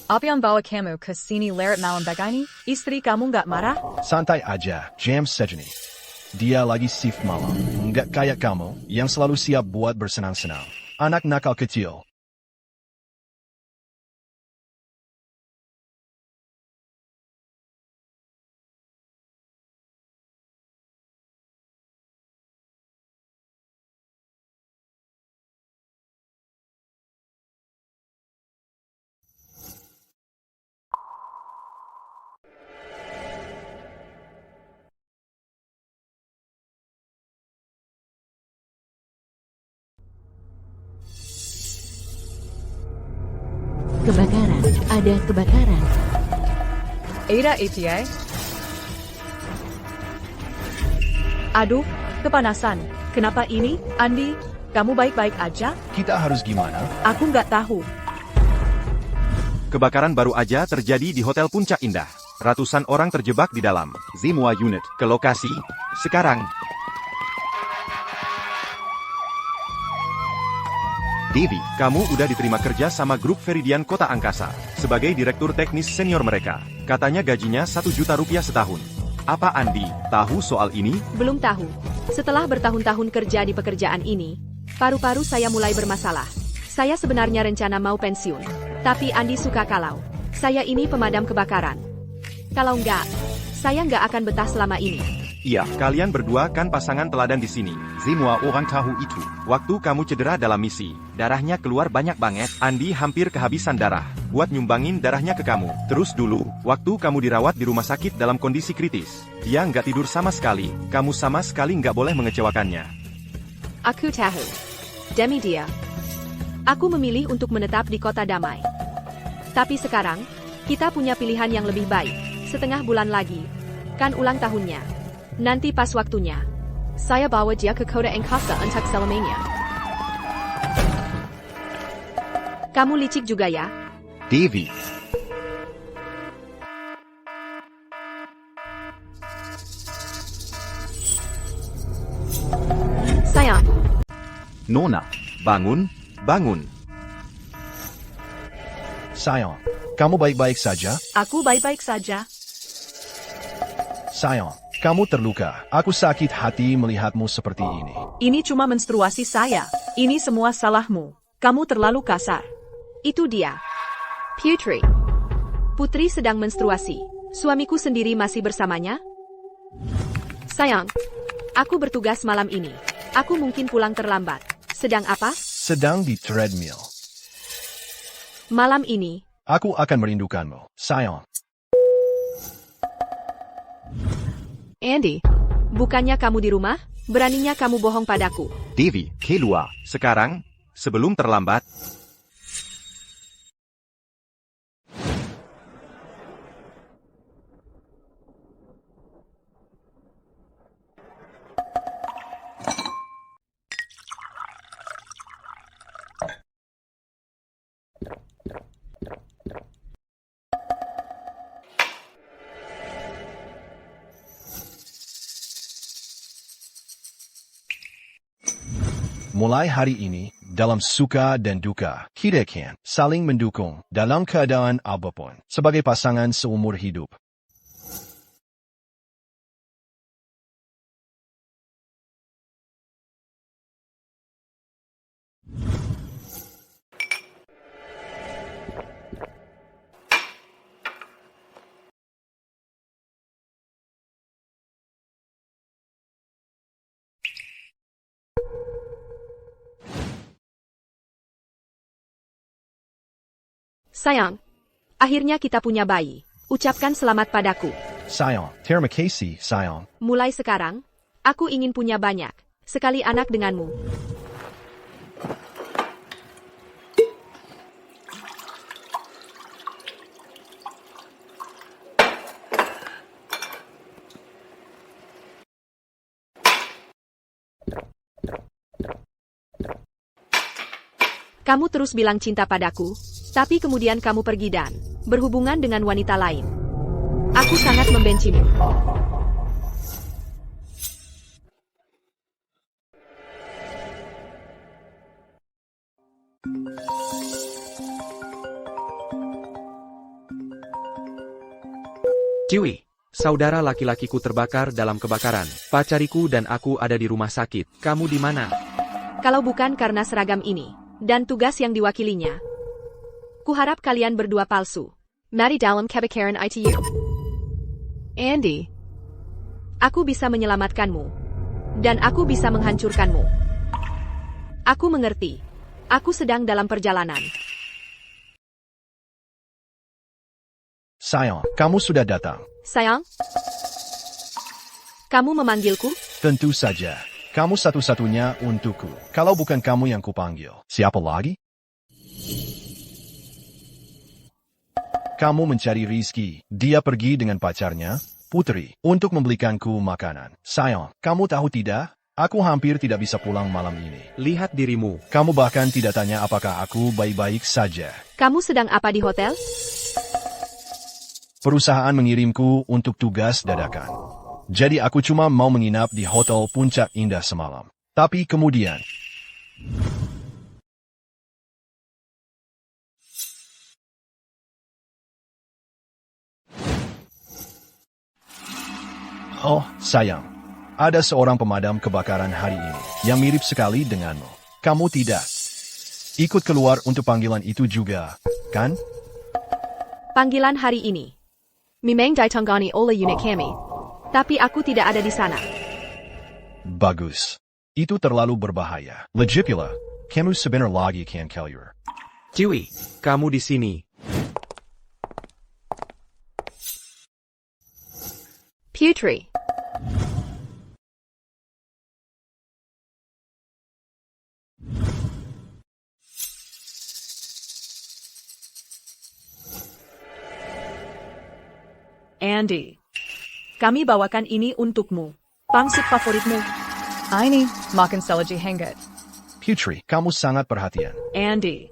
Apa yang bawa kamu ke sini larut malam begini? Istri kamu nggak marah? Santai aja, jam segini. Dia lagi shift malam. Nggak kayak kamu, yang selalu siap buat bersenang-senang. Anak nakal kecil. Kebakaran, ada kebakaran. Ada ATA? Aduh, kepanasan. Kenapa ini, Andi? Kamu baik-baik aja? Kita harus gimana? Aku nggak tahu. Kebakaran baru aja terjadi di Hotel Puncak Indah. Ratusan orang terjebak di dalam. Semua unit ke lokasi sekarang. Devi, kamu udah diterima kerja sama grup Veridian Kota Angkasa sebagai direktur teknis senior mereka. Katanya gajinya 1 juta rupiah setahun. Apa Andi tahu soal ini? Belum tahu. Setelah bertahun-tahun kerja di pekerjaan ini, paru-paru saya mulai bermasalah. Saya sebenarnya rencana mau pensiun. Tapi Andi suka kalau saya ini pemadam kebakaran. Kalau enggak, saya enggak akan betah selama ini. Iya, kalian berdua kan pasangan teladan di sini. Semua orang tahu itu. Waktu kamu cedera dalam misi, darahnya keluar banyak banget. Andi hampir kehabisan darah buat nyumbangin darahnya ke kamu. Terus dulu, waktu kamu dirawat di rumah sakit dalam kondisi kritis, dia nggak tidur sama sekali. Kamu sama sekali nggak boleh mengecewakannya. Aku tahu. Demi dia, aku memilih untuk menetap di kota damai. Tapi sekarang, kita punya pilihan yang lebih baik. Setengah bulan lagi, kan ulang tahunnya. Nanti pas waktunya, saya bawa dia ke kota angkasa untuk selamanya. Kamu licik juga ya? Devi. Sayang, Nona, bangun, bangun. Sayang, kamu baik-baik saja? Aku baik-baik saja. Sayang, kamu terluka. Aku sakit hati melihatmu seperti ini. Ini cuma menstruasi saya. Ini semua salahmu. Kamu terlalu kasar. itu dia. Putri. Putri sedang menstruasi. Suamiku sendiri masih bersamanya? Sayang, aku bertugas malam ini. Aku mungkin pulang terlambat. Sedang apa? Sedang di treadmill. Malam ini. Aku akan merindukanmu, sayang. Andy, bukannya kamu di rumah? Beraninya kamu bohong padaku. Devi, keluar. Sekarang, sebelum terlambat. Mulai hari ini, dalam suka dan duka, kita akan saling mendukung dalam keadaan apapun sebagai pasangan seumur hidup. Sayang, akhirnya kita punya bayi. Ucapkan selamat padaku. Sayang, terima kasih, sayang. Mulai sekarang, aku ingin punya banyak sekali anak denganmu. Kamu terus bilang cinta padaku, tapi kemudian kamu pergi dan berhubungan dengan wanita lain. Aku sangat membencimu. Ciwi, saudara laki-lakiku terbakar dalam kebakaran. Pacariku dan aku ada di rumah sakit. Kamu di mana? Kalau bukan karena seragam ini, dan tugas yang diwakilinya, kuharap kalian berdua palsu. Mari dalam kebakaran ITU. Andy, aku bisa menyelamatkanmu. Dan aku bisa menghancurkanmu. Aku mengerti. Aku sedang dalam perjalanan. Sayang, kamu sudah datang. Sayang? Kamu memanggilku? Tentu saja. Kamu satu-satunya untukku. Kalau bukan kamu yang kupanggil, siapa lagi? Kamu mencari Rizky. Dia pergi dengan pacarnya, Putri, untuk membelikanku makanan. Sayang, kamu tahu tidak? Aku hampir tidak bisa pulang malam ini. Lihat dirimu. Kamu bahkan tidak tanya apakah aku baik-baik saja. Kamu sedang apa di hotel? Perusahaan mengirimku untuk tugas dadakan. Jadi aku cuma mau menginap di Hotel Puncak Indah semalam. Tapi kemudian... Oh, sayang. Ada seorang pemadam kebakaran hari ini yang mirip sekali denganmu. Kamu tidak ikut keluar untuk panggilan itu juga, kan? Panggilan hari ini. Memang ditanggani oleh unit kami. Tapi aku tidak ada di sana. Bagus. Itu terlalu berbahaya. Lagi pula, kamu sebentar lagi kan keluar. Ciwi, kamu di sini. Putri. Andy, kami bawakan ini untukmu. Pangsit favoritmu. Ini makan selagi hangat. Putri, kamu sangat perhatian. Andy,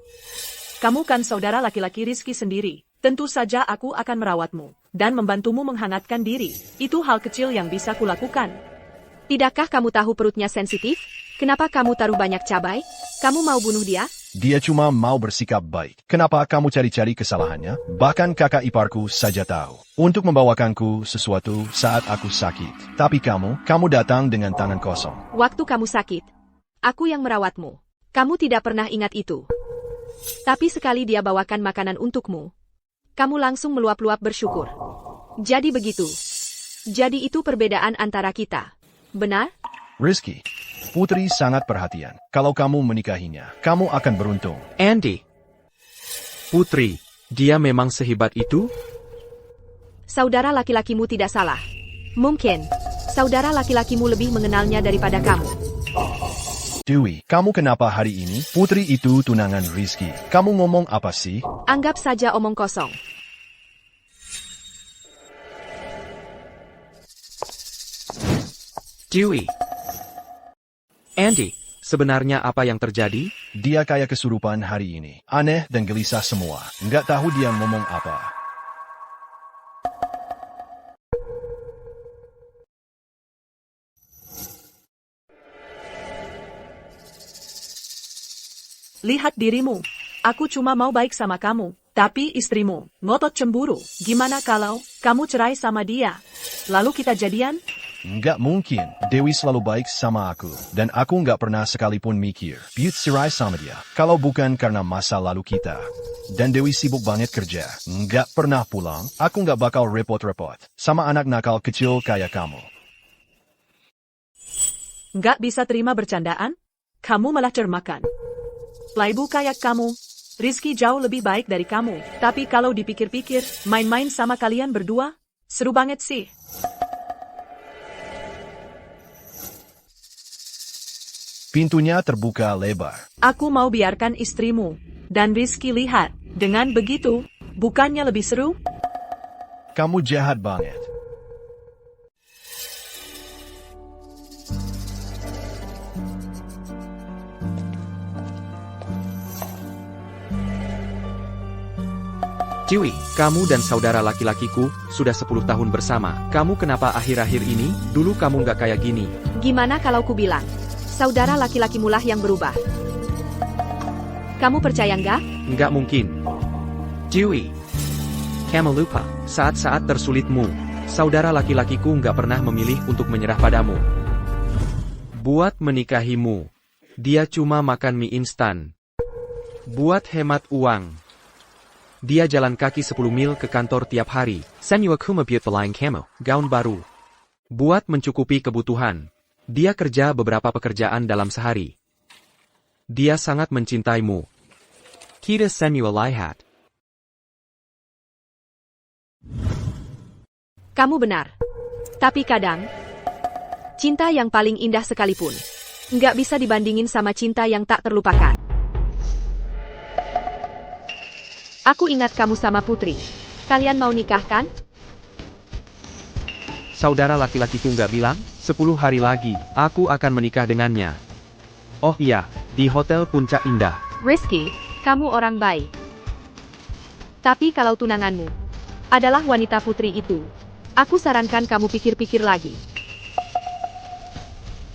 kamu kan saudara laki-laki Rizky sendiri. Tentu saja aku akan merawatmu dan membantumu menghangatkan diri. Itu hal kecil yang bisa kulakukan. Tidakkah kamu tahu perutnya sensitif? Kenapa kamu taruh banyak cabai? Kamu mau bunuh dia? Dia cuma mau bersikap baik. Kenapa kamu cari-cari kesalahannya? Bahkan kakak iparku saja tahu. Untuk membawakanku sesuatu saat aku sakit. Tapi kamu datang dengan tangan kosong. Waktu kamu sakit, aku yang merawatmu. Kamu tidak pernah ingat itu. Tapi sekali dia bawakan makanan untukmu, kamu langsung meluap-luap bersyukur. Jadi begitu. Jadi itu perbedaan antara kita. Benar? Rizky, Putri sangat perhatian. Kalau kamu menikahinya, kamu akan beruntung. Andy. Putri, dia memang sehebat itu? Saudara laki-lakimu tidak salah. Mungkin, saudara laki-lakimu lebih mengenalnya daripada kamu. Dewi, kamu kenapa hari ini? Putri itu tunangan Rizky. Kamu ngomong apa sih? Anggap saja omong kosong. Ciwi. Andy, sebenarnya apa yang terjadi? Dia kayak kesurupan hari ini. Aneh dan gelisah semua. Nggak tahu dia ngomong apa. Lihat dirimu. Aku cuma mau baik sama kamu. Tapi istrimu ngotot cemburu. Gimana kalau kamu cerai sama dia? Lalu kita jadian? Nggak mungkin. Dewi selalu baik sama aku. Dan aku nggak pernah sekalipun mikir Buat cerai sama dia. Kalau bukan karena masa lalu kita. Dan Dewi sibuk banget kerja. Nggak pernah pulang. Aku nggak bakal repot-repot sama anak nakal kecil kayak kamu. Nggak bisa terima bercandaan? Kamu malah cermakan. Playboy kayak kamu. Rizky jauh lebih baik dari kamu. Tapi kalau dipikir-pikir, main-main sama kalian berdua, seru banget sih. Pintunya terbuka lebar. Aku mau biarkan istrimu dan Rizky lihat. Dengan begitu, bukannya lebih seru? Kamu jahat banget. Ciwi, kamu dan saudara laki-lakiku sudah 10 tahun bersama. Kamu kenapa akhir-akhir ini? Dulu kamu nggak kayak gini. Gimana kalau ku bilang, saudara laki-lakimu lah yang berubah? Kamu percaya nggak? Nggak mungkin. Ciwi, kamu lupa saat-saat tersulitmu. Saudara laki-lakiku nggak pernah memilih untuk menyerah padamu. Buat menikahimu, dia cuma makan mie instan. Buat hemat uang, dia jalan kaki 10 mil ke kantor tiap hari. Sanyo Akuma buat belaing kamu, gaun baru. Buat mencukupi kebutuhan, dia kerja beberapa pekerjaan dalam sehari. Dia sangat mencintaimu. Kita Sanyo lihat. Kamu benar. Tapi kadang, cinta yang paling indah sekalipun, nggak bisa dibandingin sama cinta yang tak terlupakan. Aku ingat kamu sama Putri. Kalian mau nikah kan? Saudara laki-lakiku nggak bilang, 10 hari lagi, aku akan menikah dengannya. Oh iya, di Hotel Puncak Indah. Rizky, kamu orang baik. Tapi kalau tunanganmu adalah wanita Putri itu, aku sarankan kamu pikir-pikir lagi.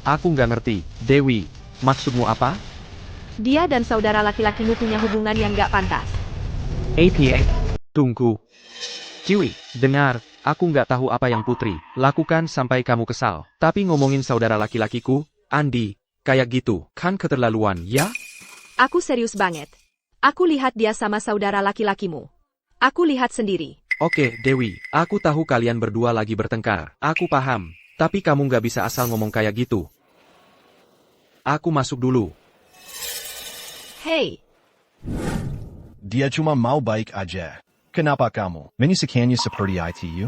Aku nggak ngerti, Dewi, maksudmu apa? Dia dan saudara laki-lakimu punya hubungan yang nggak pantas. APA. Tunggu. Ciwi, dengar, aku nggak tahu apa yang Putri lakukan sampai kamu kesal. Tapi ngomongin saudara laki-lakiku, Andi, kayak gitu, kan keterlaluan, ya? Aku serius banget. Aku lihat dia sama saudara laki-lakimu. Aku lihat sendiri. Oke, Dewi, aku tahu kalian berdua lagi bertengkar. Aku paham, tapi kamu nggak bisa asal ngomong kayak gitu. Aku masuk dulu. Hey, Dia cuma mau baik aja. Kenapa kamu menyusukannya seperti itu?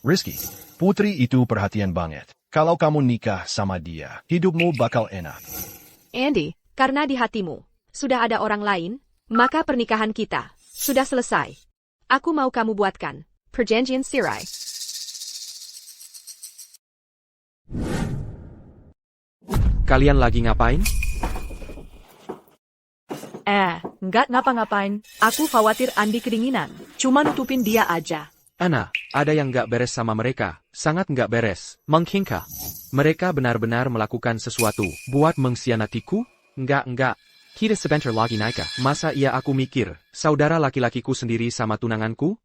Rizky, Putri itu perhatian banget. Kalau kamu nikah sama dia, hidupmu bakal enak. Andy, karena di hatimu sudah ada orang lain, maka pernikahan kita sudah selesai. Aku mau kamu buatkan perjanjian cerai. Kalian lagi ngapain? Nggak ngapa-ngapain. Aku khawatir Andi kedinginan. Cuma nutupin dia aja. Ana, ada yang nggak beres sama mereka. Sangat nggak beres. Mengkingka. Mereka benar-benar melakukan sesuatu buat mengkhianatiku? Enggak. Kita sebentar lagi naik. Masa iya aku mikir, saudara laki-lakiku sendiri sama tunanganku?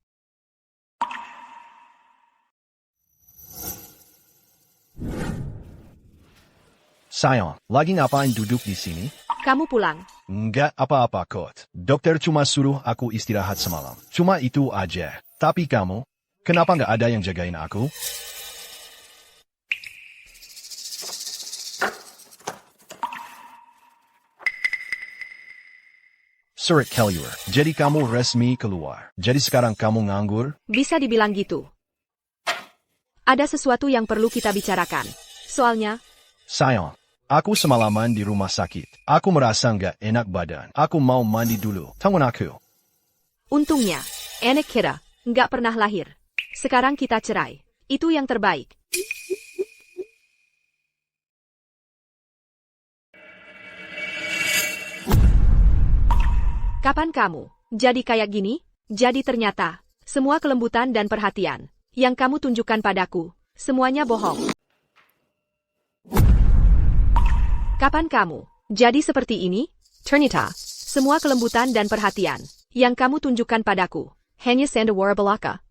Sayang, lagi ngapain duduk di sini? Kamu pulang. Nggak apa-apa kot. Dokter cuma suruh aku istirahat semalam. Cuma itu aja. Tapi kamu, kenapa nggak ada yang jagain aku? Surat keluar. Jadi kamu resmi keluar. Jadi sekarang kamu nganggur? Bisa dibilang gitu. Ada sesuatu yang perlu kita bicarakan. Soalnya, Sayang, aku semalaman di rumah sakit. Aku merasa nggak enak badan. Aku mau mandi dulu. Tanggung aku. untungnya, anak kita nggak pernah lahir. Sekarang kita cerai. Itu yang terbaik. Kapan kamu jadi kayak gini? Jadi ternyata, semua kelembutan dan perhatian yang kamu tunjukkan padaku, semuanya bohong. Kapan kamu jadi seperti ini? Ternyata, semua kelembutan dan perhatian yang kamu tunjukkan padaku hanya sandiwara belaka.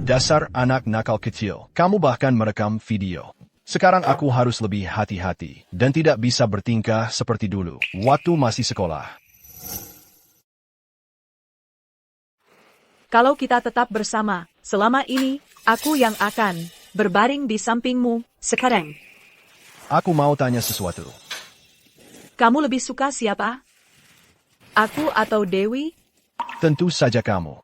Dasar anak nakal kecil. Kamu bahkan merekam video. Sekarang aku harus lebih hati-hati dan tidak bisa bertingkah seperti dulu waktu masih sekolah. Kalau kita tetap bersama, selama ini, aku yang akan berbaring di sampingmu sekarang. Aku mau tanya sesuatu. Kamu lebih suka siapa? Aku atau Dewi? Tentu saja kamu.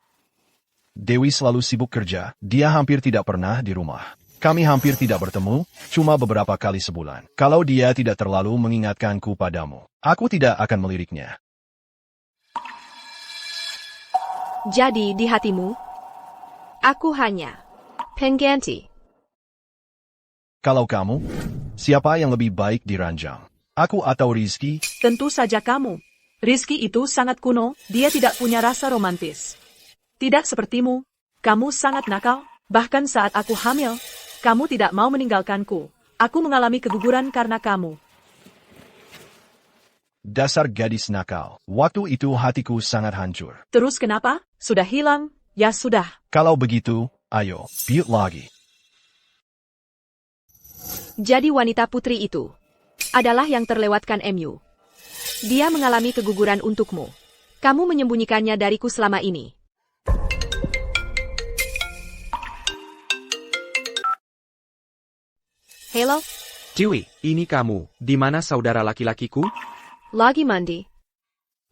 Dewi selalu sibuk kerja, dia hampir tidak pernah di rumah. Kami hampir tidak bertemu, cuma beberapa kali sebulan. Kalau dia tidak terlalu mengingatkanku padamu, aku tidak akan meliriknya. Jadi di hatimu, aku hanya pengganti. Kalau kamu, siapa yang lebih baik diranjang? Aku atau Rizky? Tentu saja kamu. Rizky itu sangat kuno, dia tidak punya rasa romantis. Tidak sepertimu, kamu sangat nakal, bahkan saat aku hamil, kamu tidak mau meninggalkanku. Aku mengalami keguguran karena kamu. Dasar gadis nakal. Waktu itu hatiku sangat hancur. Terus kenapa? Sudah hilang? Ya sudah. Kalau begitu, Ayo, build lagi. Jadi wanita putri itu adalah yang terlewatkan MU. Dia mengalami keguguran untukmu. Kamu menyembunyikannya dariku selama ini. Halo, Dewi, ini kamu. Di mana saudara laki-lakiku? lagi mandi.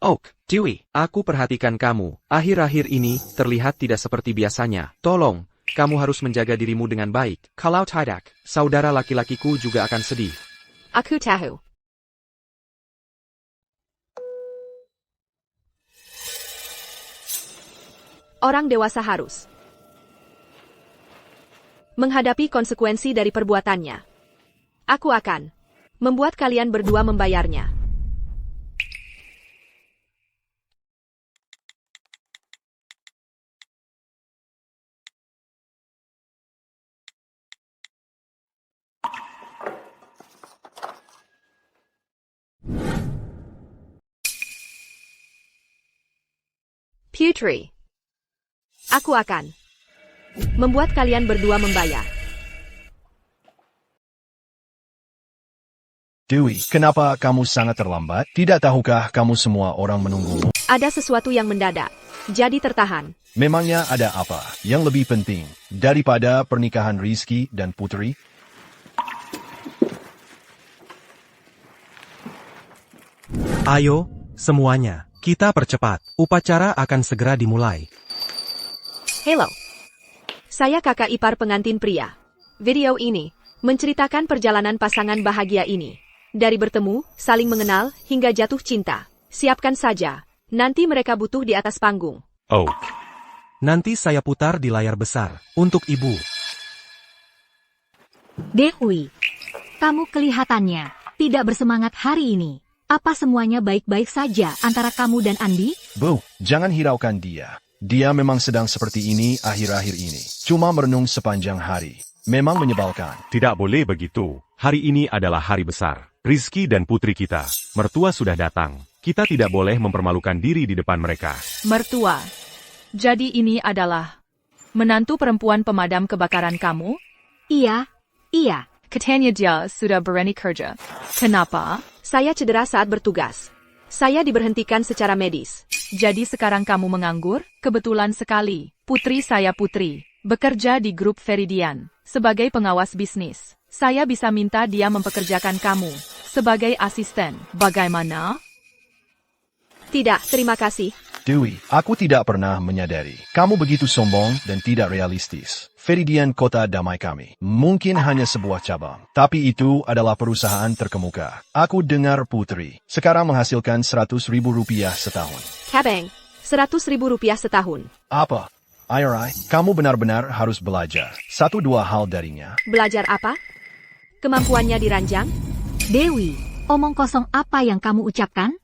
Oak, Dewi, aku perhatikan kamu. Akhir-akhir ini terlihat tidak seperti biasanya. Tolong, kamu harus menjaga dirimu dengan baik. Kalau tidak, saudara laki-lakiku juga akan sedih. Aku tahu. Orang dewasa harus menghadapi konsekuensi dari perbuatannya. Aku akan membuat kalian berdua membayarnya. Putri, aku akan membuat kalian berdua membayar. Dewi, kenapa kamu sangat terlambat? Tidak tahukah kamu semua orang menunggumu? Ada sesuatu yang mendadak, jadi tertahan. Memangnya ada apa yang lebih penting daripada pernikahan Rizky dan Putri? Ayo, semuanya, kita percepat. Upacara akan segera dimulai. Halo, saya kakak ipar pengantin pria. Video ini menceritakan perjalanan pasangan bahagia ini. Dari bertemu, saling mengenal, hingga jatuh cinta. Siapkan saja, nanti mereka butuh di atas panggung. Oak. Nanti saya putar di layar besar, untuk ibu. Dewi, kamu kelihatannya tidak bersemangat hari ini. Apa semuanya baik-baik saja antara kamu dan Andi? Bu, jangan hiraukan dia. Dia memang sedang seperti ini akhir-akhir ini. Cuma merenung sepanjang hari. Memang menyebalkan. Tidak boleh begitu. Hari ini adalah hari besar. Rizky dan putri kita. Mertua sudah datang. Kita tidak boleh mempermalukan diri di depan mereka. Mertua. Jadi ini adalah menantu perempuan pemadam kebakaran kamu? Iya. Katanya dia sudah berani kerja. Kenapa? Saya cedera saat bertugas. Saya diberhentikan secara medis. Jadi sekarang kamu menganggur? Kebetulan sekali. Putri saya Putri. Bekerja di grup Veridian. Sebagai pengawas bisnis. Saya bisa minta dia mempekerjakan kamu. Sebagai asisten. Bagaimana? Tidak, terima kasih. Dewi, aku tidak pernah menyadari. Kamu begitu sombong dan tidak realistis. Veridian kota damai kami. Mungkin hanya sebuah cabang. Tapi itu adalah perusahaan terkemuka. Aku dengar Putri sekarang menghasilkan 100.000 rupiah setahun. Kabeng, 100.000 rupiah setahun. Apa? Airai, kamu benar-benar harus belajar. 1-2 hal darinya. Belajar apa? Kemampuannya diranjang? Dewi, omong kosong apa yang kamu ucapkan?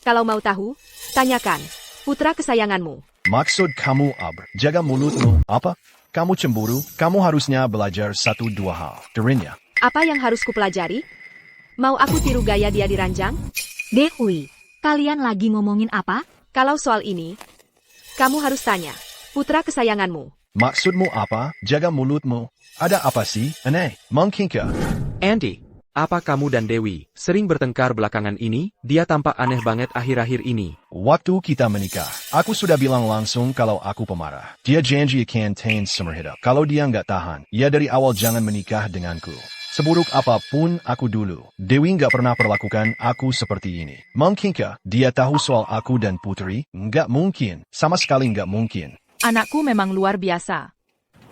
Kalau mau tahu, tanyakan. Putra kesayanganmu. Maksud kamu jaga mulutmu. Apa? Kamu cemburu? Kamu harusnya belajar 1-2 hal. Darinya. Apa yang harus kupelajari? Mau aku tiru gaya dia diranjang? Dewi, kalian lagi ngomongin apa? Kalau soal ini, kamu harus tanya. Putra kesayanganmu. Maksudmu apa? Jaga mulutmu. Ada apa sih? Aneh, mungkinkah? Andy, apa kamu dan Dewi sering bertengkar belakangan ini? Dia tampak aneh banget akhir-akhir ini. Waktu kita menikah, aku sudah bilang langsung kalau aku pemarah. Dia janji akan tahan seumur hidup. Kalau dia nggak tahan, ya dari awal jangan menikah denganku. Seburuk apapun aku dulu, Dewi nggak pernah perlakukan aku seperti ini. Mungkinkah dia tahu soal aku dan Putri? Nggak mungkin. Sama sekali nggak mungkin. Anakku memang luar biasa.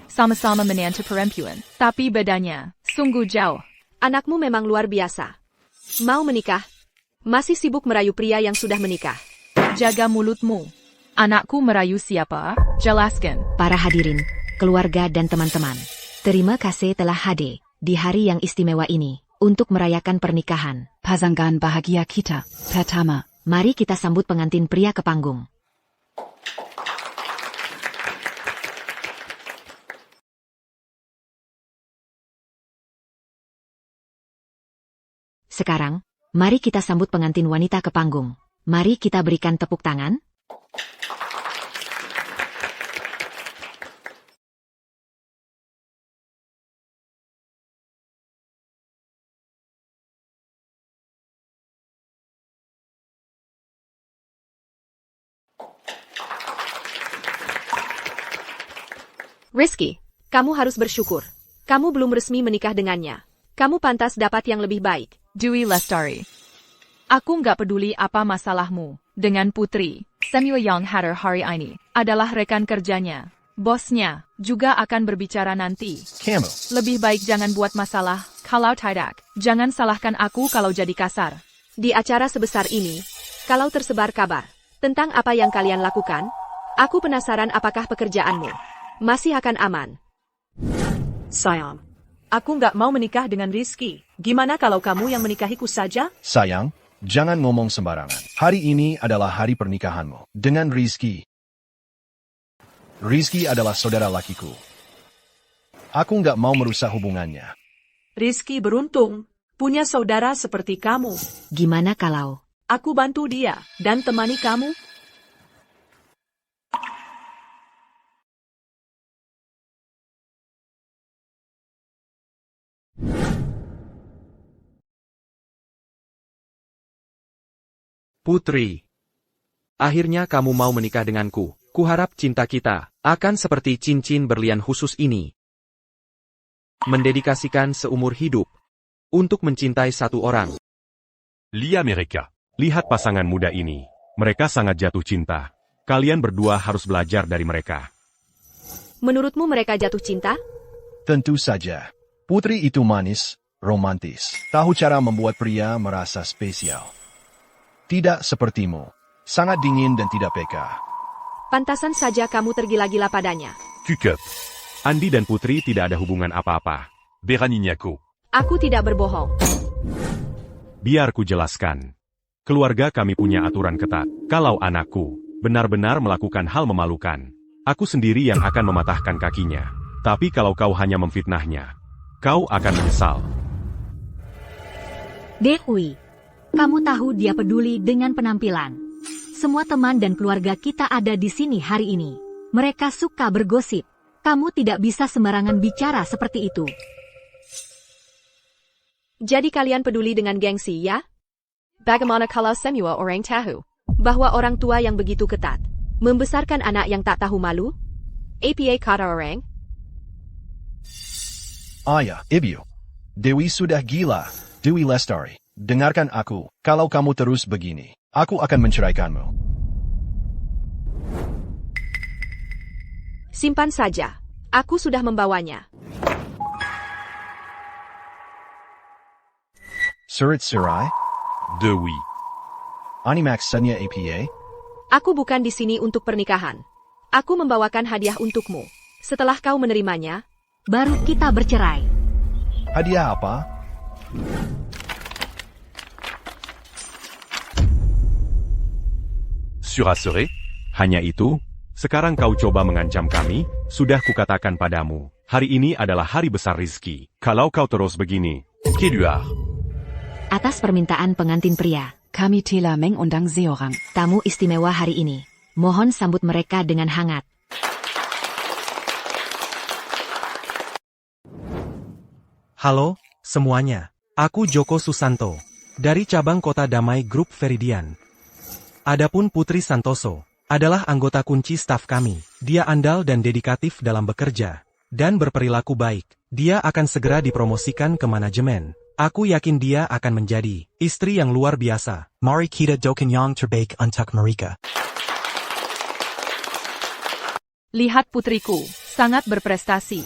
Sama-sama menantu perempuan. Tapi bedanya, sungguh jauh. Anakmu memang luar biasa. Mau menikah? Masih sibuk merayu pria yang sudah menikah. Jaga mulutmu. Anakku merayu siapa? Jelaskan. Para hadirin, keluarga dan teman-teman. Terima kasih telah hadir di hari yang istimewa ini untuk merayakan pernikahan. Pasangan bahagia kita. Pertama, Mari kita sambut pengantin pria ke panggung. Sekarang, mari kita sambut pengantin wanita ke panggung. Mari kita berikan tepuk tangan. Rizky, kamu harus bersyukur. Kamu belum resmi menikah dengannya. Kamu pantas dapat yang lebih baik. Dewi Lestari. Aku nggak peduli apa masalahmu dengan Putri. Samuel Young Hatter hari ini adalah rekan kerjanya. Bosnya juga akan berbicara nanti. Kamu. Lebih baik jangan buat masalah. Kalau tidak, jangan salahkan aku kalau jadi kasar. Di acara sebesar ini, kalau tersebar kabar tentang apa yang kalian lakukan, aku penasaran apakah pekerjaanmu masih akan aman. Sayang, aku nggak mau menikah dengan Rizky. Gimana kalau kamu yang menikahiku saja? Sayang, jangan ngomong sembarangan. Hari ini adalah hari pernikahanmu dengan Rizky. Rizky adalah saudara lakiku. Aku nggak mau merusak hubungannya. Rizky beruntung, punya saudara seperti kamu. Gimana kalau Aku bantu dia, dan temani kamu. Putri. Akhirnya kamu mau menikah denganku. Kuharap cinta kita akan seperti cincin berlian khusus ini. Mendedikasikan seumur hidup untuk mencintai satu orang. Lia mereka. Lihat pasangan muda ini. Mereka sangat jatuh cinta. Kalian berdua harus belajar dari mereka. Menurutmu mereka jatuh cinta? Tentu saja. Putri itu manis, romantis. Tahu cara membuat pria merasa spesial. Tidak sepertimu. Sangat dingin dan tidak peka. Pantasan saja kamu tergila-gila padanya. Cukup. Andi dan Putri tidak ada hubungan apa-apa. Beraninya-ku. Aku tidak berbohong. Biar ku jelaskan. Keluarga kami punya aturan ketat. Kalau anakku benar-benar melakukan hal memalukan, aku sendiri yang akan mematahkan kakinya. Tapi kalau kau hanya memfitnahnya, kau akan menyesal. Dewi, kamu tahu dia peduli dengan penampilan. Semua teman dan keluarga kita ada di sini hari ini. Mereka suka bergosip. Kamu tidak bisa sembarangan bicara seperti itu. Jadi kalian peduli dengan gengsi, ya? Bagaimana kalau semua orang tahu bahwa orang tua yang begitu ketat membesarkan anak yang tak tahu malu? Apa kata orang? Ayah, Ibu. Dewi sudah gila. Dewi Lestari. Dengarkan aku. Kalau kamu terus begini, aku akan menceraikanmu. Simpan saja. Aku sudah membawanya. Surat Serai? Dewi. Animax Senya APA? Aku bukan di sini untuk pernikahan. Aku membawakan hadiah untukmu. Setelah kau menerimanya, baru kita bercerai. Hadiah apa? Surasere? Hanya itu? Sekarang kau coba mengancam kami? Sudah kukatakan padamu, hari ini adalah hari besar Rizky. Kalau kau terus begini, keluar. Atas permintaan pengantin pria, Kami telah mengundang seorang tamu istimewa hari ini. Mohon sambut mereka dengan hangat. Halo, semuanya. Aku Joko Susanto, dari cabang Kota Damai Grup Veridian. Adapun Putri Santoso, adalah anggota kunci staf kami. Dia andal dan dedikatif dalam bekerja, dan berperilaku baik. Dia akan segera dipromosikan ke manajemen. Aku yakin dia akan menjadi istri yang luar biasa. Mari kita doakan yang terbaik untuk mereka. Lihat putriku, sangat berprestasi.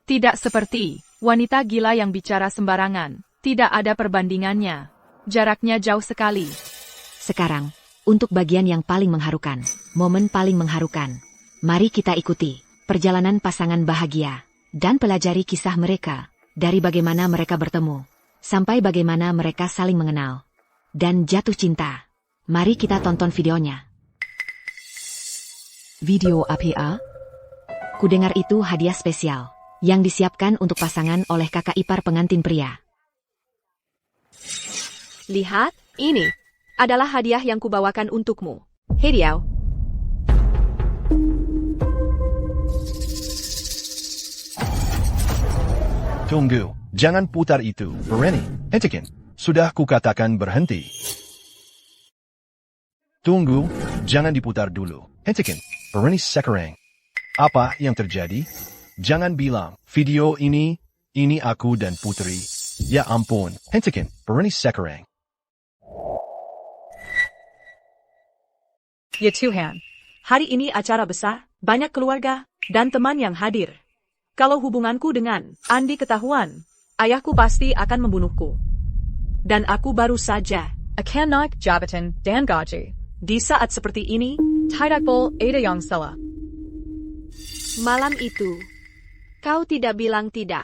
Tidak seperti wanita gila yang bicara sembarangan. Tidak ada perbandingannya. Jaraknya jauh sekali. Sekarang, untuk bagian yang paling mengharukan, momen paling mengharukan. Mari kita ikuti perjalanan pasangan bahagia dan pelajari kisah mereka. Dari bagaimana mereka bertemu, sampai bagaimana mereka saling mengenal dan jatuh cinta. Mari kita tonton videonya. Video APA. Kudengar itu hadiah spesial yang disiapkan untuk pasangan oleh kakak ipar pengantin pria. lihat, ini adalah hadiah yang kubawakan untukmu. Hediah. Tunggu, jangan putar itu. Berani, hentikan. Sudah kukatakan berhenti. Tunggu, jangan diputar dulu. Hentikan. Berani sekarang. Apa yang terjadi? Jangan bilang, video ini aku dan Putri. Ya ampun, hentikan, berani sekarang. Ya Tuhan, hari ini acara besar, banyak keluarga, dan teman yang hadir. Kalau hubunganku dengan Andi ketahuan, ayahku pasti akan membunuhku. Dan aku baru saja akan naik jabatan dan gaji. di saat seperti ini. Tidak ada yang salah. Malam itu, kau tidak bilang tidak.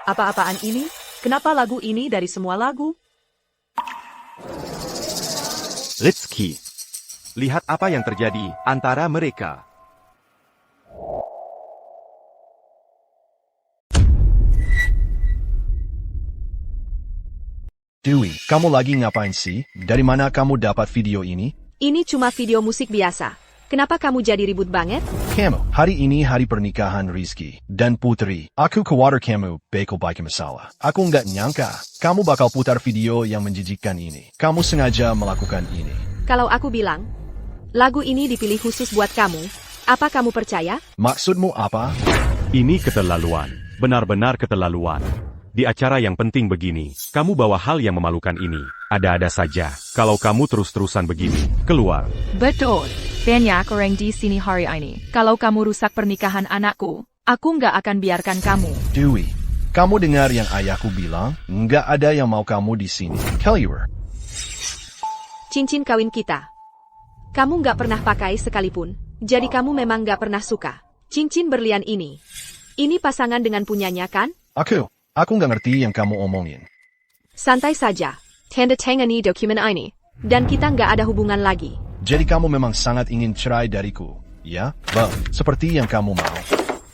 Apa-apaan ini? Kenapa lagu ini dari semua lagu? Rizky. Lihat apa yang terjadi antara mereka. Dewi, kamu lagi ngapain sih? Dari mana kamu dapat video ini? Ini cuma video musik biasa. Kenapa kamu jadi ribut banget? Kamu, hari ini hari pernikahan Rizky dan Putri. Aku khawatir kamu bakal bikin masalah. Aku nggak nyangka kamu bakal putar video yang menjijikkan ini. Kamu sengaja melakukan ini. Kalau aku bilang, lagu ini dipilih khusus buat kamu, apa kamu percaya? Maksudmu apa? Ini keterlaluan. Benar-benar keterlaluan. Di acara yang penting begini, kamu bawa hal yang memalukan ini. Ada-ada saja. Kalau kamu terus-terusan begini, keluar. Betul. Banyak orang di sini hari ini. Kalau kamu rusak pernikahan anakku, aku nggak akan biarkan kamu. Dewi, kamu dengar yang ayahku bilang? Nggak ada yang mau kamu di sini. Keluar. Cincin kawin kita. Kamu nggak pernah pakai sekalipun, jadi kamu memang nggak pernah suka. Cincin berlian ini. Ini pasangan dengan punyanya kan? Aku nggak ngerti yang kamu omongin. Santai saja. Tanda tangani dokumen ini. Dan kita nggak ada hubungan lagi. Jadi kamu memang sangat ingin cerai dariku, ya? Seperti yang kamu mau.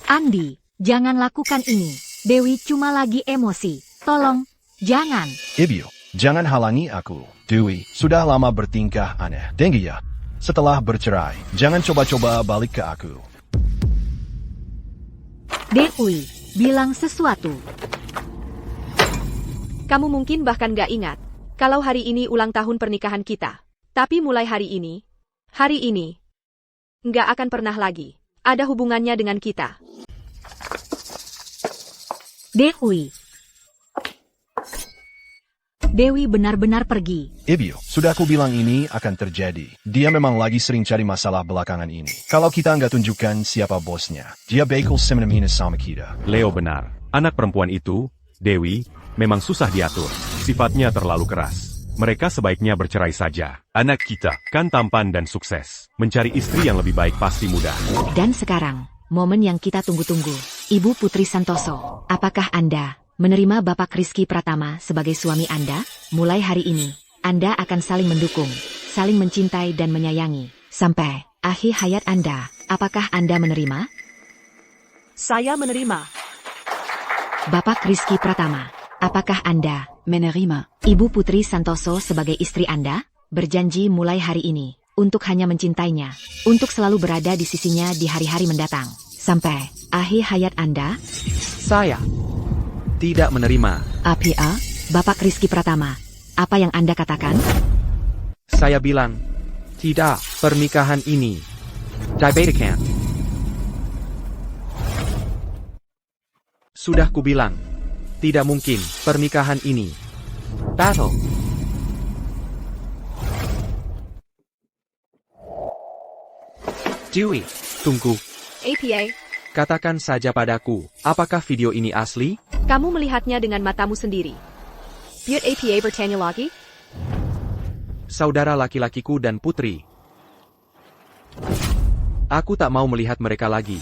Andi, jangan lakukan ini. Dewi cuma lagi emosi. Tolong, jangan. Ibu, jangan halangi aku. Dewi, sudah lama bertingkah aneh. Tinggi ya. Setelah bercerai, jangan coba-coba balik ke aku. Dewi, bilang sesuatu. Kamu mungkin bahkan gak ingat, kalau hari ini ulang tahun pernikahan kita. Tapi mulai hari ini, nggak akan pernah lagi ada hubungannya dengan kita. Dewi benar-benar pergi. Ibu, sudah aku bilang ini akan terjadi. Dia memang lagi sering cari masalah belakangan ini. Kalau kita nggak tunjukkan siapa bosnya, dia bakal semena-mena sama kita. Leo benar. Anak perempuan itu, Dewi, memang susah diatur. Sifatnya terlalu keras. Mereka sebaiknya bercerai saja. Anak kita kan tampan dan sukses. Mencari istri yang lebih baik pasti mudah. Dan sekarang, momen yang kita tunggu-tunggu. Ibu Putri Santoso, apakah Anda menerima Bapak Rizky Pratama sebagai suami Anda? Mulai hari ini, Anda akan saling mendukung, saling mencintai dan menyayangi. Sampai akhir hayat Anda, apakah Anda menerima? Saya menerima. Bapak Rizky Pratama, apakah Anda menerima Ibu Putri Santoso sebagai istri Anda? Berjanji mulai hari ini, untuk hanya mencintainya, untuk selalu berada di sisinya di hari-hari mendatang. Sampai akhir hayat Anda? Saya tidak menerima. APA, Bapak Rizky Pratama, apa yang Anda katakan? Saya bilang, tidak, pernikahan ini dibatalkan. Sudah kubilang, tidak mungkin pernikahan ini batal. Dewi, tunggu. APA, Katakan saja padaku, apakah video ini asli? kamu melihatnya dengan matamu sendiri. Biar APA bertanya lagi? Saudara laki-lakiku dan Putri. Aku tak mau melihat mereka lagi.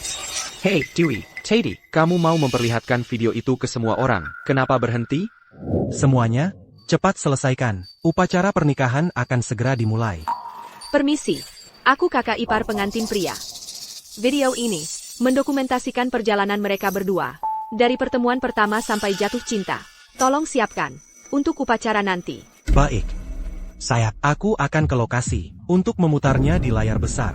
Hey, Dewi, Teddy, kamu mau memperlihatkan video itu ke semua orang. Kenapa berhenti? Semuanya, cepat selesaikan. Upacara pernikahan akan segera dimulai. Permisi, aku kakak ipar pengantin pria. Video ini mendokumentasikan perjalanan mereka berdua, dari pertemuan pertama sampai jatuh cinta. Tolong siapkan untuk upacara nanti. Baik. Aku akan ke lokasi untuk memutarnya di layar besar.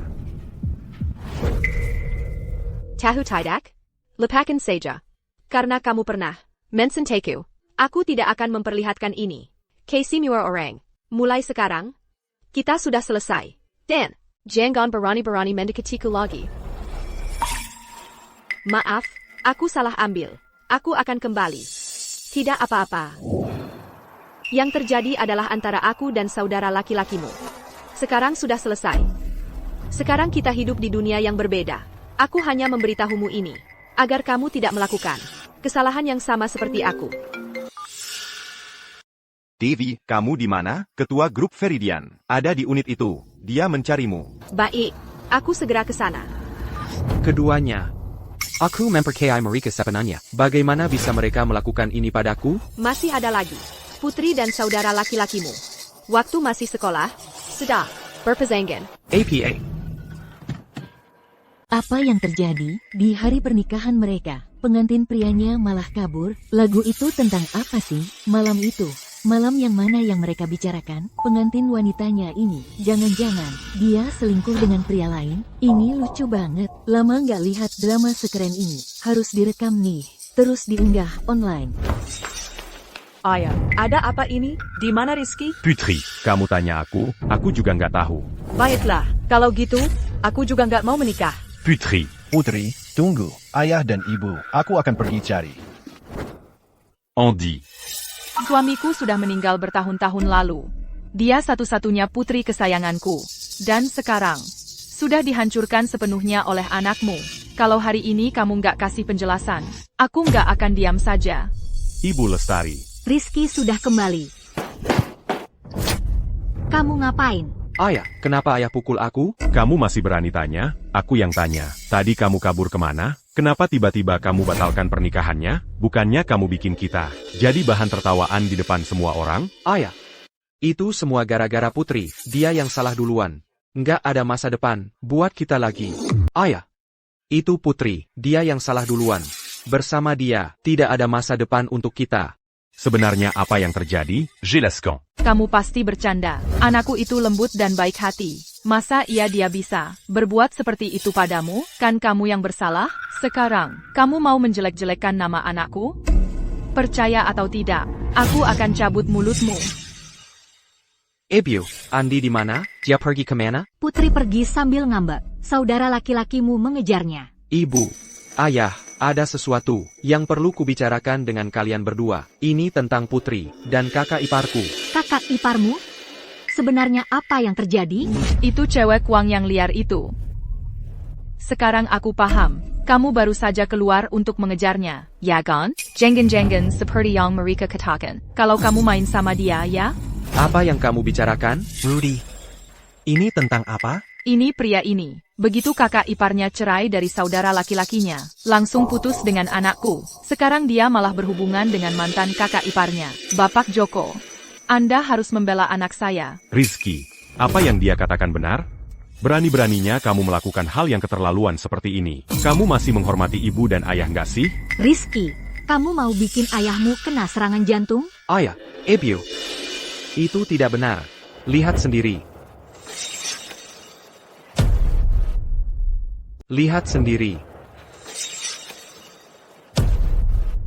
Tahu tidak? Lepakan saja. Karena kamu pernah mensenteku. Aku tidak akan memperlihatkan ini. Casey Muir orang. Mulai sekarang, kita sudah selesai. Dan, jangan berani-berani mendekatiku lagi. Maaf, aku salah ambil. Aku akan kembali. Tidak apa-apa. Yang terjadi adalah antara aku dan saudara laki-lakimu. Sekarang sudah selesai. Sekarang kita hidup di dunia yang berbeda. Aku hanya memberitahumu ini, agar kamu tidak melakukan kesalahan yang sama seperti aku. Davy, kamu di mana? Ketua grup Veridian. Ada di unit itu. Dia mencarimu. Baik, aku segera ke sana. Keduanya. Aku mempercayai mereka sebenarnya. Bagaimana bisa mereka melakukan ini padaku? Masih ada lagi. Putri dan saudara laki-lakimu. Waktu masih sekolah, sudah berpasangan. APA. Apa yang terjadi di hari pernikahan mereka? Pengantin prianya malah kabur. Lagu itu tentang apa sih? Malam itu. Malam yang mana yang mereka bicarakan? Pengantin wanitanya ini. Jangan-jangan dia selingkuh dengan pria lain? Ini lucu banget. Lama nggak lihat drama sekeren ini. Harus direkam nih. Terus diunggah online. Ayah, ada apa ini? Di mana Rizky? Putri, kamu tanya aku juga nggak tahu. Baiklah, kalau gitu, aku juga nggak mau menikah. Putri, Putri, tunggu. Ayah dan ibu, aku akan pergi cari. Andy, Suamiku sudah meninggal bertahun-tahun lalu. Dia satu-satunya putri kesayanganku. Dan sekarang, sudah dihancurkan sepenuhnya oleh anakmu. Kalau hari ini kamu nggak kasih penjelasan, aku nggak akan diam saja. Ibu Lestari. Rizky sudah kembali. Kamu ngapain? Ayah, kenapa ayah pukul aku? Kamu masih berani tanya? Aku yang tanya. Tadi kamu kabur kemana? Kenapa tiba-tiba kamu batalkan pernikahannya? Bukannya kamu bikin kita jadi bahan tertawaan di depan semua orang? Ayah. Itu semua gara-gara Putri. Dia yang salah duluan. Nggak ada masa depan buat kita lagi. Ayah. Itu Putri. Dia yang salah duluan. Bersama dia, tidak ada masa depan untuk kita. Sebenarnya apa yang terjadi? Jelaskan. Kamu pasti bercanda. Anakku itu lembut dan baik hati. Masa dia bisa berbuat seperti itu padamu? Kan kamu yang bersalah? Sekarang, kamu mau menjelek-jelekkan nama anakku? Percaya atau tidak, aku akan cabut mulutmu. Ebio, Andi di mana? Dia pergi kemana? Putri pergi sambil ngambek. Saudara laki-lakimu mengejarnya. Ibu, ayah, ada sesuatu yang perlu kubicarakan dengan kalian berdua. Ini tentang Putri dan kakak iparku. Kakak iparmu? Sebenarnya apa yang terjadi? Itu cewek Wang yang liar itu. Sekarang aku paham. Kamu baru saja keluar untuk mengejarnya, ya kan? Jangan-jangan seperti yang mereka katakan. Kalau kamu main sama dia, ya? Apa yang kamu bicarakan? Rudy, ini tentang apa? Ini pria ini. Begitu kakak iparnya cerai dari saudara laki-lakinya, langsung putus dengan anakku. Sekarang dia malah berhubungan dengan mantan kakak iparnya, Bapak Joko. Anda harus membela anak saya. Rizky, apa yang dia katakan benar? Berani-beraninya kamu melakukan hal yang keterlaluan seperti ini. Kamu masih menghormati ibu dan ayah nggak sih? Rizky, kamu mau bikin ayahmu kena serangan jantung? Ayah, Ebio. Itu tidak benar. Lihat sendiri. Lihat sendiri.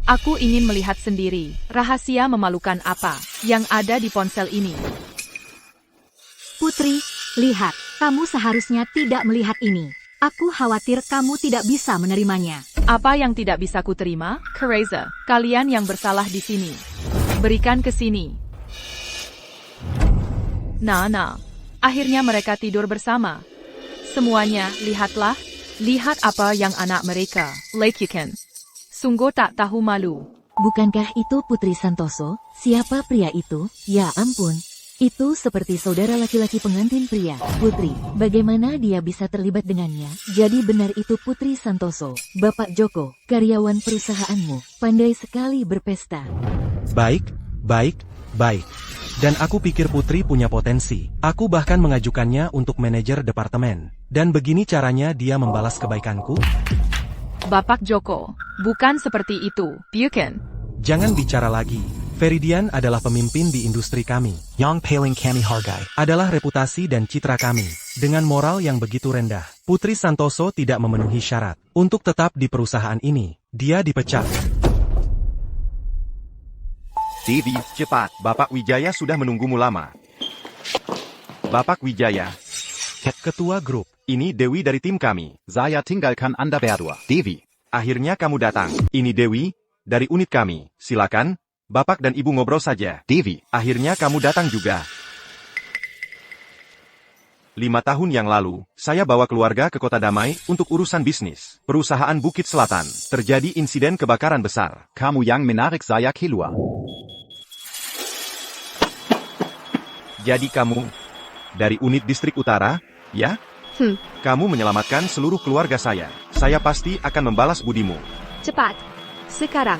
Aku ingin melihat sendiri, rahasia memalukan apa yang ada di ponsel ini. Putri, lihat, kamu seharusnya tidak melihat ini. Aku khawatir kamu tidak bisa menerimanya. Apa yang tidak bisa kuterima? Kereza, kalian yang bersalah di sini. Berikan ke sini. Nah, akhirnya mereka tidur bersama. Semuanya, lihatlah. Lihat apa yang anak mereka lakukan. Sungguh tak tahu malu. Bukankah itu Putri Santoso? Siapa pria itu? Ya ampun. Itu seperti saudara laki-laki pengantin pria. Putri, bagaimana dia bisa terlibat dengannya? Jadi benar itu Putri Santoso. Bapak Joko, karyawan perusahaanmu. Pandai sekali berpesta. Baik. Dan aku pikir Putri punya potensi. Aku bahkan mengajukannya untuk manajer departemen. Dan begini caranya dia membalas kebaikanku? Bapak Joko, bukan seperti itu, bukan? Jangan bicara lagi. Veridian adalah pemimpin di industri kami. Yang paling kami hargai adalah reputasi dan citra kami. Dengan moral yang begitu rendah, Putri Santoso tidak memenuhi syarat untuk tetap di perusahaan ini. Dia dipecat. Davy, cepat. Bapak Wijaya sudah menunggumu lama. Bapak Wijaya. Ketua grup. Ini Dewi dari tim kami. Saya tinggalkan Anda berdua. Dewi. Akhirnya kamu datang. Ini Dewi, dari unit kami. Silakan, Bapak dan Ibu ngobrol saja. Dewi. Akhirnya kamu datang juga. 5 tahun yang lalu, saya bawa keluarga ke Kota Damai untuk urusan bisnis. Perusahaan Bukit Selatan. Terjadi insiden kebakaran besar. Kamu yang menarik saya keluar. Jadi kamu dari unit distrik utara, ya? Kamu menyelamatkan seluruh keluarga saya. Saya pasti akan membalas budimu. Cepat. Sekarang.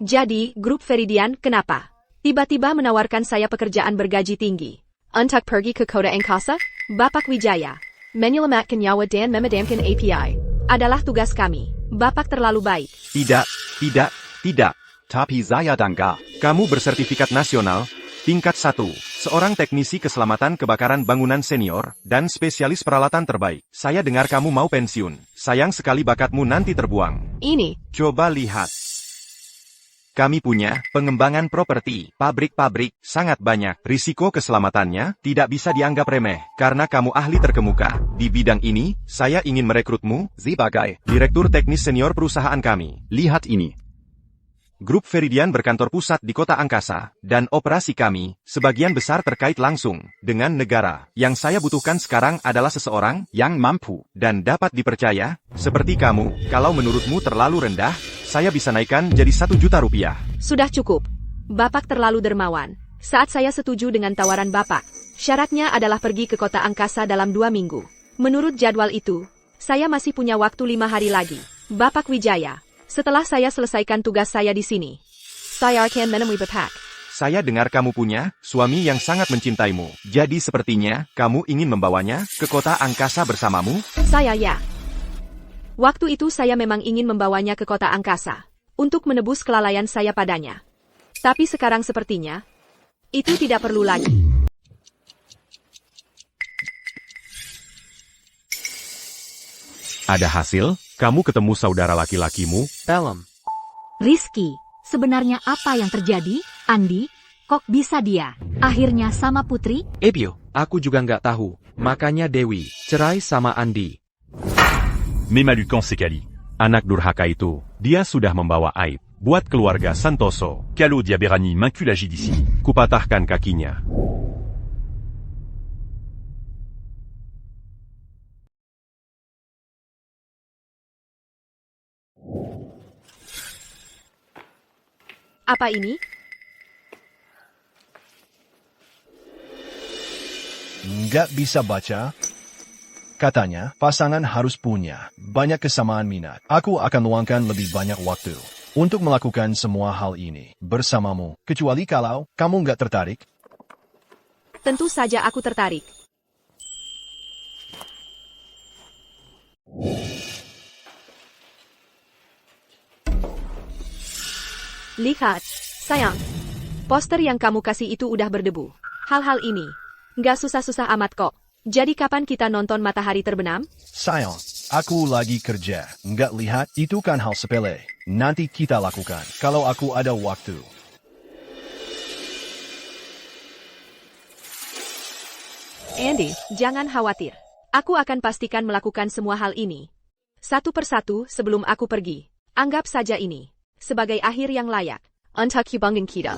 Jadi, grup Feridian kenapa? Tiba-tiba menawarkan saya pekerjaan bergaji tinggi. Untuk pergi ke kota angkasa? Bapak Wijaya. Menyelamatkan nyawa dan memadamkan API. Adalah tugas kami. Bapak terlalu baik. Tidak. Tapi saya dangga. Kamu bersertifikat nasional, tingkat 1, seorang teknisi keselamatan kebakaran bangunan senior, dan spesialis peralatan terbaik. Saya dengar kamu mau pensiun. Sayang sekali bakatmu nanti terbuang. Ini. Coba lihat. Kami punya pengembangan properti, pabrik-pabrik, sangat banyak. Risiko keselamatannya tidak bisa dianggap remeh. Karena kamu ahli terkemuka di bidang ini, saya ingin merekrutmu sebagai direktur teknis senior perusahaan kami. Lihat ini. Grup Feridian berkantor pusat di kota angkasa, dan operasi kami, sebagian besar terkait langsung, dengan negara. Yang saya butuhkan sekarang adalah seseorang, yang mampu, dan dapat dipercaya, seperti kamu. Kalau menurutmu terlalu rendah, saya bisa naikkan jadi 1 juta rupiah. Sudah cukup. Bapak terlalu dermawan. Saat saya setuju dengan tawaran Bapak, syaratnya adalah pergi ke kota angkasa dalam 2 minggu. Menurut jadwal itu, saya masih punya waktu 5 hari lagi. Bapak Wijaya. Setelah saya selesaikan tugas saya di sini, saya akan menemui Bapak. Saya dengar kamu punya suami yang sangat mencintaimu. Jadi sepertinya kamu ingin membawanya ke kota angkasa bersamamu? Saya ya. Waktu itu saya memang ingin membawanya ke kota angkasa untuk menebus kelalaian saya padanya. Tapi sekarang sepertinya itu tidak perlu lagi. Ada hasil? Kamu ketemu saudara laki-lakimu? Pelem. Rizky, sebenarnya apa yang terjadi? Andi, kok bisa dia? Akhirnya sama Putri? Ebio, aku juga nggak tahu. Makanya Dewi cerai sama Andi. Memalukan sekali. Anak durhaka itu, dia sudah membawa aib buat keluarga Santoso. Kalau dia berani m'enculer d'ici, kupatahkan kakinya. Apa ini? Nggak bisa baca? Katanya, pasangan harus punya banyak kesamaan minat. Aku akan luangkan lebih banyak waktu untuk melakukan semua hal ini bersamamu. Kecuali kalau kamu nggak tertarik. Tentu saja aku tertarik. Lihat, sayang. Poster yang kamu kasih itu udah berdebu. Hal-hal ini nggak susah-susah amat kok. Jadi kapan kita nonton matahari terbenam? Sayang, aku lagi kerja. Nggak lihat, itu kan hal sepele. Nanti kita lakukan kalau aku ada waktu. Andy, jangan khawatir. Aku akan pastikan melakukan semua hal ini. Satu persatu sebelum aku pergi. Anggap saja ini sebagai akhir yang layak untuk hubungan kita.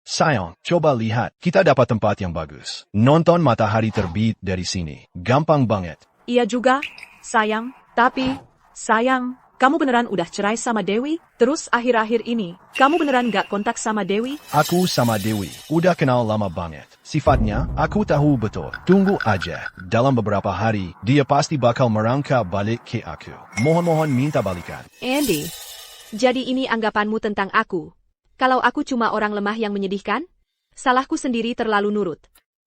Sayang, coba lihat. Kita dapat tempat yang bagus. Nonton matahari terbit dari sini. Gampang banget. Iya juga, sayang. Tapi, sayang, kamu beneran udah cerai sama Dewi? Terus akhir-akhir ini, kamu beneran gak kontak sama Dewi? Aku sama Dewi udah kenal lama banget. Sifatnya, aku tahu betul. Tunggu aja. Dalam beberapa hari, dia pasti bakal merangkak balik ke aku. Mohon-mohon minta balikan. Andy, jadi ini anggapanmu tentang aku? Kalau aku cuma orang lemah yang menyedihkan? Salahku sendiri terlalu nurut.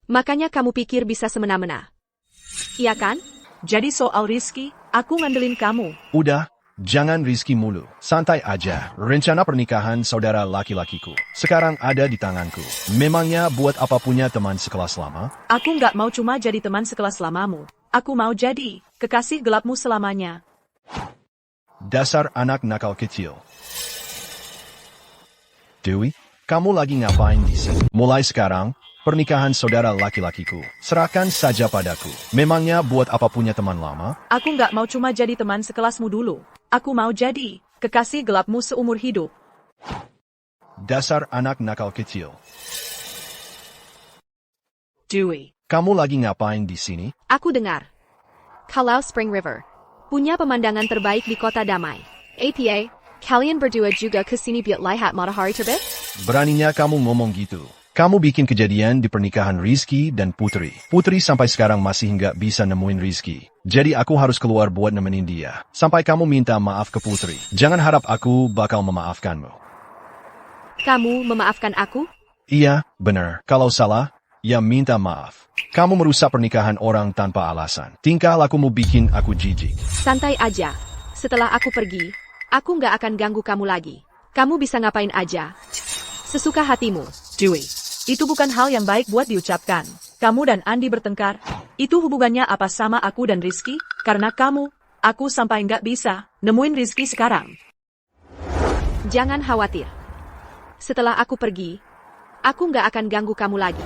Makanya kamu pikir bisa semena-mena. Iya kan? Jadi soal Rizky, aku ngandelin kamu. Udah, jangan Rizky mulu. Santai aja. Rencana pernikahan saudara laki-lakiku sekarang ada di tanganku. Memangnya buat apa punya teman sekelas lama? Aku nggak mau cuma jadi teman sekelas lamamu. Aku mau jadi kekasih gelapmu selamanya. Dasar anak nakal kecil. Dewi, Kamu lagi ngapain di sini? Mulai sekarang, pernikahan saudara laki-lakiku. Serahkan saja padaku. Memangnya buat apa punya teman lama? Aku nggak mau cuma jadi teman sekelasmu dulu. Aku mau jadi kekasih gelapmu seumur hidup. Dasar anak nakal kecil. Dewey. Kamu lagi ngapain di sini? Aku dengar. Kalau Spring River punya pemandangan terbaik di kota damai. APA, kalian berdua juga kesini buat lihat matahari terbit? Beraninya kamu ngomong gitu. Kamu bikin kejadian di pernikahan Rizky dan Putri. Putri sampai sekarang masih nggak bisa nemuin Rizky. Jadi aku harus keluar buat nemenin dia. Sampai kamu minta maaf ke Putri. Jangan harap aku bakal memaafkanmu. Kamu memaafkan aku? Iya, benar. Kalau salah, ya minta maaf. Kamu merusak pernikahan orang tanpa alasan. Tingkah lakumu bikin aku jijik. Santai aja. Setelah aku pergi, aku nggak akan ganggu kamu lagi. Kamu bisa ngapain aja. Sesuka hatimu. Dewey. Itu bukan hal yang baik buat diucapkan. Kamu dan Andi bertengkar. Itu hubungannya apa sama aku dan Rizky? Karena kamu, aku sampai nggak bisa nemuin Rizky sekarang. Jangan khawatir. Setelah aku pergi, aku nggak akan ganggu kamu lagi.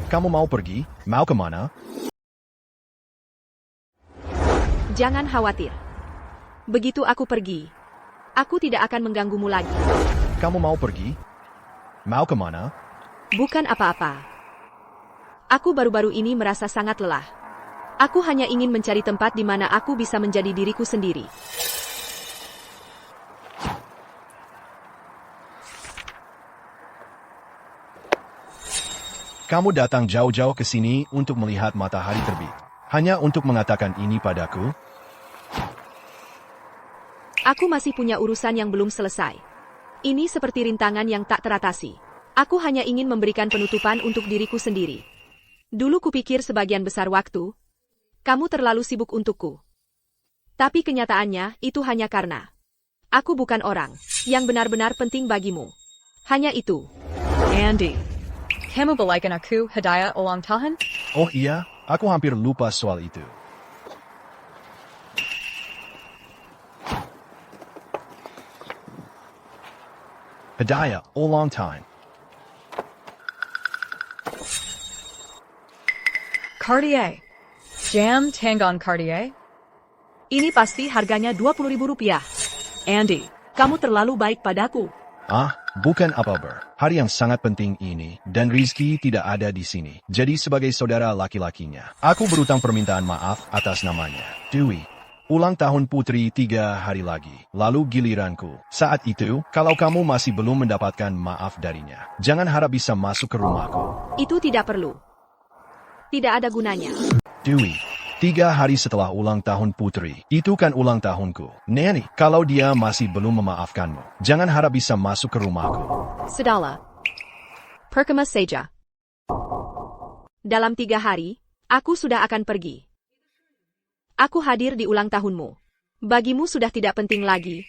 Kamu mau pergi? Mau kemana? Jangan khawatir. Begitu aku pergi, aku tidak akan mengganggumu lagi. Kamu mau pergi? Mau kemana? Bukan apa-apa. Aku baru-baru ini merasa sangat lelah. Aku hanya ingin mencari tempat di mana aku bisa menjadi diriku sendiri. Kamu datang jauh-jauh ke sini untuk melihat matahari terbit. Hanya untuk mengatakan ini padaku? Aku masih punya urusan yang belum selesai. Ini seperti rintangan yang tak teratasi. Aku hanya ingin memberikan penutupan untuk diriku sendiri. Dulu kupikir sebagian besar waktu, kamu terlalu sibuk untukku. Tapi kenyataannya itu hanya karena aku bukan orang yang benar-benar penting bagimu. Hanya itu. Andy. Kamu balikan aku hadiah ulang tahun? Oh iya, aku hampir lupa soal itu. Hadiah ulang tahun. Cartier. Jam Tangon Cartier? Ini pasti harganya Rp20.000. Andy, kamu terlalu baik padaku. Ah, bukan apa-apa. Hari yang sangat penting ini, dan Rizky tidak ada di sini. Jadi sebagai saudara laki-lakinya, aku berutang permintaan maaf atas namanya. Dewey, ulang tahun Putri 3 hari lagi. Lalu giliranku. Saat itu, kalau kamu masih belum mendapatkan maaf darinya, jangan harap bisa masuk ke rumahku. Itu tidak perlu. Tidak ada gunanya. Dewey, 3 hari setelah ulang tahun Putri, itu kan ulang tahunku. Nani, kalau dia masih belum memaafkanmu, jangan harap bisa masuk ke rumahku. Sudahlah. Perkemas saja. Dalam 3 hari, aku sudah akan pergi. Aku hadir di ulang tahunmu. Bagimu sudah tidak penting lagi.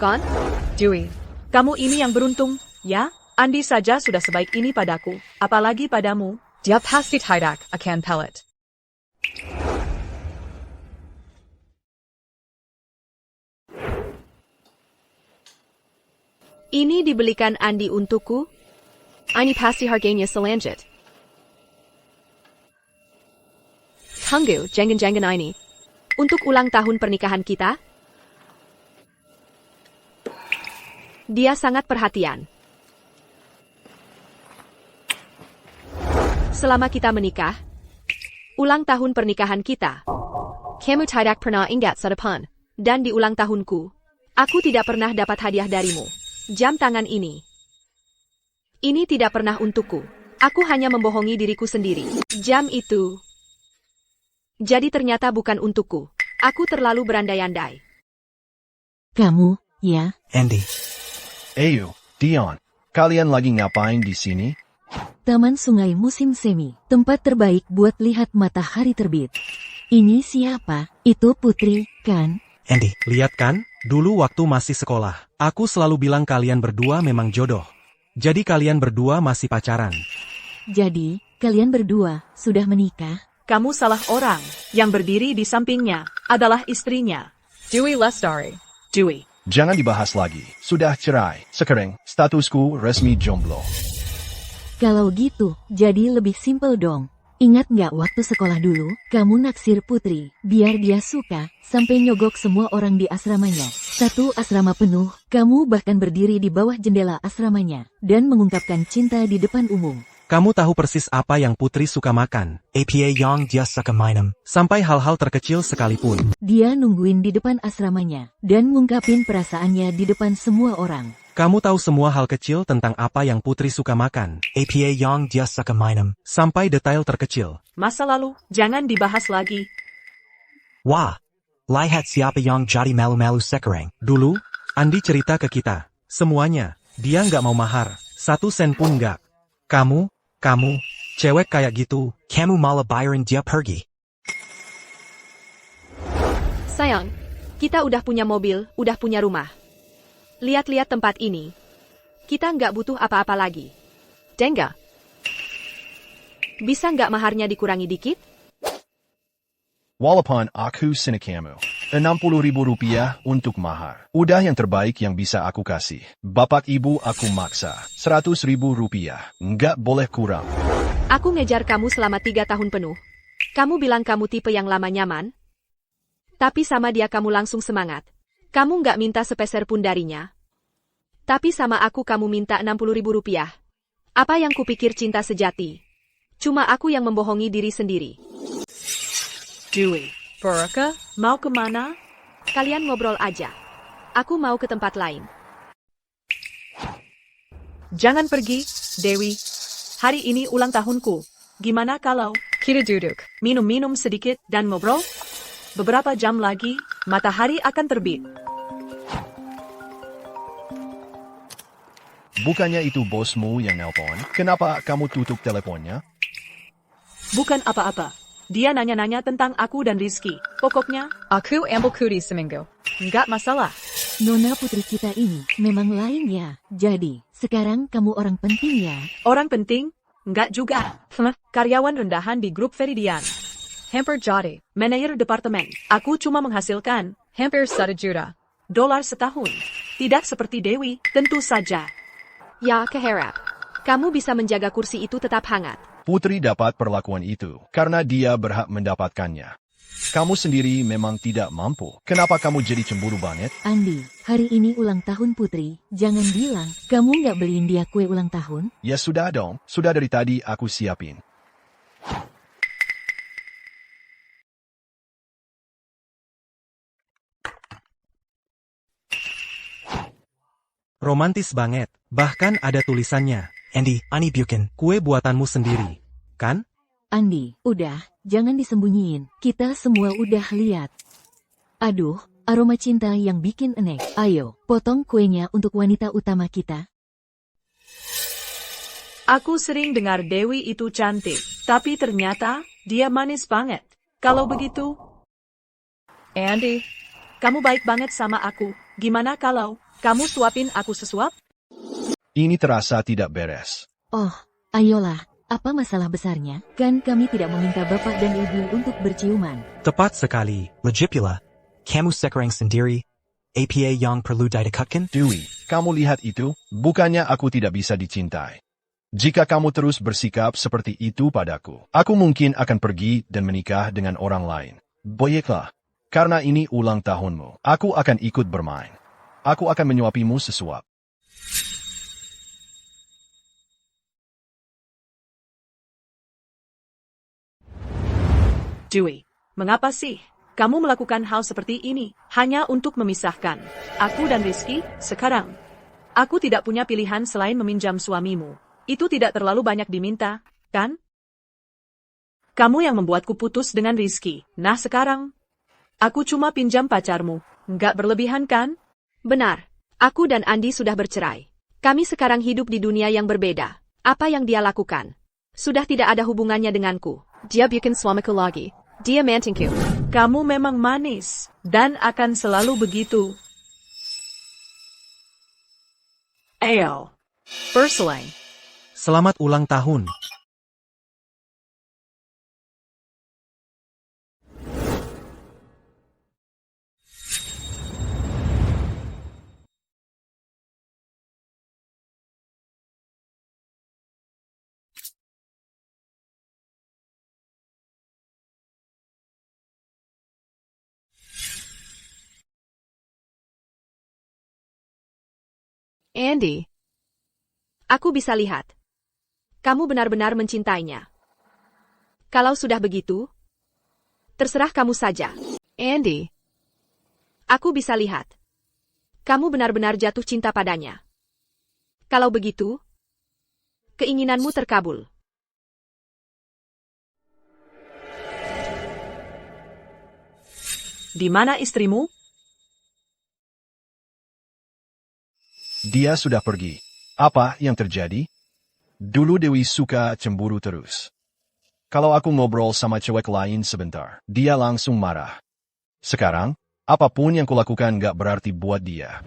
Kan? Dewey. Kamu ini yang beruntung, ya? Andi saja sudah sebaik ini padaku, apalagi padamu. Dia pasti tidak akan pelit. Ini dibelikan Andi untukku. Ini pasti harganya selanjut. Tunggu, jangan-jangan ini. Untuk ulang tahun pernikahan kita? Dia sangat perhatian. Selama kita menikah, ulang tahun pernikahan kita, kamu tidak pernah ingat sa depan, dan di ulang tahunku, aku tidak pernah dapat hadiah darimu. Jam tangan ini. Ini tidak pernah untukku. Aku hanya membohongi diriku sendiri. Jam itu. Jadi ternyata bukan untukku. Aku terlalu berandai-andai. Kamu, ya? Andy. Ayo, Dion, kalian lagi ngapain di sini? Taman Sungai Musim Semi, tempat terbaik buat lihat matahari terbit. Ini siapa? Itu Putri, kan? Andy, lihat kan? Dulu waktu masih sekolah, aku selalu bilang kalian berdua memang jodoh. Jadi kalian berdua masih pacaran. Jadi, kalian berdua sudah menikah? Kamu salah orang. Yang berdiri di sampingnya adalah istrinya. Dewey Lestari. Dewey, Jangan dibahas lagi. Sudah cerai. Sekarang, statusku resmi jomblo. Kalau gitu, jadi lebih simpel dong. Ingat nggak waktu sekolah dulu, kamu naksir Putri, biar dia suka, sampai nyogok semua orang di asramanya. Satu asrama penuh, kamu bahkan berdiri di bawah jendela asramanya, dan mengungkapkan cinta di depan umum. Kamu tahu persis apa yang Putri suka makan. APA yang dia suka minum. Sampai hal-hal terkecil sekalipun. Dia nungguin di depan asramanya, dan ngungkapin perasaannya di depan semua orang. Kamu tahu semua hal kecil tentang apa yang Putri suka makan. APA yang dia suka minum. Sampai detail terkecil. Masa lalu, jangan dibahas lagi. Wah, lihat siapa yang jadi malu-malu sekarang. Dulu, Andi cerita ke kita. Semuanya, dia nggak mau mahar. 1 sen pun nggak. Kamu, cewek kayak gitu. Kamu malah bayarin dia pergi. Sayang, kita udah punya mobil, udah punya rumah. Lihat-lihat tempat ini. Kita nggak butuh apa-apa lagi. Dengga. Bisa nggak maharnya dikurangi dikit? Walaupun aku sinikamu. 60.000 rupiah untuk mahar. Udah yang terbaik yang bisa aku kasih. Bapak ibu aku maksa. 100.000 rupiah. Nggak boleh kurang. Aku ngejar kamu selama 3 tahun penuh. Kamu bilang kamu tipe yang lama nyaman. Tapi sama dia kamu langsung semangat. Kamu nggak minta sepeser pun darinya. Tapi sama aku kamu minta 60.000 rupiah. Apa yang kupikir cinta sejati? Cuma aku yang membohongi diri sendiri. Dewi, Beraka, mau kemana? Kalian ngobrol aja. Aku mau ke tempat lain. Jangan pergi, Dewi. Hari ini ulang tahunku. Gimana kalau Kita duduk. minum-minum sedikit dan ngobrol? Beberapa jam lagi, matahari akan terbit. Bukannya itu bosmu yang nelpon? Kenapa kamu tutup teleponnya? Bukan apa-apa. Dia nanya-nanya tentang aku dan Rizky. Pokoknya, Aku ambil kudi seminggu. nggak masalah. Nona Putri kita ini memang lain ya. Jadi, sekarang kamu orang penting ya. Orang penting? Nggak juga. Karyawan rendahan di grup Feridian. Hampir jadi. Manajer departemen. Aku cuma menghasilkan Hampir 1 juta. $1 setahun. Tidak seperti Dewi, tentu saja. Ya, keharap. Kamu bisa menjaga kursi itu tetap hangat. Putri dapat perlakuan itu karena dia berhak mendapatkannya. Kamu sendiri memang tidak mampu. Kenapa kamu jadi cemburu banget? Andi, hari ini ulang tahun Putri. Jangan bilang, kamu nggak beliin dia kue ulang tahun? Ya sudah dong, sudah dari tadi aku siapin. Romantis banget. Bahkan ada tulisannya. Andy, Ani bikin kue buatanmu sendiri. Kan? Andi, udah, jangan disembunyiin. Kita semua udah lihat. Aduh, aroma cinta yang bikin enek. Ayo, potong kuenya untuk wanita utama kita. Aku sering dengar Dewi itu cantik, tapi ternyata dia manis banget. Kalau begitu, Andy, kamu baik banget sama aku. Gimana kalau kamu suapin aku sesuap? Ini terasa tidak beres. Oh, ayolah, apa masalah besarnya? Kan kami tidak meminta bapak dan ibu untuk berciuman. Tepat sekali. Lagipula, kamu sekarang sendiri. APA yang perlu didekatkan? Dewi, kamu lihat itu? Bukannya aku tidak bisa dicintai. Jika kamu terus bersikap seperti itu padaku, aku mungkin akan pergi dan menikah dengan orang lain. Baiklah, karena ini ulang tahunmu, aku akan ikut bermain. Aku akan menyuapimu sesuap. Dewi, mengapa sih kamu melakukan hal seperti ini hanya untuk memisahkan aku dan Rizky? Sekarang, aku tidak punya pilihan selain meminjam suamimu. Itu tidak terlalu banyak diminta, kan? Kamu yang membuatku putus dengan Rizky. Nah sekarang, aku cuma pinjam pacarmu. Nggak berlebihan kan? Benar. Aku dan Andi sudah bercerai. Kami sekarang hidup di dunia yang berbeda. Apa yang dia lakukan sudah tidak ada hubungannya denganku. dia bikin suamiku lagi. Dia mantingku. Kamu memang manis, dan akan selalu begitu. Ayo. Berselang. Selamat ulang tahun. Andy. Aku bisa lihat. Kamu benar-benar mencintainya. Kalau sudah begitu, terserah kamu saja. Andy. Aku bisa lihat. Kamu benar-benar jatuh cinta padanya. Kalau begitu, keinginanmu terkabul. Di mana istrimu? Dia sudah pergi. Apa yang terjadi? Dulu Dewi suka cemburu terus. Kalau aku ngobrol sama cewek lain sebentar, dia langsung marah. Sekarang, apapun yang kulakukan gak berarti buat dia.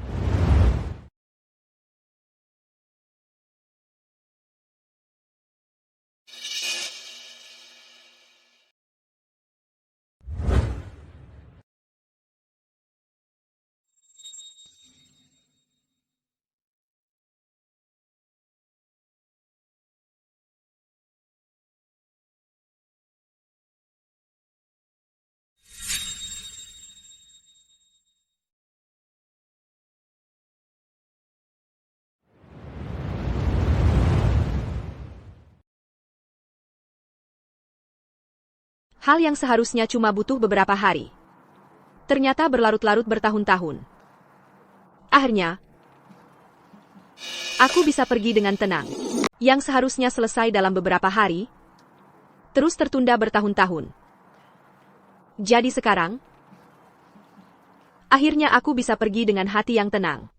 Hal yang seharusnya cuma butuh beberapa hari. Ternyata berlarut-larut bertahun-tahun. Akhirnya, aku bisa pergi dengan tenang. Yang seharusnya selesai dalam beberapa hari, terus tertunda bertahun-tahun. Jadi sekarang, akhirnya aku bisa pergi dengan hati yang tenang.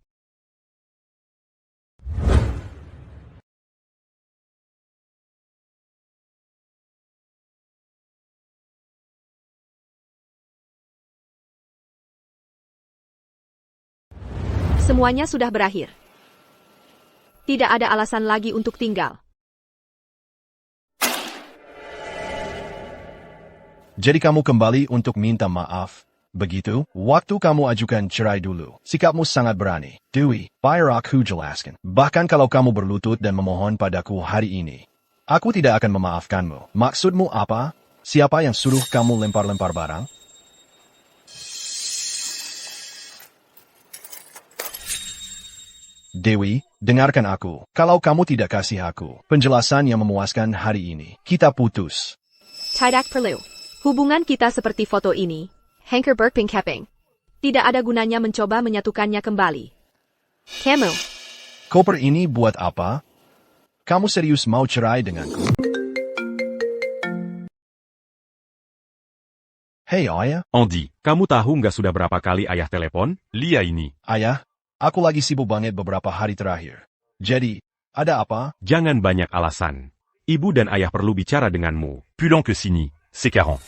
Semuanya sudah berakhir. Tidak ada alasan lagi untuk tinggal. Jadi kamu kembali untuk minta maaf. Begitu, waktu kamu ajukan cerai dulu. Sikapmu sangat berani. Dewi, biar aku jelaskan. Bahkan kalau kamu berlutut dan memohon padaku hari ini, aku tidak akan memaafkanmu. Maksudmu apa? Siapa yang suruh kamu lempar-lempar barang? Dewi, dengarkan aku. Kalau kamu tidak kasih aku penjelasan yang memuaskan hari ini, kita putus. Tidak perlu. Hubungan kita seperti foto ini, Hanker berping-keping. Tidak ada gunanya mencoba menyatukannya kembali. Kamu. Koper ini buat apa? Kamu serius mau cerai denganku? Hei ayah. Andy, kamu tahu nggak sudah berapa kali ayah telepon? Lia ini. Ayah, aku lagi sibuk banget beberapa hari terakhir. Jadi, ada apa? Jangan banyak alasan. Ibu dan ayah perlu bicara denganmu. Pulang ke sini, sekarang.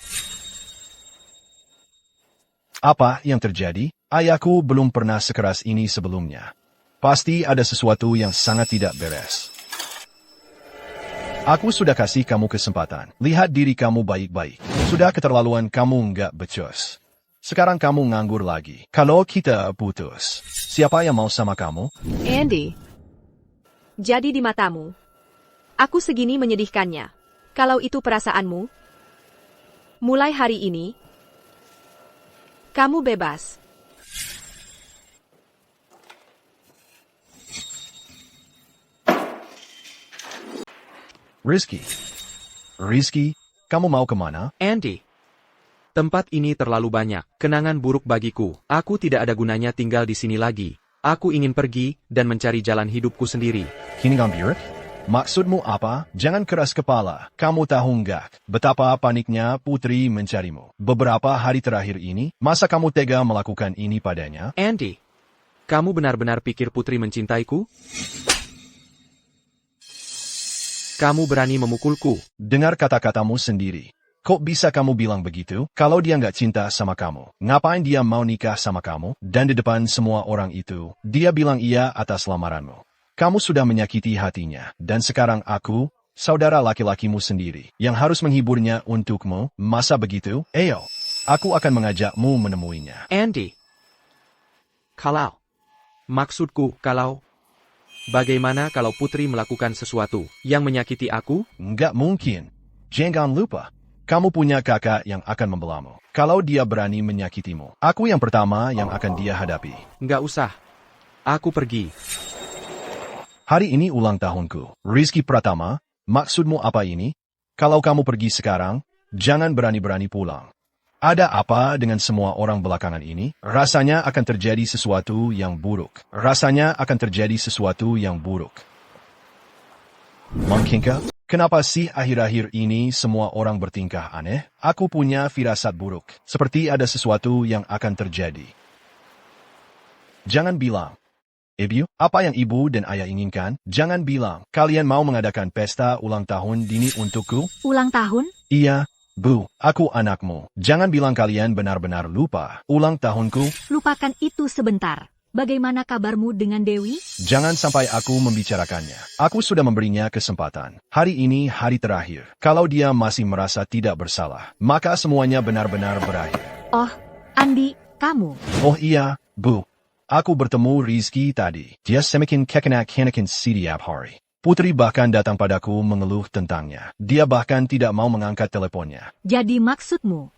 Apa yang terjadi? Ayahku belum pernah sekeras ini sebelumnya. Pasti ada sesuatu yang sangat tidak beres. Aku sudah kasih kamu kesempatan. Lihat diri kamu baik-baik. Sudah keterlaluan kamu nggak becus. Sekarang kamu nganggur lagi. Kalau kita putus, siapa yang mau sama kamu? Andy. Jadi di matamu, aku segini menyedihkannya. Kalau itu perasaanmu, mulai hari ini, kamu bebas. Rizky, kamu mau kemana? Andy. Tempat ini terlalu banyak, kenangan buruk bagiku. Aku tidak ada gunanya tinggal di sini lagi. Aku ingin pergi dan mencari jalan hidupku sendiri. Kini ngambirek? Maksudmu apa? Jangan keras kepala. Kamu tahu nggak betapa paniknya Putri mencarimu beberapa hari terakhir ini? Masa kamu tega melakukan ini padanya? Andy, kamu benar-benar pikir Putri mencintaiku? Kamu berani memukulku? Dengar kata-katamu sendiri. Kok bisa kamu bilang begitu? Kalau dia nggak cinta sama kamu, ngapain dia mau nikah sama kamu? Dan di depan semua orang itu, dia bilang iya atas lamaranmu. Kamu sudah menyakiti hatinya, dan sekarang aku, saudara laki-lakimu sendiri, yang harus menghiburnya untukmu. Masa begitu? Ayo, aku akan mengajakmu menemuinya. Andy, maksudku kalau, bagaimana kalau Putri melakukan sesuatu yang menyakiti aku? Nggak mungkin. Jangan lupa. Kamu punya kakak yang akan membelamu. Kalau dia berani menyakitimu, aku yang pertama yang akan dia hadapi. Nggak usah. Aku pergi. Hari ini ulang tahunku. Rizky Pratama, maksudmu apa ini? Kalau kamu pergi sekarang, jangan berani-berani pulang. Ada apa dengan semua orang belakangan ini? Rasanya akan terjadi sesuatu yang buruk. Rasanya akan terjadi sesuatu yang buruk. Mungkinkah? Kenapa sih akhir-akhir ini semua orang bertingkah aneh? Aku punya firasat buruk. Seperti ada sesuatu yang akan terjadi. Jangan bilang. Ibu, apa yang ibu dan ayah inginkan? Jangan bilang. Kalian mau mengadakan pesta ulang tahun dini untukku? Ulang tahun? Iya, Bu, aku anakmu. Jangan bilang kalian benar-benar lupa. Ulang tahunku? Lupakan itu sebentar. Bagaimana kabarmu dengan Dewi? Jangan sampai aku membicarakannya. Aku sudah memberinya kesempatan. Hari ini hari terakhir. Kalau dia masih merasa tidak bersalah, maka semuanya benar-benar berakhir. Oh, Andi, kamu. Oh iya, Bu. Aku bertemu Rizky tadi. Dia semakin kekanak-kanakan setiap hari. Putri bahkan datang padaku mengeluh tentangnya. Dia bahkan tidak mau mengangkat teleponnya. Jadi maksudmu,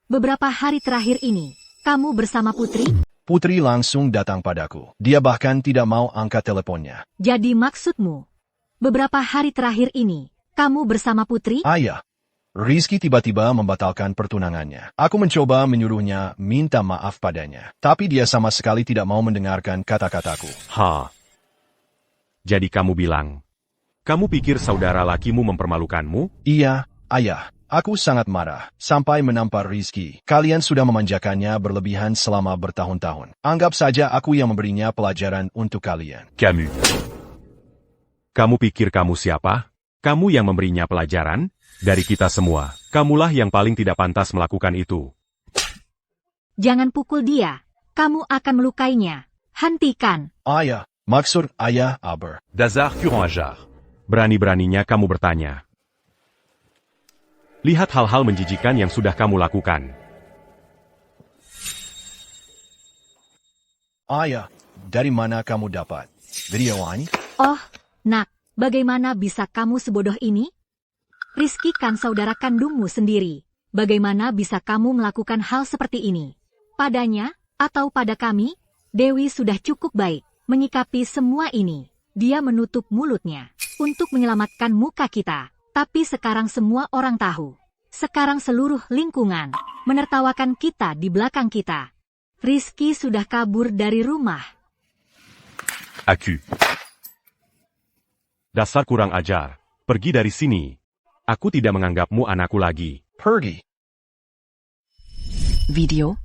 beberapa hari terakhir ini, kamu bersama Putri? Putri langsung datang padaku. Dia bahkan tidak mau angkat teleponnya. Jadi maksudmu, beberapa hari terakhir ini, kamu bersama Putri? Ayah. Rizky tiba-tiba membatalkan pertunangannya. Aku mencoba menyuruhnya minta maaf padanya. Tapi dia sama sekali tidak mau mendengarkan kata-kataku. Jadi kamu bilang, kamu pikir saudara lakimu mempermalukanmu? Iya, ayah. Aku sangat marah. Sampai menampar Rizky. Kalian sudah memanjakannya berlebihan selama bertahun-tahun. Anggap saja aku yang memberinya pelajaran untuk kalian. Camus. Kamu pikir kamu siapa? Kamu yang memberinya pelajaran? Dari kita semua, kamulah yang paling tidak pantas melakukan itu. Jangan pukul dia. Kamu akan melukainya. Hentikan. Ayah, maksud ayah Aber. Dasar kurang ajar. Berani-beraninya kamu bertanya. Lihat hal-hal menjijikan yang sudah kamu lakukan. Ayah, dari mana kamu dapat video ini? Oh, nak, bagaimana bisa kamu sebodoh ini? Rizky kan saudara kandungmu sendiri. Bagaimana bisa kamu melakukan hal seperti ini? Padanya, atau pada kami, Dewi sudah cukup baik menyikapi semua ini. Dia menutup mulutnya untuk menyelamatkan muka kita. Tapi sekarang semua orang tahu. Sekarang seluruh lingkungan menertawakan kita di belakang kita. Rizky sudah kabur dari rumah. Aku. Dasar kurang ajar. Pergi dari sini. Aku tidak menganggapmu anakku lagi. Pergi. Video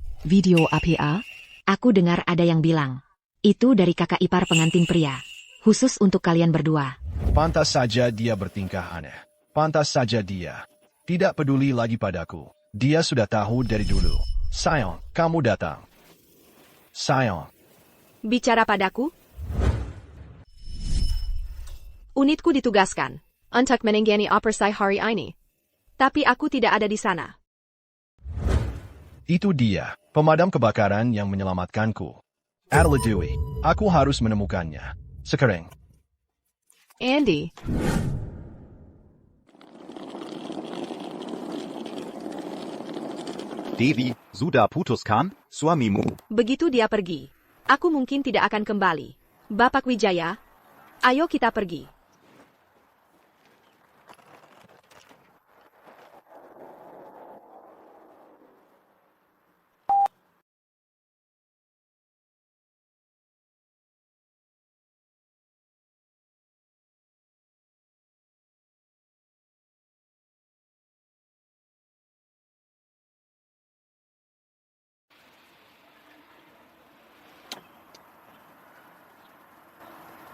APA? Aku dengar ada yang bilang. Itu dari kakak ipar pengantin pria. Khusus untuk kalian berdua. Pantas saja dia bertingkah aneh. Pantas saja dia. Tidak peduli lagi padaku. Dia sudah tahu dari dulu. Sayang, kamu datang. Sayang. Bicara padaku? Unitku ditugaskan untuk menangani operasi hari ini. Tapi aku tidak ada di sana. Itu dia, pemadam kebakaran yang menyelamatkanku. Adela Dewey, aku harus menemukannya. Sekarang. Andy. Devi, sudah putuskan? Suamimu. Begitu dia pergi, aku mungkin tidak akan kembali. Bapak Wijaya, ayo kita pergi.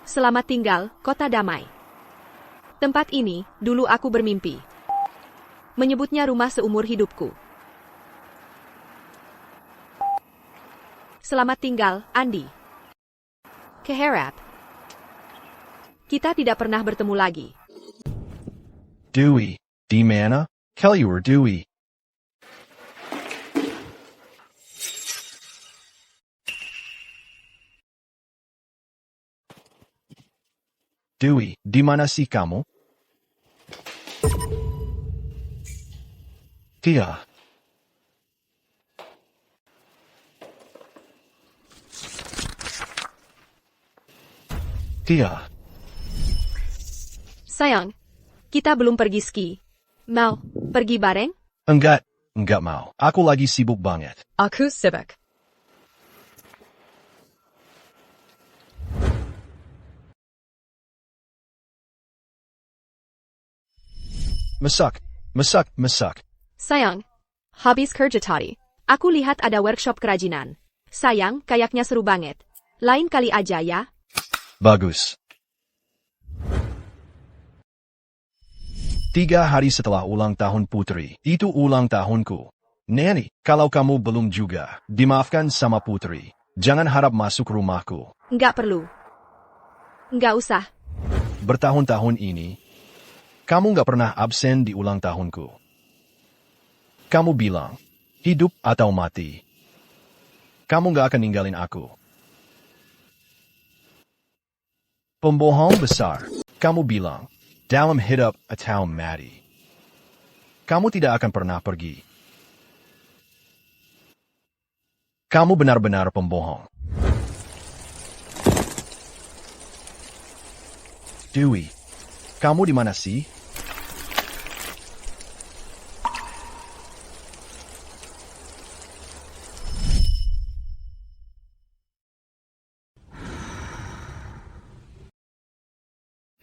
Selamat tinggal, Kota Damai. Tempat ini, dulu aku bermimpi. Menyebutnya rumah seumur hidupku. Selamat tinggal, Andi. Keharap. Kita tidak pernah bertemu lagi. Dewey, di mana? Keluar Dewey. Dewey, di mana sih kamu? Dia. Dia. Sayang, kita belum pergi ski. Mau pergi bareng? Enggak mau. Aku lagi sibuk banget. Aku sibuk. Masak. Sayang, habis kerja tadi. Aku lihat ada workshop kerajinan. Sayang, kayaknya seru banget. Lain kali aja ya. Bagus. 3 hari setelah ulang tahun Putri, itu ulang tahunku. Neni, kalau kamu belum juga, dimaafkan sama Putri. Jangan harap masuk rumahku. Nggak perlu. Nggak usah. Bertahun-tahun ini, kamu nggak pernah absen di ulang tahunku. Kamu bilang, hidup atau mati. Kamu nggak akan ninggalin aku. Pembohong besar. Kamu bilang, dalam hidup atau mati. Kamu tidak akan pernah pergi. Kamu benar-benar pembohong. Dewi, kamu di mana sih?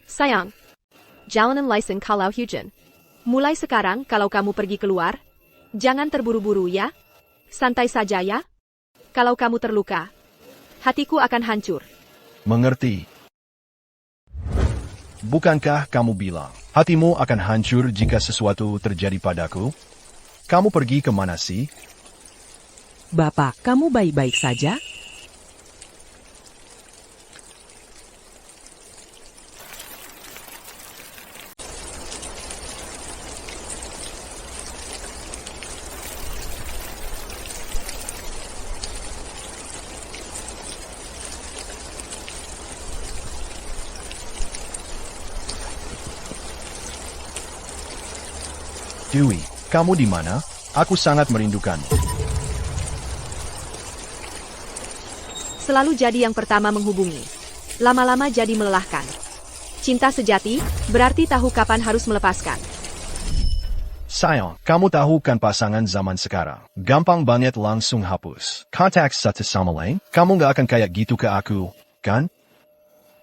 Sayang, jalanan license kalau hujan. Mulai sekarang kalau kamu pergi keluar, jangan terburu-buru ya. Santai saja ya. Kalau kamu terluka, hatiku akan hancur. Mengerti. Bukankah kamu bilang, hatimu akan hancur jika sesuatu terjadi padaku? Kamu pergi kemana sih? Bapak, kamu baik-baik saja? Dewi, kamu di mana? Aku sangat merindukanmu. Selalu jadi yang pertama menghubungi. Lama-lama jadi melelahkan. Cinta sejati, berarti tahu kapan harus melepaskan. Sayang, kamu tahu kan pasangan zaman sekarang. Gampang banget langsung hapus. Kontak satu sama lain, kamu gak akan kayak gitu ke aku, kan?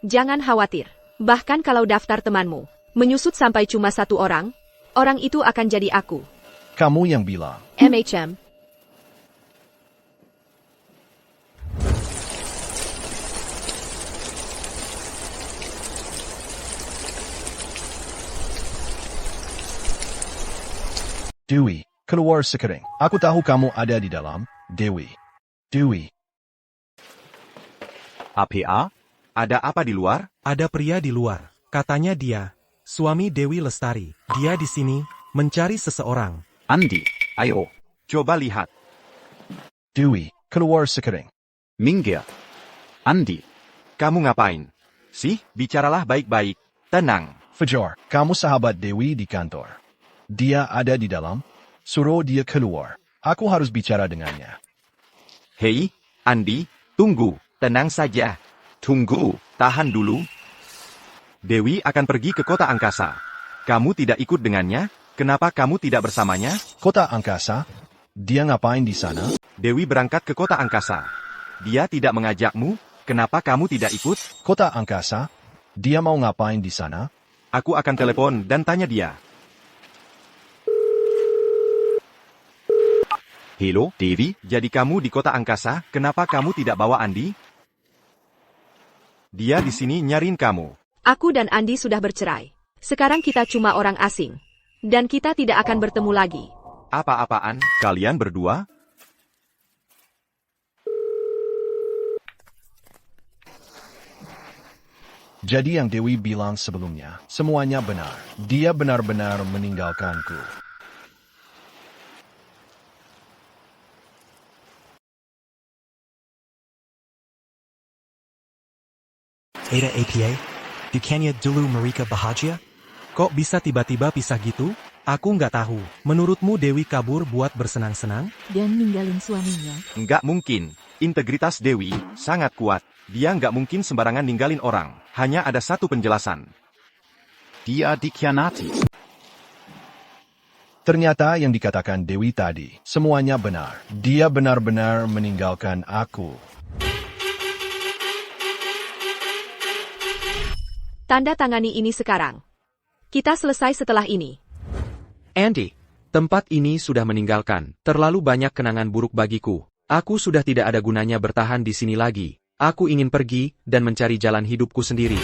Jangan khawatir. Bahkan kalau daftar temanmu menyusut sampai cuma 1 orang, orang itu akan jadi aku. Kamu yang bilang. MHM. Dewi, keluar sekarang. Aku tahu kamu ada di dalam, Dewi. Dewi. APA? Ada apa di luar? Ada pria di luar. Katanya dia, suami Dewi Lestari. Dia di sini, mencari seseorang. Andi, ayo. Coba lihat. Dewi, keluar sekarang. Minggir. Andi. Kamu ngapain? Sih, bicaralah baik-baik. Tenang. Fajar, kamu sahabat Dewi di kantor. Dia ada di dalam. Suruh dia keluar. Aku harus bicara dengannya. Hei, Andi, tunggu. Tenang saja. Tunggu, tahan dulu. Dewi akan pergi ke kota angkasa. Kamu tidak ikut dengannya? Kenapa kamu tidak bersamanya? Kota angkasa? Dia ngapain di sana? Dewi berangkat ke kota angkasa. Dia tidak mengajakmu? Kenapa kamu tidak ikut? Kota angkasa? Dia mau ngapain di sana? Aku akan telepon dan tanya dia. Halo, Dewi? Jadi kamu di kota angkasa, kenapa kamu tidak bawa Andi? Dia di sini nyariin kamu. Aku dan Andi sudah bercerai. Sekarang kita cuma orang asing. Dan kita tidak akan bertemu lagi. Apa-apaan, kalian berdua? Jadi yang Dewi bilang sebelumnya, semuanya benar. Dia benar-benar meninggalkanku. Ada APA? Bukannya dulu mereka bahagia? Kok bisa tiba-tiba pisah gitu? Aku nggak tahu. Menurutmu Dewi kabur buat bersenang-senang? Dan ninggalin suaminya. Nggak mungkin. Integritas Dewi sangat kuat. Dia nggak mungkin sembarangan ninggalin orang. Hanya ada satu penjelasan. Dia dikhianati. Ternyata yang dikatakan Dewi tadi, semuanya benar. Dia benar-benar meninggalkan aku. Tanda tangani ini sekarang. Kita selesai setelah ini. Andy, tempat ini sudah meninggalkan. Terlalu banyak kenangan buruk bagiku. Aku sudah tidak ada gunanya bertahan di sini lagi. Aku ingin pergi dan mencari jalan hidupku sendiri.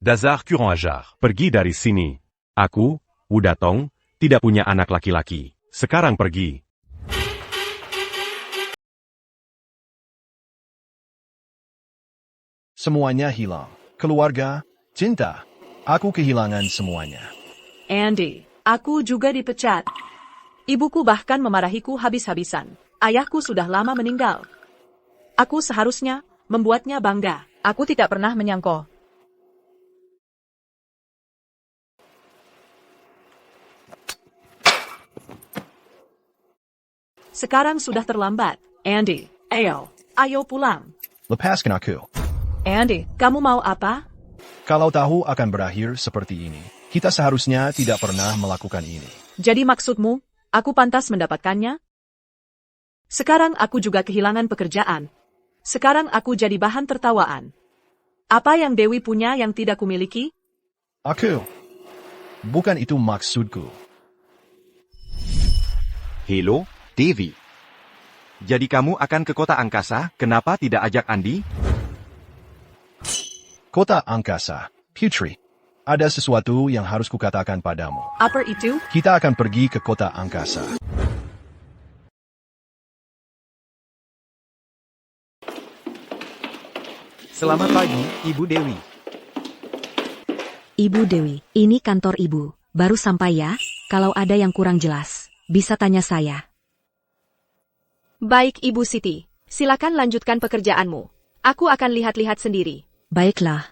Dazar Kurang Ajar, pergi dari sini. Aku, Wudatong, tidak punya anak laki-laki. Sekarang pergi. Semuanya hilang. Keluarga, cinta. Aku kehilangan semuanya. Andy, aku juga dipecat. Ibuku bahkan memarahiku habis-habisan. Ayahku sudah lama meninggal. Aku seharusnya membuatnya bangga. Aku tidak pernah menyangka. Sekarang sudah terlambat. Andy, ayo pulang. Lepaskan aku. Andy, Kamu mau apa? Kalau tahu akan berakhir seperti ini, kita seharusnya tidak pernah melakukan ini. Jadi maksudmu, aku pantas mendapatkannya? Sekarang aku juga kehilangan pekerjaan. Sekarang aku jadi bahan tertawaan. Apa yang Dewi punya yang tidak kumiliki? Aku. Bukan itu maksudku. Hello, Devi. Jadi kamu akan ke kota angkasa, kenapa tidak ajak Andi? Kota angkasa, Putri. Ada sesuatu yang harus kukatakan padamu. Apa itu? Kita akan pergi ke kota angkasa. Selamat pagi, Ibu Dewi. Ibu Dewi, ini kantor ibu. Baru sampai ya? Kalau ada yang kurang jelas, bisa tanya saya. Baik Ibu Siti, silakan lanjutkan pekerjaanmu. Aku akan lihat-lihat sendiri. Baiklah.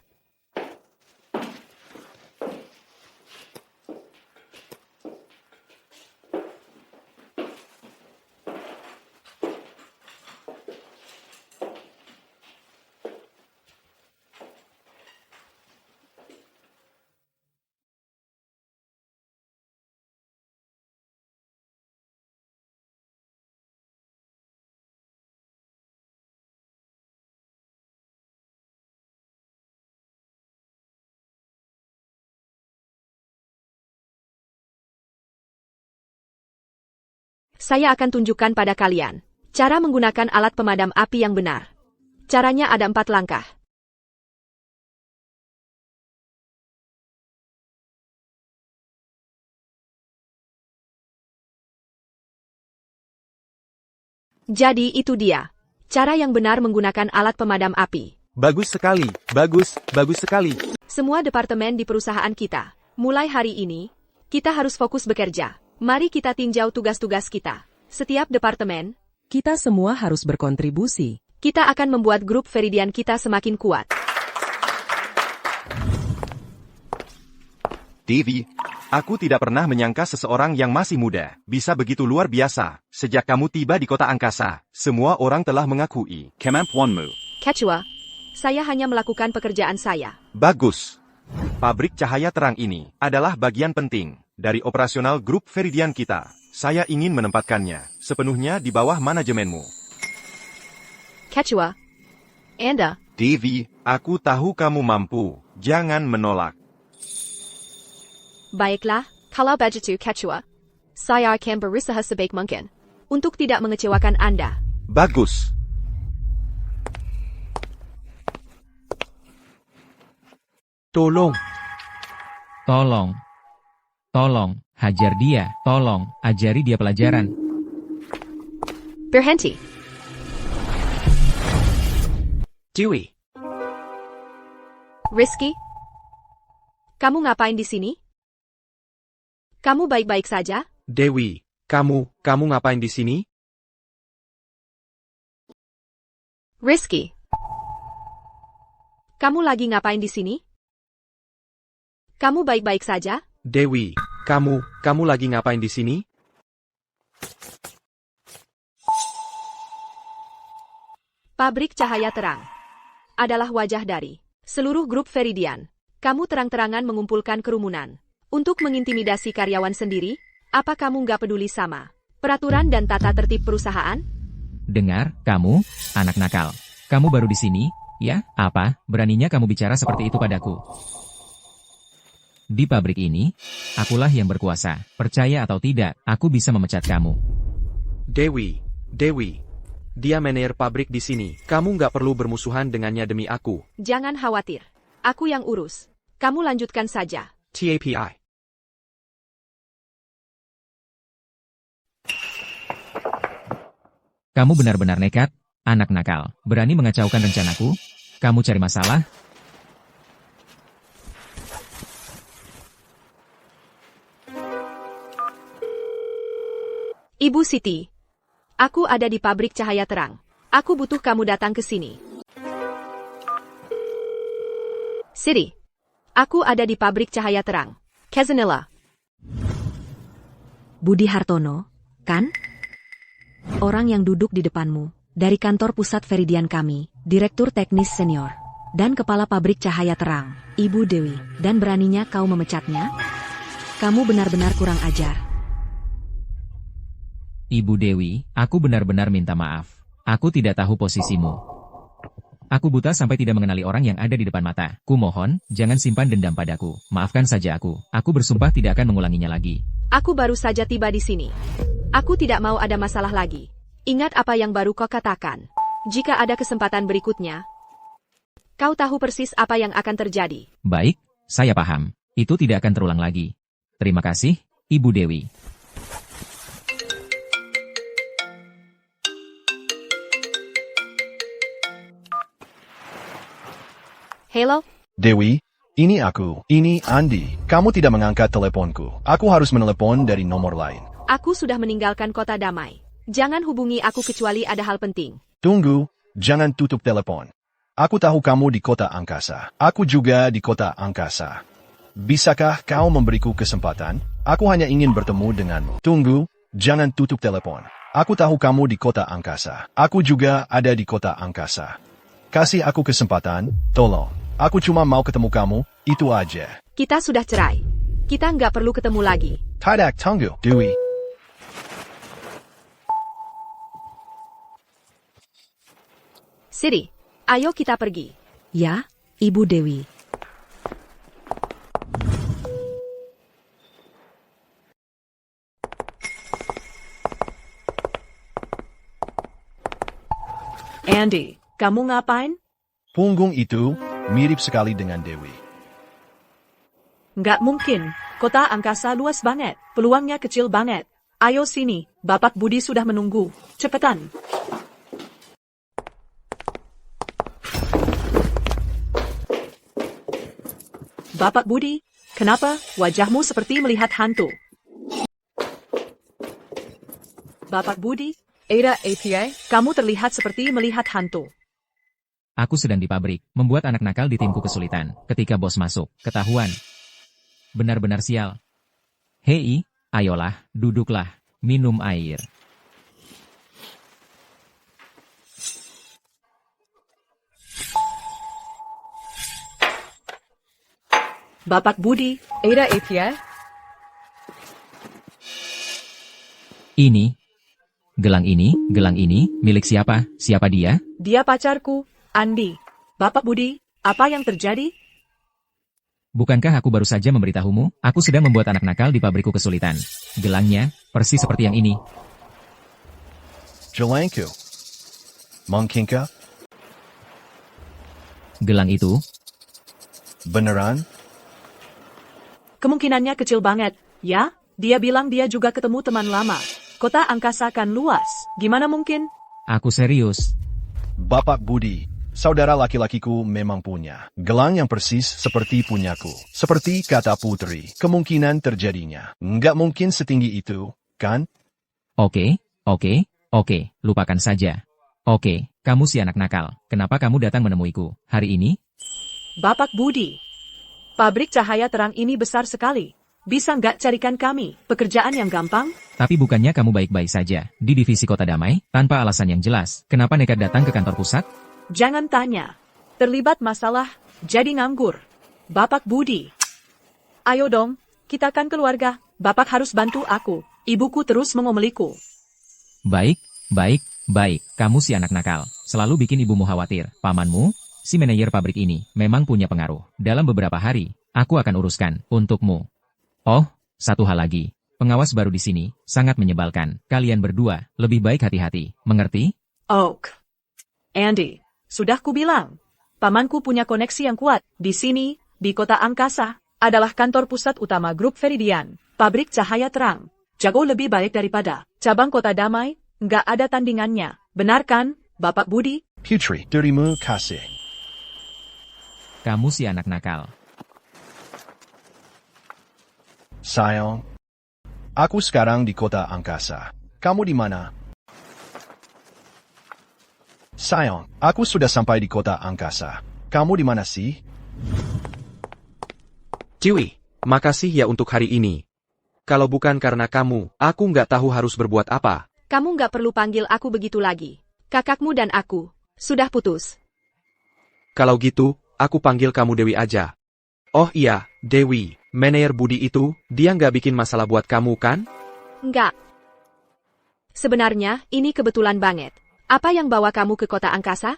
Saya akan tunjukkan pada kalian cara menggunakan alat pemadam api yang benar. Caranya ada 4 langkah. Jadi itu dia. Cara yang benar menggunakan alat pemadam api. Bagus sekali, bagus sekali. Semua departemen di perusahaan kita. Mulai hari ini, kita harus fokus bekerja. Mari kita tinjau tugas-tugas kita. Setiap departemen, Kita semua harus berkontribusi. kita akan membuat grup Veridian kita semakin kuat. Devi, Aku tidak pernah menyangka seseorang yang masih muda bisa begitu luar biasa. Sejak kamu tiba di kota angkasa, semua orang telah mengakui. Kemampuanmu. Quechua, saya hanya melakukan pekerjaan saya. Bagus. Pabrik cahaya terang ini adalah bagian penting dari operasional grup Veridian kita. Saya ingin menempatkannya sepenuhnya di bawah manajemenmu. Quechua, Anda, Devi, Aku tahu kamu mampu. Jangan menolak. baiklah, kalau begitu Quechua, saya akan berusaha sebaik mungkin untuk tidak mengecewakan Anda. Bagus. Tolong. Tolong, hajar dia. Tolong, ajari dia pelajaran. Berhenti. Dewi, Rizky, kamu ngapain di sini? Kamu baik-baik saja? Dewi, kamu ngapain di sini? Rizky, kamu lagi ngapain di sini? Kamu baik-baik saja? Dewi, kamu lagi ngapain di sini? Pabrik cahaya terang. adalah wajah dari seluruh grup Veridian. Kamu terang-terangan mengumpulkan kerumunan untuk mengintimidasi karyawan sendiri. Apa kamu nggak peduli sama peraturan dan tata tertib perusahaan? Dengar, kamu, anak nakal. Kamu baru di sini, ya? Apa, beraninya kamu bicara seperti itu padaku? Di pabrik ini, akulah yang berkuasa. Percaya atau tidak, aku bisa memecat kamu. Dewi, dia manajer pabrik di sini. Kamu nggak perlu bermusuhan dengannya demi aku. Jangan khawatir. Aku yang urus. Kamu lanjutkan saja. TAPI. Kamu benar-benar nekat, anak nakal. Berani mengacaukan rencanaku? Kamu cari masalah? Ibu Siti. Aku ada di pabrik cahaya terang. Aku butuh kamu datang ke sini. Siti. Aku ada di pabrik cahaya terang. Kazanilla. Budi Hartono, kan? Orang yang duduk di depanmu, dari kantor pusat Veridian kami, Direktur Teknis Senior, dan Kepala Pabrik Cahaya Terang, Ibu Dewi, dan beraninya kau memecatnya? Kamu benar-benar kurang ajar. Ibu Dewi, aku benar-benar minta maaf. Aku tidak tahu posisimu. Aku buta sampai tidak mengenali orang yang ada di depan mata. Kumohon, jangan simpan dendam padaku. Maafkan saja aku. Aku bersumpah tidak akan mengulanginya lagi. Aku baru saja tiba di sini. Aku tidak mau ada masalah lagi. Ingat apa yang baru kau katakan. Jika ada kesempatan berikutnya, kau tahu persis apa yang akan terjadi. Baik, saya paham. Itu tidak akan terulang lagi. Terima kasih, Ibu Dewi. Halo? Dewi, ini aku. Ini Andi. Kamu tidak mengangkat teleponku. Aku harus menelepon dari nomor lain. Aku sudah meninggalkan kota damai. Jangan hubungi aku kecuali ada hal penting. Tunggu, jangan tutup telepon. Aku tahu kamu di kota angkasa. Aku juga di kota angkasa. Bisakah kau memberiku kesempatan? Aku hanya ingin bertemu denganmu. Tunggu, jangan tutup telepon. Aku tahu kamu di kota angkasa. Aku juga ada di kota angkasa. Kasih aku kesempatan, tolong. Aku cuma mau ketemu kamu, itu aja. Kita sudah cerai. Kita nggak perlu ketemu lagi. Tidak, tunggu, Dewi. Siti, ayo kita pergi. Ya, Ibu Dewi. Andy, kamu ngapain? Punggung itu mirip sekali dengan Dewi. Nggak mungkin. Kota angkasa luas banget. Peluangnya kecil banget. Ayo sini, Bapak Budi sudah menunggu. Cepetan. Bapak Budi, kenapa wajahmu seperti melihat hantu? Bapak Budi, Ada API? kamu terlihat seperti melihat hantu. Aku sedang di pabrik, membuat anak nakal di timku kesulitan. Ketika bos masuk, ketahuan. Benar-benar sial. Hei, ayolah, duduklah, minum air. Bapak Budi, Ada API? Ini, gelang ini, milik siapa? Siapa dia? dia pacarku, Andi. Bapak Budi, apa yang terjadi? Bukankah aku baru saja memberitahumu? Aku sedang membuat anak nakal di pabrikku kesulitan. Gelangnya, persis seperti yang ini. Jelangku. Mungkinkah? Gelang itu, Beneran? Kemungkinannya kecil banget, ya? Dia bilang dia juga ketemu teman lama. Kota angkasa kan luas. Gimana mungkin? aku serius. Bapak Budi, saudara laki-lakiku memang punya gelang yang persis seperti punyaku. Seperti kata Putri, kemungkinan terjadinya nggak mungkin setinggi itu, kan? Oke, lupakan saja. Oke, kamu si anak nakal. Kenapa kamu datang menemuiku hari ini? Bapak Budi, pabrik cahaya terang ini besar sekali. Bisa nggak carikan kami pekerjaan yang gampang? Tapi bukannya kamu baik-baik saja di divisi Kota Damai, tanpa alasan yang jelas. Kenapa nekat datang ke kantor pusat? Jangan tanya. Terlibat masalah, jadi nganggur. Bapak Budi. Ayo dong, kita kan keluarga. Bapak harus bantu aku. Ibuku terus mengomeliku. Baik, baik, baik. Kamu si anak nakal. Selalu bikin ibumu khawatir. Pamanmu, si manajer pabrik ini, memang punya pengaruh. Dalam beberapa hari, aku akan uruskan untukmu. Oh, satu hal lagi. Pengawas baru di sini, sangat menyebalkan. Kalian berdua, lebih baik hati-hati. Mengerti? Oak. Andy, sudah kubilang. Pamanku punya koneksi yang kuat. Di sini, di kota angkasa, adalah kantor pusat utama grup Veridian, pabrik cahaya terang. Jago lebih baik daripada cabang kota damai, nggak ada tandingannya. Benar kan, Bapak Budi? Putri, terima kasih. Kamu si anak nakal. Sayang, aku sekarang di kota angkasa. Kamu di mana? Sayang, aku sudah sampai di kota angkasa. Kamu di mana sih? Ciwi, makasih ya untuk hari ini. Kalau bukan karena kamu, aku nggak tahu harus berbuat apa. Kamu nggak perlu panggil aku begitu lagi. Kakakmu dan aku sudah putus. Kalau gitu, aku panggil kamu Dewi aja. Oh iya, Dewi, manajer Budi itu, dia nggak bikin masalah buat kamu kan? Nggak. Sebenarnya, ini kebetulan banget. Apa yang bawa kamu ke kota angkasa?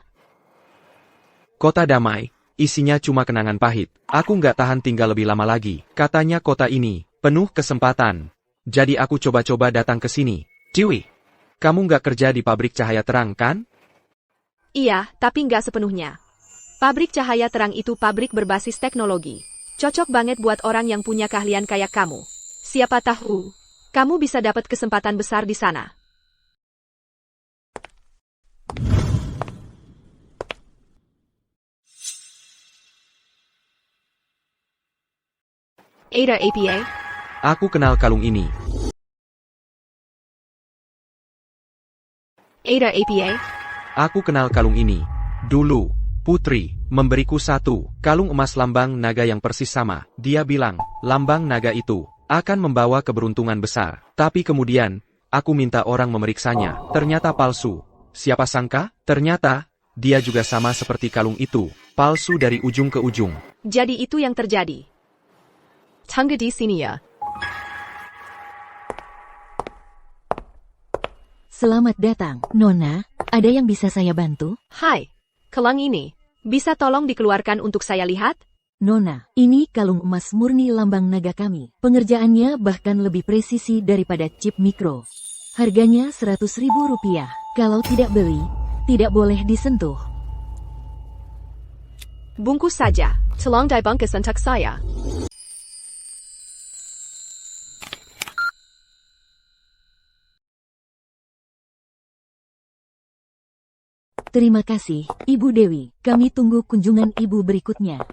Kota damai, isinya cuma kenangan pahit. Aku nggak tahan tinggal lebih lama lagi. Katanya kota ini penuh kesempatan. Jadi aku coba-coba datang ke sini. Ciwi, kamu nggak kerja di pabrik cahaya terang kan? Iya, tapi nggak sepenuhnya. Pabrik cahaya terang itu pabrik berbasis teknologi. Cocok banget buat orang yang punya keahlian kayak kamu. Siapa tahu, kamu bisa dapat kesempatan besar di sana. Ada APA? Aku kenal kalung ini. Ada APA? Aku kenal kalung ini. Dulu, Putri memberiku satu kalung emas lambang naga yang persis sama. Dia bilang, lambang naga itu akan membawa keberuntungan besar. Tapi kemudian, aku minta orang memeriksanya. Ternyata palsu. Siapa sangka? Ternyata, dia juga sama seperti kalung itu. Palsu dari ujung ke ujung. Jadi itu yang terjadi. Tunggu di sini ya. Selamat datang, Nona. Ada yang bisa saya bantu? Hai, kalung ini. Bisa tolong dikeluarkan untuk saya lihat? Nona, ini kalung emas murni lambang naga kami. Pengerjaannya bahkan lebih presisi daripada chip mikro. Harganya Rp100.000. Kalau tidak beli, tidak boleh disentuh. Bungkus saja. Tolong dibungkus untuk saya. Terima kasih, Ibu Dewi. Kami tunggu kunjungan Ibu berikutnya.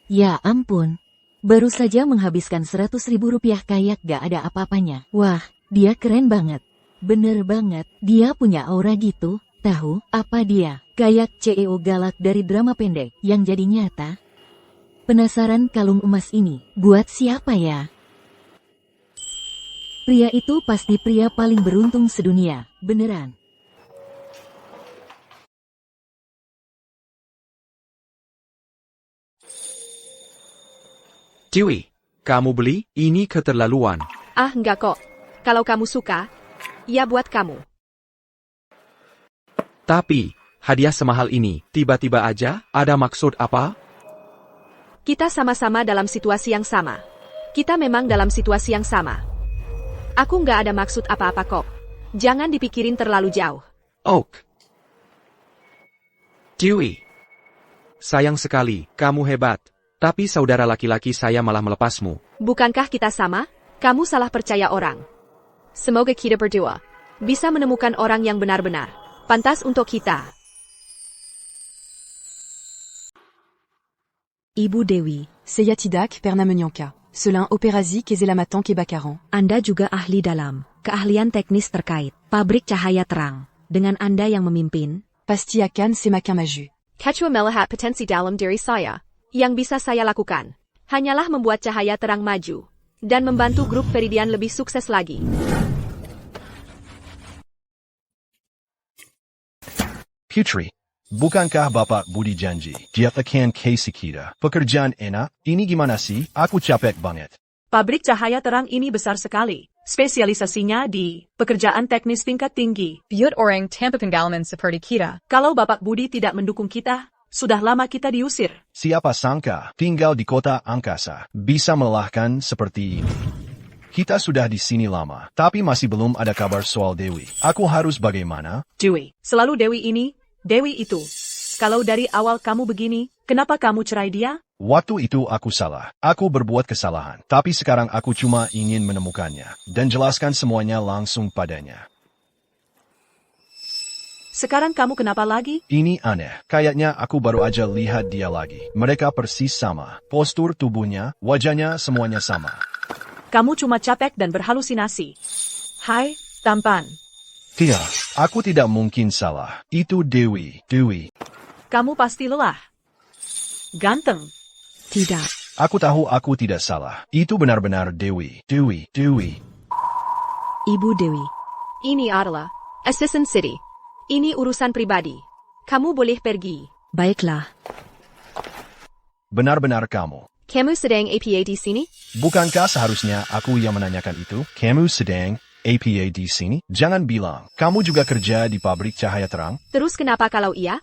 Ya ampun. Baru saja menghabiskan Rp100.000 kayak gak ada apa-apanya. Wah, dia keren banget. Bener banget, dia punya aura gitu. Tahu, apa dia? Kayak CEO galak dari drama pendek yang jadi nyata. Penasaran kalung emas ini, buat siapa ya? Pria itu pasti pria paling beruntung sedunia, beneran. Ciwi, kamu beli? Ini keterlaluan. Ah, enggak kok. Kalau kamu suka, ya buat kamu. Tapi, hadiah semahal ini, tiba-tiba aja, ada maksud apa? Kita sama-sama dalam situasi yang sama. Kita memang dalam situasi yang sama. Aku nggak ada maksud apa-apa kok. Jangan dipikirin terlalu jauh. Oak. Ciwi. Sayang sekali, kamu hebat. Tapi saudara laki-laki saya malah melepasmu. Bukankah kita sama? Kamu salah percaya orang. Semoga kita berdua bisa menemukan orang yang benar-benar pantas untuk kita. Ibu Dewi, saya tidak pernah menyangka. Selain operasi keselamatan kebakaran. Anda juga ahli dalam keahlian teknis terkait pabrik cahaya terang. Dengan Anda yang memimpin, Pasti akan semakin maju. Ketua melihat potensi dalam diri saya. Yang bisa saya lakukan, hanyalah membuat cahaya terang maju, dan membantu grup Veridian lebih sukses lagi. Putri, Bukankah Bapak Budi janji, dia akan kasih kita pekerjaan enak? Ini gimana sih? Aku capek banget. Pabrik cahaya terang ini besar sekali. Spesialisasinya di pekerjaan teknis tingkat tinggi. Buat orang tanpa pengalaman seperti kita. Kalau Bapak Budi tidak mendukung kita, sudah lama kita diusir. Siapa sangka, tinggal di kota angkasa, bisa melelahkan seperti ini. Kita sudah di sini lama, tapi masih belum ada kabar soal Dewi. Aku harus bagaimana? Dewi, selalu Dewi ini, Dewi itu. Kalau dari awal kamu begini, kenapa kamu cerai dia? Waktu itu aku salah. Aku berbuat kesalahan. Tapi sekarang aku cuma ingin menemukannya dan jelaskan semuanya langsung padanya. Sekarang kamu kenapa lagi? Ini aneh. Kayaknya aku baru aja lihat dia lagi. Mereka persis sama. Postur tubuhnya, wajahnya semuanya sama. Kamu cuma capek dan berhalusinasi. Hai, tampan. Tidak, aku tidak mungkin salah. Itu Dewi. Dewi. Kamu pasti lelah. Ganteng. Tidak. Aku tahu aku tidak salah. Itu benar-benar Dewi. Dewi. Dewi. Ibu Dewi. Ini adalah Assassin City. Ini urusan pribadi. Kamu boleh pergi. Baiklah. Benar-benar kamu. Kamu sedang APA di sini? Bukankah seharusnya aku yang menanyakan itu? Kamu sedang APA di sini? Jangan bilang, kamu juga kerja di pabrik cahaya terang? Terus kenapa kalau iya?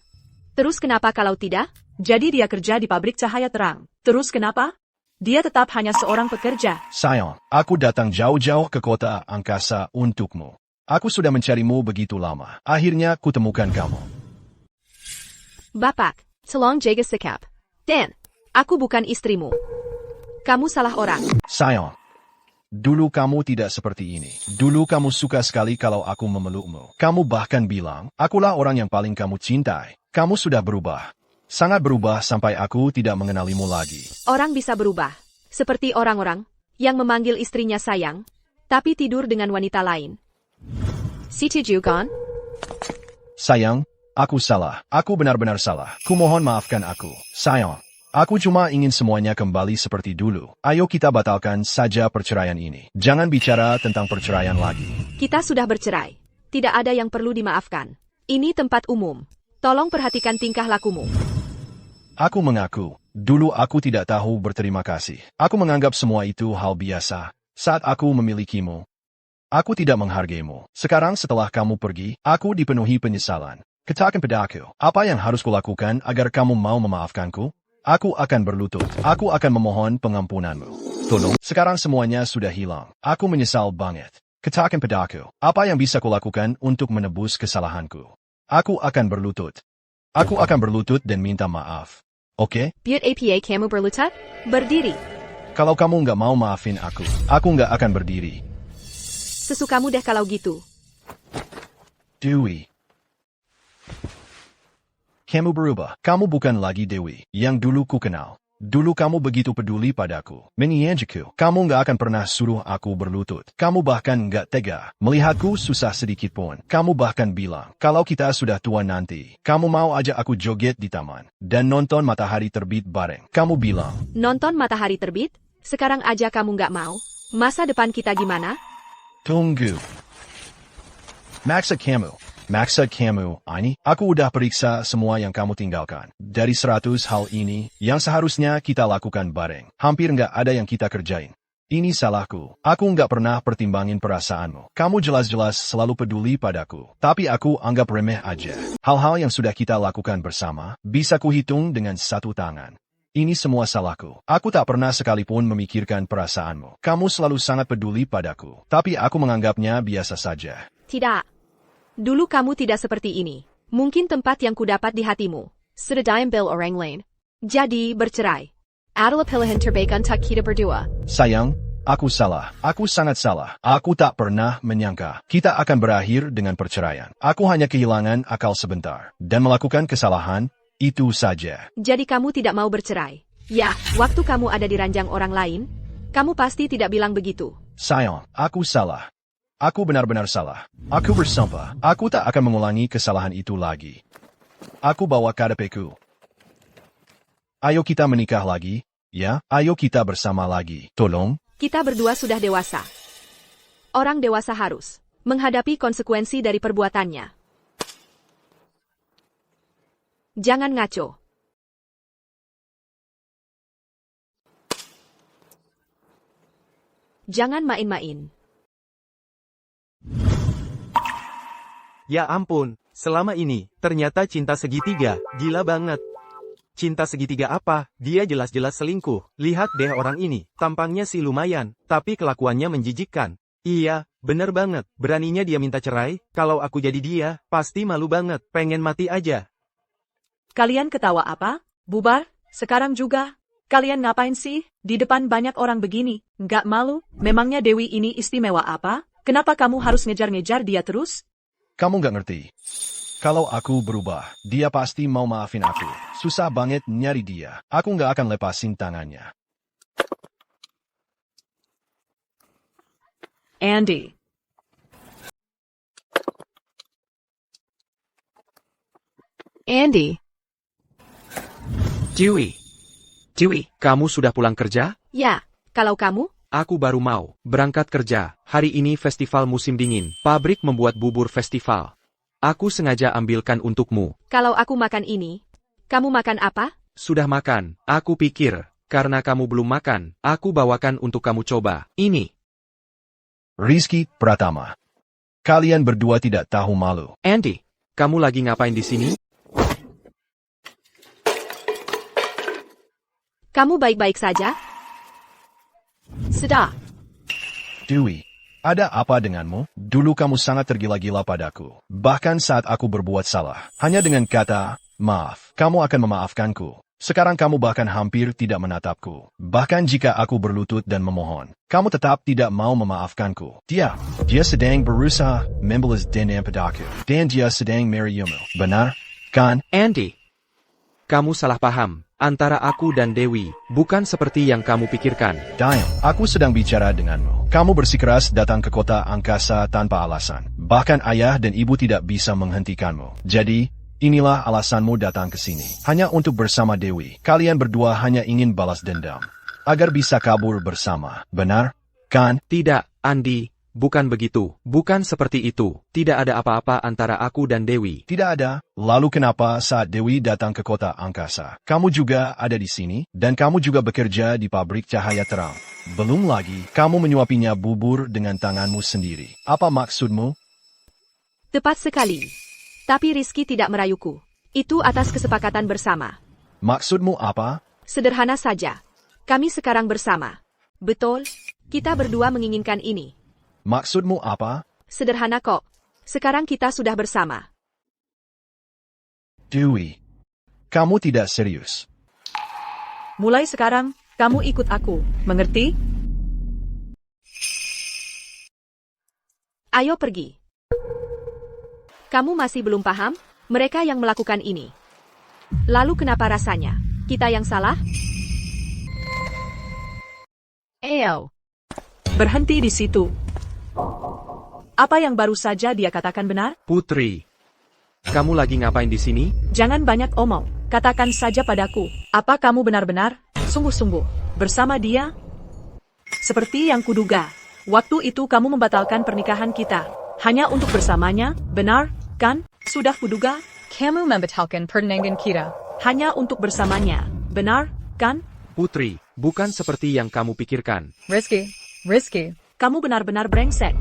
Terus kenapa kalau tidak? Jadi dia kerja di pabrik cahaya terang. Terus kenapa? Dia tetap hanya seorang pekerja. Sayang, aku datang jauh-jauh ke kota angkasa untukmu. Aku sudah mencarimu begitu lama. Akhirnya kutemukan kamu. Bapak, tolong jaga sikap. Dan, aku bukan istrimu. Kamu salah orang. Sayang, dulu kamu tidak seperti ini. Dulu kamu suka sekali kalau aku memelukmu. Kamu bahkan bilang, akulah orang yang paling kamu cintai. Kamu sudah berubah. Sangat berubah sampai aku tidak mengenalimu lagi. Orang bisa berubah. Seperti orang-orang yang memanggil istrinya sayang, tapi tidur dengan wanita lain. Setuju kan? Sayang, aku salah. Aku benar-benar salah. Kumohon maafkan aku. Sayang, aku cuma ingin semuanya kembali seperti dulu. Ayo kita batalkan saja perceraian ini. Jangan bicara tentang perceraian lagi. Kita sudah bercerai. Tidak ada yang perlu dimaafkan. Ini tempat umum. Tolong perhatikan tingkah lakumu. Aku mengaku, dulu aku tidak tahu berterima kasih. Aku menganggap semua itu hal biasa. Saat aku memilikimu, aku tidak menghargaimu. Sekarang setelah kamu pergi, aku dipenuhi penyesalan. Katakan padaku, apa yang harus kulakukan agar kamu mau memaafkanku? Aku akan berlutut. Aku akan memohon pengampunanmu. Tolong, sekarang semuanya sudah hilang. Aku menyesal banget. Katakan padaku, apa yang bisa kulakukan untuk menebus kesalahanku? Aku akan berlutut. Aku akan berlutut dan minta maaf. Oke? Buat APA kamu berlutut? Berdiri. Kalau kamu nggak mau maafin aku nggak akan berdiri. Sesukamu deh kalau gitu. Dewi. Kamu berubah. Kamu bukan lagi Dewi yang dulu ku kenal. Dulu kamu begitu peduli padaku, menginjakku. Kamu nggak akan pernah suruh aku berlutut. Kamu bahkan nggak tega melihatku susah sedikit pun. Kamu bahkan bilang, kalau kita sudah tua nanti, kamu mau ajak aku joget di taman dan nonton matahari terbit bareng. Kamu bilang, nonton matahari terbit? Sekarang aja kamu nggak mau? Masa depan kita gimana? tunggu. Maksa kamu, ini, aku udah periksa semua yang kamu tinggalkan. Dari 100 hal ini, yang seharusnya kita lakukan bareng, hampir nggak ada yang kita kerjain. Ini salahku. Aku nggak pernah pertimbangin perasaanmu. Kamu jelas-jelas selalu peduli padaku. Tapi aku anggap remeh aja. Hal-hal yang sudah kita lakukan bersama, bisa kuhitung dengan satu tangan. Ini semua salahku. Aku tak pernah sekalipun memikirkan perasaanmu. Kamu selalu sangat peduli padaku. Tapi aku menganggapnya biasa saja. Tidak. Dulu kamu tidak seperti ini. Mungkin tempat yang kudapat di hatimu sudah diambil orang lain. Jadi bercerai adalah pilihan terbaik untuk kita berdua. Sayang, aku salah. Aku sangat salah. Aku tak pernah menyangka kita akan berakhir dengan perceraian. Aku hanya kehilangan akal sebentar dan melakukan kesalahan, itu saja. Jadi kamu tidak mau bercerai? Ya, waktu kamu ada di ranjang orang lain, kamu pasti tidak bilang begitu. Sayang, aku salah. Aku benar-benar salah. Aku bersumpah, aku tak akan mengulangi kesalahan itu lagi. Aku bawa KDP-ku. Ayo kita menikah lagi, ya? Ayo kita bersama lagi. Tolong. Kita berdua sudah dewasa. Orang dewasa harus menghadapi konsekuensi dari perbuatannya. Jangan ngaco. Jangan main-main. Ya ampun, selama ini, ternyata cinta segitiga, gila banget. Cinta segitiga apa? Dia jelas-jelas selingkuh. Lihat deh orang ini, tampangnya sih lumayan, tapi kelakuannya menjijikkan. Iya, bener banget, beraninya dia minta cerai, kalau aku jadi dia, pasti malu banget, pengen mati aja. Kalian ketawa apa? Bubar? Sekarang juga? Kalian ngapain sih? Di depan banyak orang begini, nggak malu? Memangnya Dewi ini istimewa apa? Kenapa kamu harus ngejar-ngejar dia terus? Kamu nggak ngerti. Kalau aku berubah, dia pasti mau maafin aku. Susah banget nyari dia. Aku nggak akan lepasin tangannya. Andy. Andy. Dewi, kamu sudah pulang kerja? Ya, kalau kamu? Aku baru mau berangkat kerja. Hari ini festival musim dingin. Pabrik membuat bubur festival. Aku sengaja ambilkan untukmu. Kalau aku makan ini, kamu makan apa? Sudah makan. Aku pikir, karena kamu belum makan, aku bawakan untuk kamu coba. Ini. Rizky Pratama. Kalian berdua tidak tahu malu. Andy, kamu lagi ngapain di sini? Kamu baik-baik saja? Sudah. Dewi, ada apa denganmu? Dulu kamu sangat tergila-gila padaku. Bahkan saat aku berbuat salah. Hanya dengan kata, maaf, kamu akan memaafkanku. Sekarang kamu bahkan hampir tidak menatapku. Bahkan jika aku berlutut dan memohon, kamu tetap tidak mau memaafkanku. Dia sedang berusaha membalas dendam padaku. Dan dia sedang merayumu. Benar, kan? Andy, kamu salah paham. Antara aku dan Dewi, bukan seperti yang kamu pikirkan. Diam, aku sedang bicara denganmu. Kamu bersikeras datang ke kota angkasa tanpa alasan. Bahkan ayah dan ibu tidak bisa menghentikanmu. Jadi, inilah alasanmu datang ke sini. Hanya untuk bersama Dewi. Kalian berdua hanya ingin balas dendam. Agar bisa kabur bersama. Benar, kan? Tidak, Andy. Bukan begitu. Bukan seperti itu. Tidak ada apa-apa antara aku dan Dewi. Tidak ada. Lalu kenapa saat Dewi datang ke kota angkasa, kamu juga ada di sini, dan kamu juga bekerja di pabrik cahaya terang? Belum lagi, kamu menyuapinya bubur dengan tanganmu sendiri. Apa maksudmu? Tepat sekali. Tapi Rizky tidak merayuku. Itu atas kesepakatan bersama. Maksudmu apa? Sederhana saja. Kami sekarang bersama. Betul, kita berdua menginginkan ini. Maksudmu apa? Sederhana kok. Sekarang kita sudah bersama. Dewi, kamu tidak serius. Mulai sekarang, kamu ikut aku, mengerti? Ayo pergi. Kamu masih belum paham? Mereka yang melakukan ini. Lalu kenapa rasanya? Kita yang salah? Eyo. Berhenti di situ. Apa yang baru saja dia katakan benar? Putri, kamu lagi ngapain di sini? Jangan banyak omong. Katakan saja padaku, apa kamu benar-benar, sungguh-sungguh, bersama dia? Seperti yang kuduga, waktu itu kamu membatalkan pernikahan kita. Hanya untuk bersamanya, benar, kan? Sudah kuduga? Kamu membatalkan pernikahan kita. Hanya untuk bersamanya, benar, kan? Putri, bukan seperti yang kamu pikirkan. Rizky. Kamu benar-benar brengsek.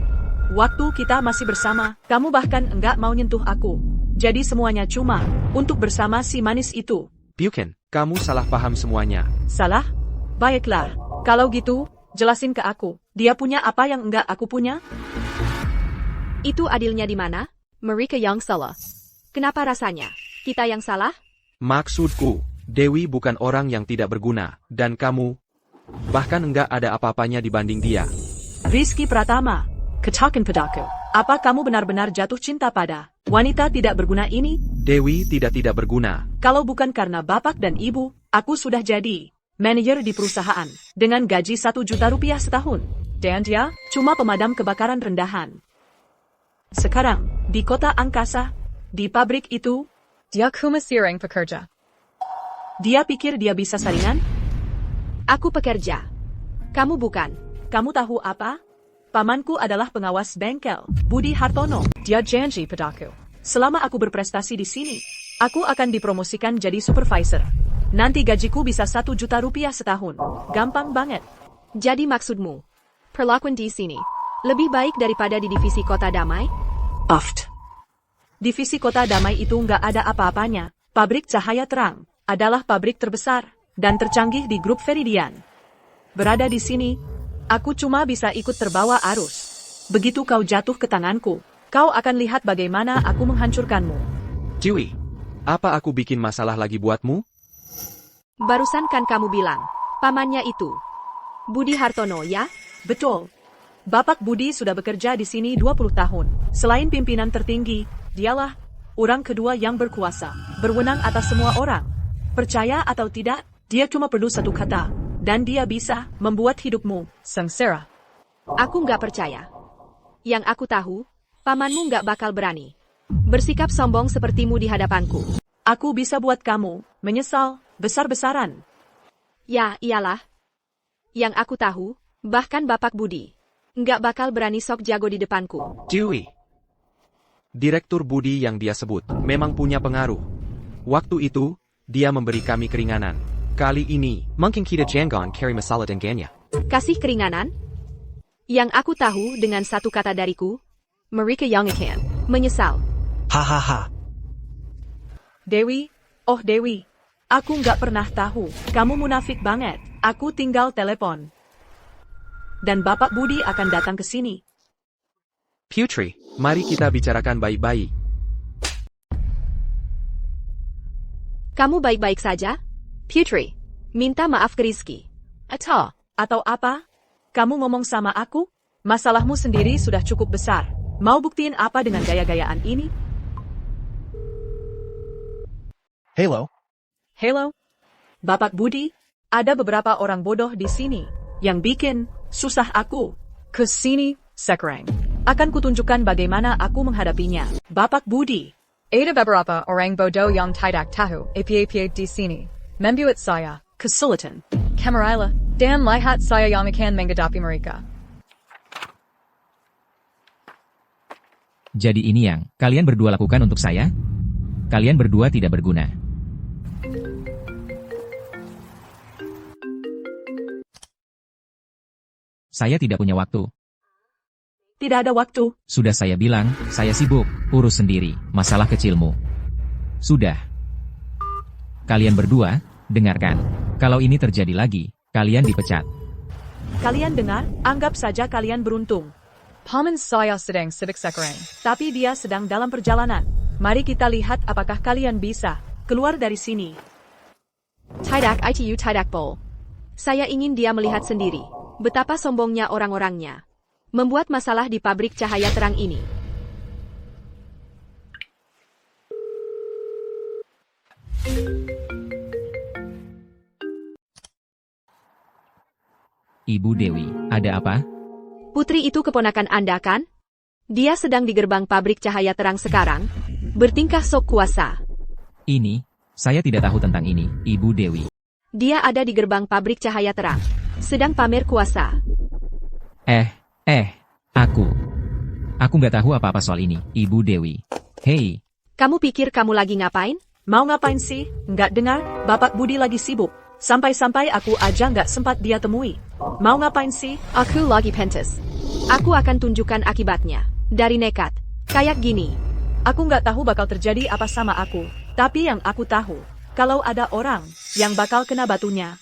Waktu kita masih bersama, kamu bahkan enggak mau nyentuh aku. Jadi semuanya cuma untuk bersama si manis itu. Bukan, kamu salah paham semuanya. Salah? Baiklah, kalau gitu, jelasin ke aku. Dia punya apa yang enggak aku punya? Itu adilnya di mana? Mereka yang salah. Kenapa rasanya? Kita yang salah? Maksudku, Dewi bukan orang yang tidak berguna, dan kamu, bahkan enggak ada apa-apanya dibanding dia. Rizky Pratama, katakan padaku, apa kamu benar-benar jatuh cinta pada wanita tidak berguna ini? Dewi tidak berguna. Kalau bukan karena bapak dan ibu, aku sudah jadi manajer di perusahaan dengan gaji 1 juta rupiah setahun. Dan dia cuma pemadam kebakaran rendahan. Sekarang, di kota angkasa, di pabrik itu, Dia cuma seorang pekerja. dia pikir dia bisa saringan? Aku pekerja. Kamu bukan. Kamu tahu apa? Pamanku adalah pengawas bengkel, Budi Hartono. Dia janji padaku. Selama aku berprestasi di sini, Aku akan dipromosikan jadi supervisor. Nanti gajiku bisa 1 juta rupiah setahun. Gampang banget. Jadi maksudmu, perlakuan di sini lebih baik daripada di divisi Kota Damai? Oft. Divisi Kota Damai itu nggak ada apa-apanya. Pabrik Cahaya Terang adalah pabrik terbesar dan tercanggih di grup Viridian. Berada di sini, aku cuma bisa ikut terbawa arus. Begitu kau jatuh ke tanganku, kau akan lihat bagaimana aku menghancurkanmu. Dewi, apa aku bikin masalah lagi buatmu? Barusan kan kamu bilang, pamannya itu Budi Hartono, ya? Betul. Bapak Budi sudah bekerja di sini 20 tahun. Selain pimpinan tertinggi, dialah orang kedua yang berkuasa, berwenang atas semua orang. Percaya atau tidak, dia cuma perlu satu kata, dan dia bisa membuat hidupmu sengsara. Aku nggak percaya. Yang aku tahu, pamanmu nggak bakal berani bersikap sombong sepertimu di hadapanku. Aku bisa buat kamu menyesal besar-besaran. Ya, iyalah. Yang aku tahu, bahkan Bapak Budi nggak bakal berani sok jago di depanku. Dewi. Direktur Budi yang dia sebut memang punya pengaruh. Waktu itu, dia memberi kami keringanan. Kali ini, mungkin kita jangan carry masalah dengannya. Kasih keringanan? Yang aku tahu dengan satu kata dariku, mereka yang akan menyesal. Hahaha. Dewi, oh Dewi, aku nggak pernah tahu, kamu munafik banget. Aku tinggal telepon. Dan Bapak Budi akan datang ke sini. Putri, mari kita bicarakan baik-baik. Kamu baik-baik saja? Putri, minta maaf ke Rizky. Atau apa? Kamu ngomong sama aku? Masalahmu sendiri sudah cukup besar. Mau buktiin apa dengan gaya-gayaan ini? Hello? Hello? Bapak Budi, ada beberapa orang bodoh di sini yang bikin susah aku. Ke sini, sekarang. Akan kutunjukkan bagaimana aku menghadapinya. Bapak Budi. Ada beberapa orang bodoh yang tidak tahu apa-apa di sini. Membuat saya kesulitan. Kamarila, dan lihat saya yang akan menghadapi mereka. Jadi ini yang kalian berdua lakukan untuk saya? Kalian berdua tidak berguna. Saya tidak punya waktu. Tidak ada waktu. Sudah saya bilang, saya sibuk, urus sendiri, masalah kecilmu. Sudah. Kalian berdua, dengarkan. Kalau ini terjadi lagi, kalian dipecat. Kalian dengar? Anggap saja kalian beruntung. Paman saya sedang sibuk sekarang. Tapi dia sedang dalam perjalanan. Mari kita lihat apakah kalian bisa keluar dari sini. Tidak itu tidak bol. Saya ingin dia melihat sendiri betapa sombongnya orang-orangnya membuat masalah di pabrik Cahaya Terang ini. Ibu Dewi, ada apa? Putri itu keponakan Anda kan? Dia sedang di gerbang pabrik Cahaya Terang sekarang, bertingkah sok kuasa. Ini, saya tidak tahu tentang ini, Ibu Dewi. Dia ada di gerbang pabrik Cahaya Terang, sedang pamer kuasa. Aku nggak tahu apa-apa soal ini, Ibu Dewi. Hei. Kamu pikir kamu lagi ngapain? Mau ngapain sih? Nggak dengar? Bapak Budi lagi sibuk. Sampai-sampai aku aja nggak sempat dia temui. Mau ngapain sih? Aku lagi pentas. Aku akan tunjukkan akibatnya. Dari nekat. Kayak gini. Aku nggak tahu bakal terjadi apa sama aku. Tapi yang aku tahu, kalau ada orang yang bakal kena batunya.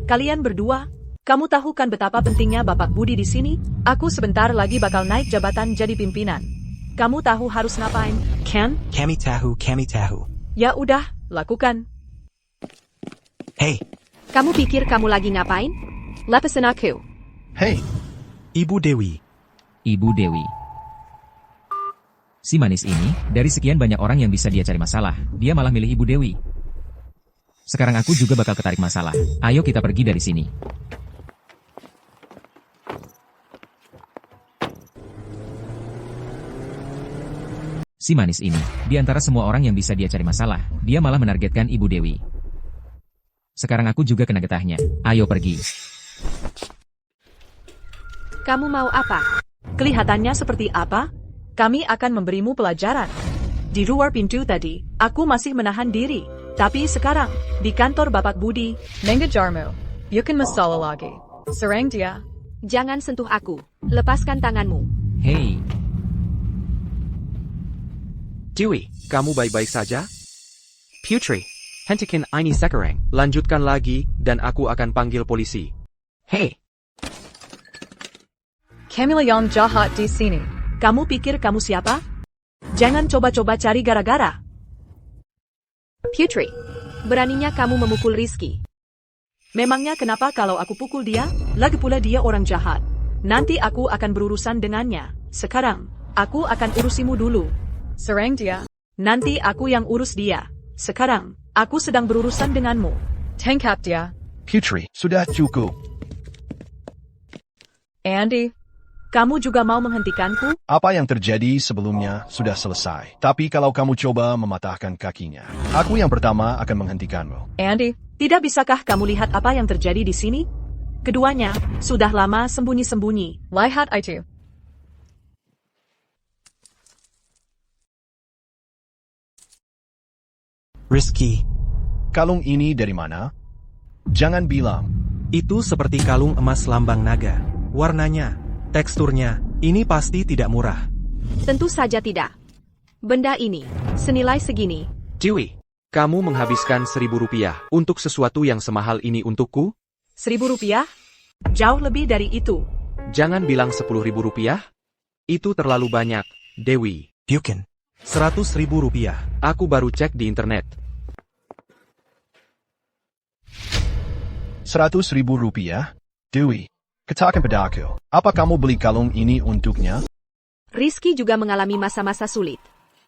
Kalian berdua, kamu tahu kan betapa pentingnya Bapak Budi di sini? Aku sebentar lagi bakal naik jabatan jadi pimpinan. Kamu tahu harus ngapain, kan? Kami tahu. Ya udah, lakukan. Hei. Kamu pikir kamu lagi ngapain? Lepasin aku. Hei. Ibu Dewi. Ibu Dewi. Si manis ini, dari sekian banyak orang yang bisa dia cari masalah, dia malah milih Ibu Dewi. Sekarang aku juga bakal ketarik masalah. Ayo kita pergi dari sini. Si manis ini, di antara semua orang yang bisa dia cari masalah, dia malah menargetkan Ibu Dewi. Sekarang aku juga kena getahnya. Ayo pergi. Kamu mau apa? Kelihatannya seperti apa? Kami akan memberimu pelajaran. Di luar pintu tadi, aku masih menahan diri. Tapi sekarang, di kantor Bapak Budi, Mengajarmu. Bukan masalah lagi. Serang dia. Jangan sentuh aku. Lepaskan tanganmu. Hei, Dewi, kamu baik-baik saja? Putri, hentikan ini sekarang. Lanjutkan lagi, dan aku akan panggil polisi. Hei, Camila yang jahat di sini. kamu pikir kamu siapa? Jangan coba-coba cari gara-gara. Putri, beraninya kamu memukul Rizky. Memangnya kenapa kalau aku pukul dia? Lagi pula dia orang jahat. Nanti aku akan berurusan dengannya. Sekarang, aku akan urusimu dulu. Serang dia. Nanti aku yang urus dia. Sekarang, aku sedang berurusan denganmu. Tangkap dia. Putri, sudah cukup. Andy. Kamu juga mau menghentikanku? Apa yang terjadi sebelumnya sudah selesai. Tapi kalau kamu coba mematahkan kakinya, aku yang pertama akan menghentikanmu. Andy. Tidak bisakah kamu lihat apa yang terjadi di sini? Keduanya, sudah lama sembunyi-sembunyi. Lihat itu. Rizky, Kalung ini dari mana? Jangan bilang. itu seperti kalung emas lambang naga. Warnanya, teksturnya, ini pasti tidak murah. Tentu saja tidak. Benda ini, senilai segini. Dewi, kamu menghabiskan Rp1.000 untuk sesuatu yang semahal ini untukku? Rp1.000? Jauh lebih dari itu. Jangan bilang Rp10.000. Itu terlalu banyak, Dewi. Bukan. Rp100.000. Aku baru cek di internet. Rp100.000? Dewi, katakan padaku, apa kamu beli kalung ini untuknya? Rizky juga mengalami masa-masa sulit.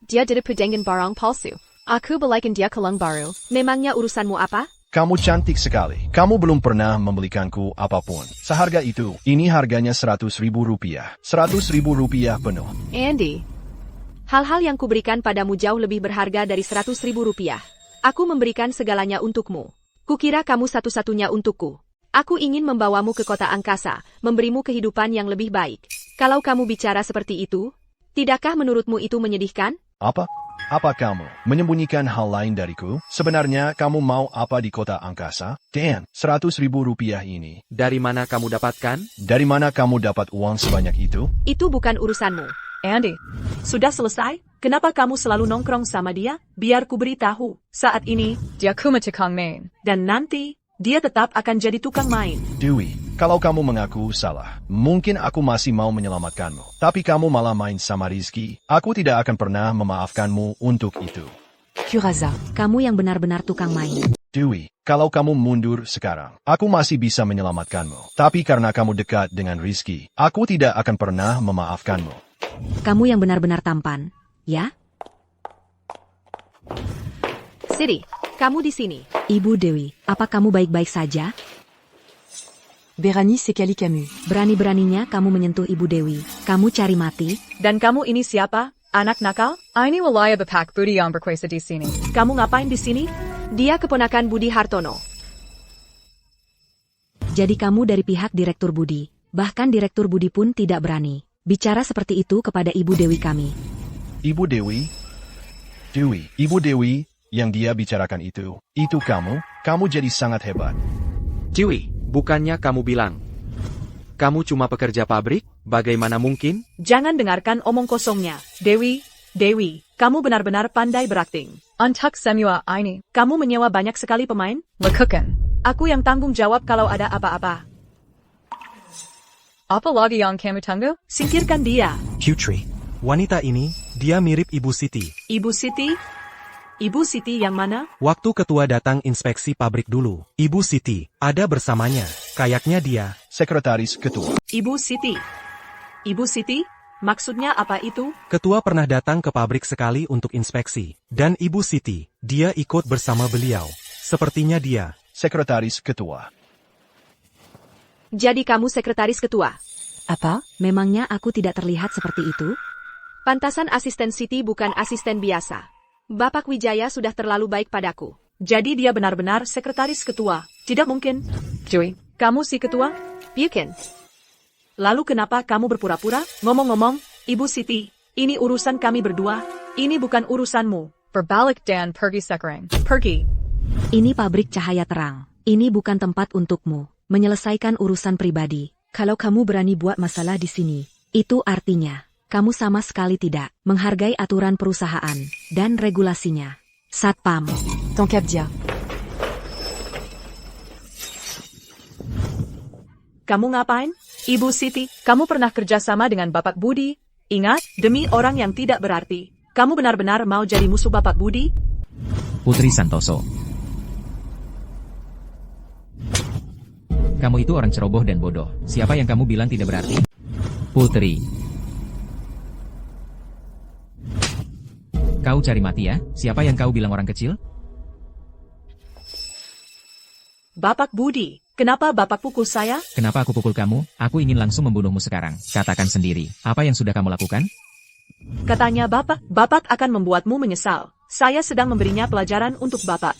Dia ditipu dengan barang palsu. Aku belikan dia kalung baru. Memangnya urusanmu apa? Kamu cantik sekali. Kamu belum pernah membelikanku apapun. Seharga itu, ini harganya Rp100.000. Rp100.000 penuh. Andy, hal-hal yang kuberikan padamu jauh lebih berharga dari Rp100.000. Aku memberikan segalanya untukmu. Kukira kamu satu-satunya untukku. Aku ingin membawamu ke kota angkasa, memberimu kehidupan yang lebih baik. Kalau kamu bicara seperti itu, tidakkah menurutmu itu menyedihkan? Apa? Apa kamu menyembunyikan hal lain dariku? Sebenarnya kamu mau apa di kota angkasa? Dan Rp100.000 ini. Dari mana kamu dapatkan? Dari mana kamu dapat uang sebanyak itu? Itu bukan urusanmu. Andy. Sudah selesai? Kenapa kamu selalu nongkrong sama dia? Biar ku beritahu. Saat ini, Dia kuma tukang main. dan nanti, dia tetap akan jadi tukang main. Dewi, kalau kamu mengaku salah, mungkin aku masih mau menyelamatkanmu. Tapi kamu malah main sama Rizky. Aku tidak akan pernah memaafkanmu untuk itu. Kuraza. Kamu yang benar-benar tukang main. Dewi, kalau kamu mundur sekarang, aku masih bisa menyelamatkanmu. Tapi karena kamu dekat dengan Rizky, aku tidak akan pernah memaafkanmu. Kamu yang benar-benar tampan, ya? Siri, kamu di sini. Ibu Dewi, apa kamu baik-baik saja? Berani sekali kamu. Berani-beraninya kamu menyentuh Ibu Dewi. Kamu cari mati? Dan kamu ini siapa? Anak nakal? Ini wilayah Bapak Budi yang berkuasa di sini. Kamu ngapain di sini? Dia keponakan Budi Hartono. Jadi kamu dari pihak Direktur Budi. Bahkan Direktur Budi pun tidak berani bicara seperti itu kepada Ibu Dewi kami. Ibu Dewi? Dewi, Ibu Dewi yang dia bicarakan itu kamu? Kamu jadi sangat hebat. Dewi, bukannya kamu bilang kamu cuma pekerja pabrik? Bagaimana mungkin? Jangan dengarkan omong kosongnya. Dewi, kamu benar-benar pandai berakting. Untuk semua ini. Kamu menyewa banyak sekali pemain? Lakukan. Aku yang tanggung jawab kalau ada apa-apa. Apa lagi yang kamu tunggu? Singkirkan dia. Putri, wanita ini, dia mirip Ibu Siti. Ibu Siti? Ibu Siti yang mana? Waktu ketua datang inspeksi pabrik dulu, Ibu Siti ada bersamanya. Kayaknya dia Sekretaris Ketua. Ibu Siti. Ibu Siti? Maksudnya apa itu? ketua pernah datang ke pabrik sekali untuk inspeksi. Dan Ibu Siti, dia ikut bersama beliau. Sepertinya dia Sekretaris Ketua. Jadi kamu sekretaris ketua. Apa? Memangnya aku tidak terlihat seperti itu? Pantasan asisten Siti bukan asisten biasa. Bapak Wijaya sudah terlalu baik padaku. Jadi dia benar-benar sekretaris ketua. Tidak mungkin. Dewi. Kamu si ketua? Bukan. Lalu kenapa kamu berpura-pura? Ngomong-ngomong, Ibu Siti, ini urusan kami berdua. Ini bukan urusanmu. Berbalik dan pergi sekarang. Pergi. Ini pabrik cahaya terang. Ini bukan tempat untukmu menyelesaikan urusan pribadi. Kalau kamu berani buat masalah di sini, itu artinya kamu sama sekali tidak menghargai aturan perusahaan dan regulasinya. Satpam. Tankap dia. Kamu ngapain? Ibu Siti, kamu pernah kerja sama dengan Bapak Budi? Ingat, demi orang yang tidak berarti. Kamu benar-benar mau jadi musuh Bapak Budi? Putri Santoso. Kamu itu orang ceroboh dan bodoh. Siapa yang kamu bilang tidak berarti? Putri. Kau cari mati ya? Siapa yang kau bilang orang kecil? Bapak Budi, kenapa Bapak pukul saya? Kenapa aku pukul kamu? Aku ingin langsung membunuhmu sekarang. Katakan sendiri, apa yang sudah kamu lakukan? Katanya Bapak akan membuatmu menyesal. Saya sedang memberinya pelajaran untuk Bapak.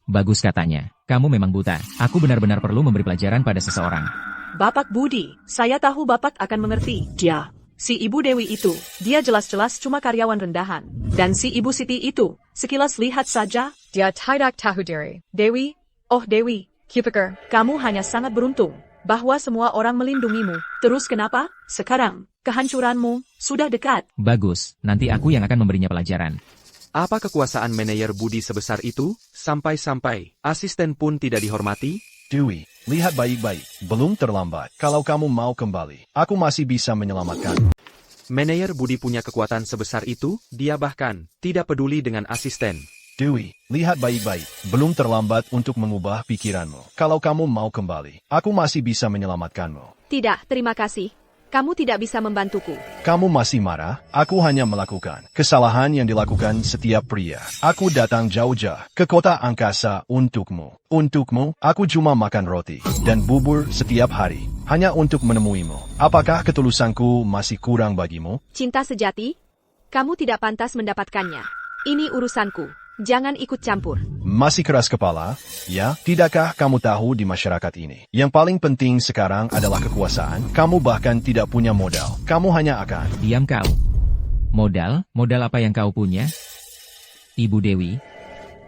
Bagus katanya. Kamu memang buta. Aku benar-benar perlu memberi pelajaran pada seseorang. Bapak Budi, saya tahu Bapak akan mengerti. Dia, si Ibu Dewi itu, dia jelas-jelas cuma karyawan rendahan. Dan si Ibu Siti itu, sekilas lihat saja. Dia tidak tahu diri. Dewi, oh Dewi, kupikir kamu hanya sangat beruntung bahwa semua orang melindungimu. Terus kenapa? Sekarang, kehancuranmu sudah dekat. Bagus, nanti aku yang akan memberinya pelajaran. Apa kekuasaan manajer Budi sebesar itu? Sampai-sampai asisten pun tidak dihormati? Dewi, lihat baik-baik. Belum terlambat. Kalau kamu mau kembali, aku masih bisa menyelamatkan. Manajer Budi punya kekuatan sebesar itu, dia bahkan tidak peduli dengan asisten. Dewi, lihat baik-baik. Belum terlambat untuk mengubah pikiranmu. Kalau kamu mau kembali, aku masih bisa menyelamatkanmu. Tidak, terima kasih. Kamu tidak bisa membantuku. Kamu masih marah? Aku hanya melakukan kesalahan yang dilakukan setiap pria. Aku datang jauh-jauh ke kota angkasa untukmu. Untukmu, aku cuma makan roti dan bubur setiap hari. Hanya untuk menemuimu. Apakah ketulusanku masih kurang bagimu? Cinta sejati? Kamu tidak pantas mendapatkannya. Ini urusanku. Jangan ikut campur. Masih keras kepala? Ya, tidakkah kamu tahu di masyarakat ini? Yang paling penting sekarang adalah kekuasaan. Kamu bahkan tidak punya modal. Kamu hanya akan... Diam kau. Modal? Modal apa yang kau punya? Ibu Dewi.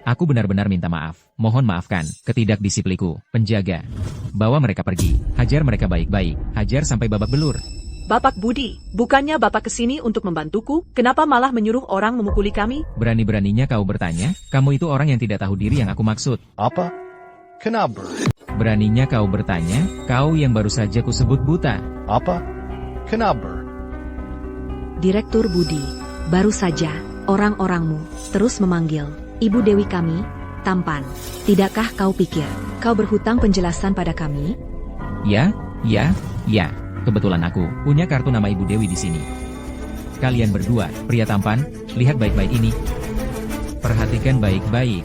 Aku benar-benar minta maaf. Mohon maafkan ketidakdisipliku. Penjaga. Bawa mereka pergi. Hajar mereka baik-baik. Hajar sampai babak belur. Bapak Budi, bukannya Bapak kesini untuk membantuku? Kenapa malah menyuruh orang memukuli kami? Berani-beraninya kau bertanya? Kamu itu orang yang tidak tahu diri yang aku maksud. Apa? Kenapa? Beraninya kau bertanya? Kau yang baru saja kusebut buta. Apa? Kenapa? Direktur Budi, baru saja orang-orangmu terus memanggil Ibu Dewi kami tampan. Tidakkah kau pikir kau berhutang penjelasan pada kami? Ya. Kebetulan aku punya kartu nama Ibu Dewi di sini. Kalian berdua, pria tampan, lihat baik-baik ini. Perhatikan baik-baik.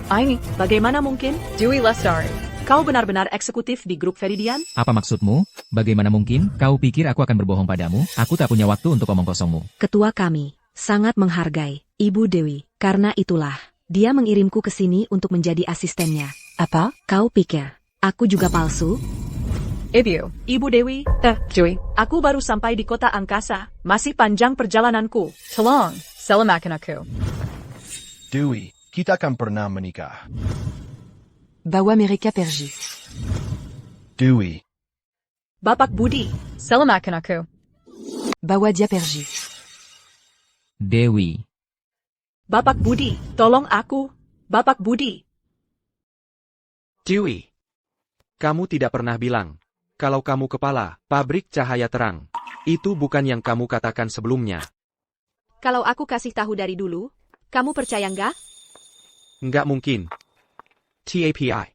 Aini, bagaimana mungkin? Dewi Lestari. Kau benar-benar eksekutif di grup Feridian? Apa maksudmu? Bagaimana mungkin? Kau pikir aku akan berbohong padamu? Aku tak punya waktu untuk omong kosongmu. Ketua kami sangat menghargai Ibu Dewi. Karena itulah, dia mengirimku ke sini untuk menjadi asistennya. Apa? Kau pikir aku juga palsu? Ibu Dewi, Dewi. aku baru sampai di kota angkasa. Masih panjang perjalananku. Tolong, selamatkan aku. Dewi, kita kan pernah menikah. Bawa mereka pergi. Dewi. Bapak Budi, selamatkan aku. Bawa dia pergi. Dewi. Bapak Budi, tolong aku. Bapak Budi. Dewi. Kamu tidak pernah bilang. Kalau kamu kepala pabrik cahaya terang, itu bukan yang kamu katakan sebelumnya. Kalau aku kasih tahu dari dulu, kamu percaya nggak? Nggak mungkin. TAPI.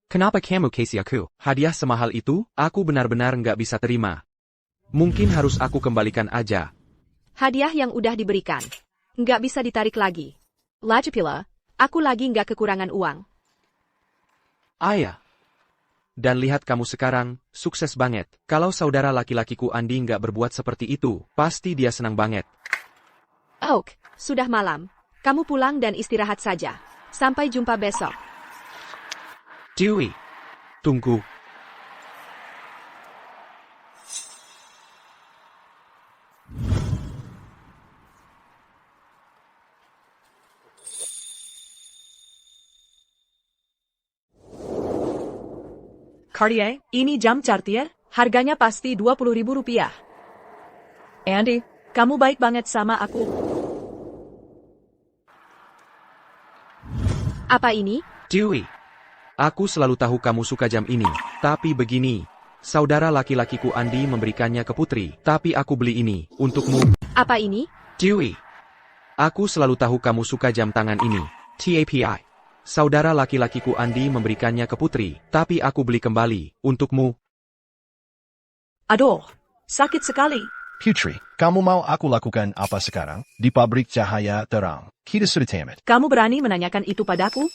Kenapa kamu kasih aku hadiah semahal itu? Aku benar-benar nggak bisa terima. Mungkin harus aku kembalikan aja. Hadiah yang udah diberikan. Nggak bisa ditarik lagi. Lagipula, aku lagi nggak kekurangan uang. Ayah. Dan lihat kamu sekarang, sukses banget. Kalau saudara laki-lakiku Andi nggak berbuat seperti itu, pasti dia senang banget. Oak, sudah malam. Kamu pulang dan istirahat saja. Sampai jumpa besok. Dewi, tunggu. Cartier, ini jam Cartier, harganya pasti Rp20.000. Andy, Kamu baik banget sama aku. Apa ini? Dewey. Aku selalu tahu kamu suka jam ini, tapi begini. Saudara laki-lakiku Andy memberikannya ke Putri, tapi aku beli ini, untukmu. Apa ini? Dewey. Aku selalu tahu kamu suka jam tangan ini. TAPI. Saudara laki-lakiku Andy memberikannya ke Putri, tapi aku beli kembali, untukmu. Aduh, sakit sekali. Putri, kamu mau aku lakukan apa sekarang? Di pabrik cahaya terang, kita sudah tamat. Kamu berani menanyakan itu padaku?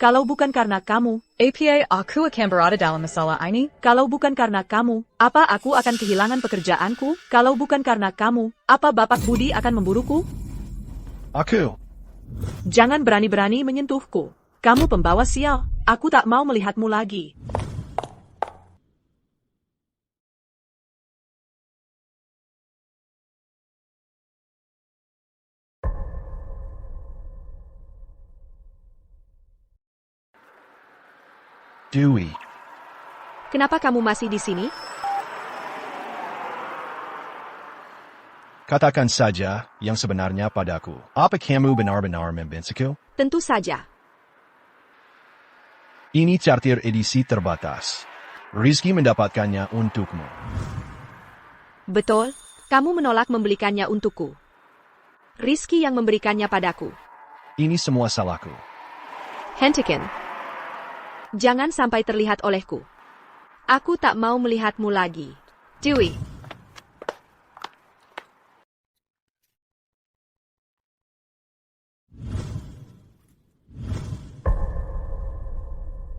Kalau bukan karena kamu, APA aku akan berada dalam masalah ini. kalau bukan karena kamu, apa aku akan kehilangan pekerjaanku? Kalau bukan karena kamu, apa Bapak Budi akan memburuku? Aku. Jangan berani-berani menyentuhku. Kamu pembawa sial. Aku tak mau melihatmu lagi. Dewey. Kenapa kamu masih di sini? Katakan saja yang sebenarnya padaku. Apa kamu benar-benar membenciku? Tentu saja. Ini Cartier edisi terbatas. Rizky mendapatkannya untukmu. Betul, kamu menolak membelikannya untukku. Rizky yang memberikannya padaku. Ini semua salahku. Hentikan. Jangan sampai terlihat olehku. Aku tak mau melihatmu lagi. Dewey.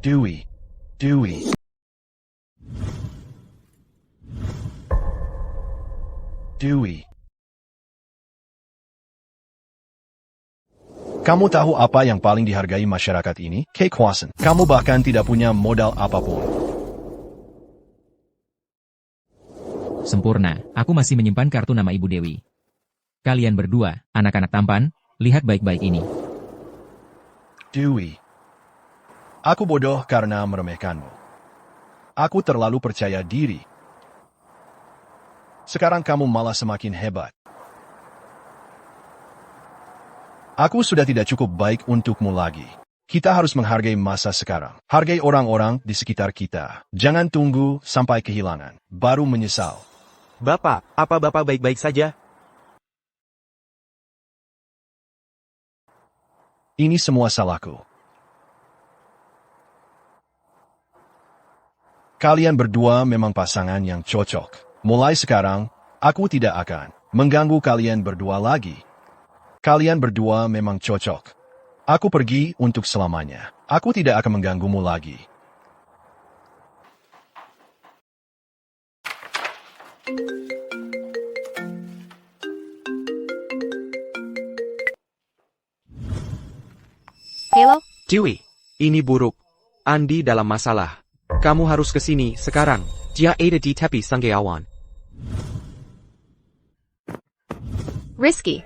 Dewey. Dewey. Dewey. Kamu tahu apa yang paling dihargai masyarakat ini? Kekuasaan. Kamu bahkan tidak punya modal apapun. Sempurna, aku masih menyimpan kartu nama Ibu Dewi. Kalian berdua, anak-anak tampan, lihat baik-baik ini. Dewey. Aku bodoh karena meremehkanmu. Aku terlalu percaya diri. Sekarang kamu malah semakin hebat. Aku sudah tidak cukup baik untukmu lagi. Kita harus menghargai masa sekarang. Hargai orang-orang di sekitar kita. Jangan tunggu sampai kehilangan, baru menyesal. Bapak, apa Bapak baik-baik saja? Ini semua salahku. Kalian berdua memang pasangan yang cocok. Mulai sekarang, aku tidak akan mengganggu kalian berdua lagi. Kalian berdua memang cocok. Aku pergi untuk selamanya. Aku tidak akan mengganggumu lagi. Hello? Dewey, ini buruk. Andy dalam masalah. Kamu harus ke sini sekarang. Dia ada di tepi sungai awan. Rizky.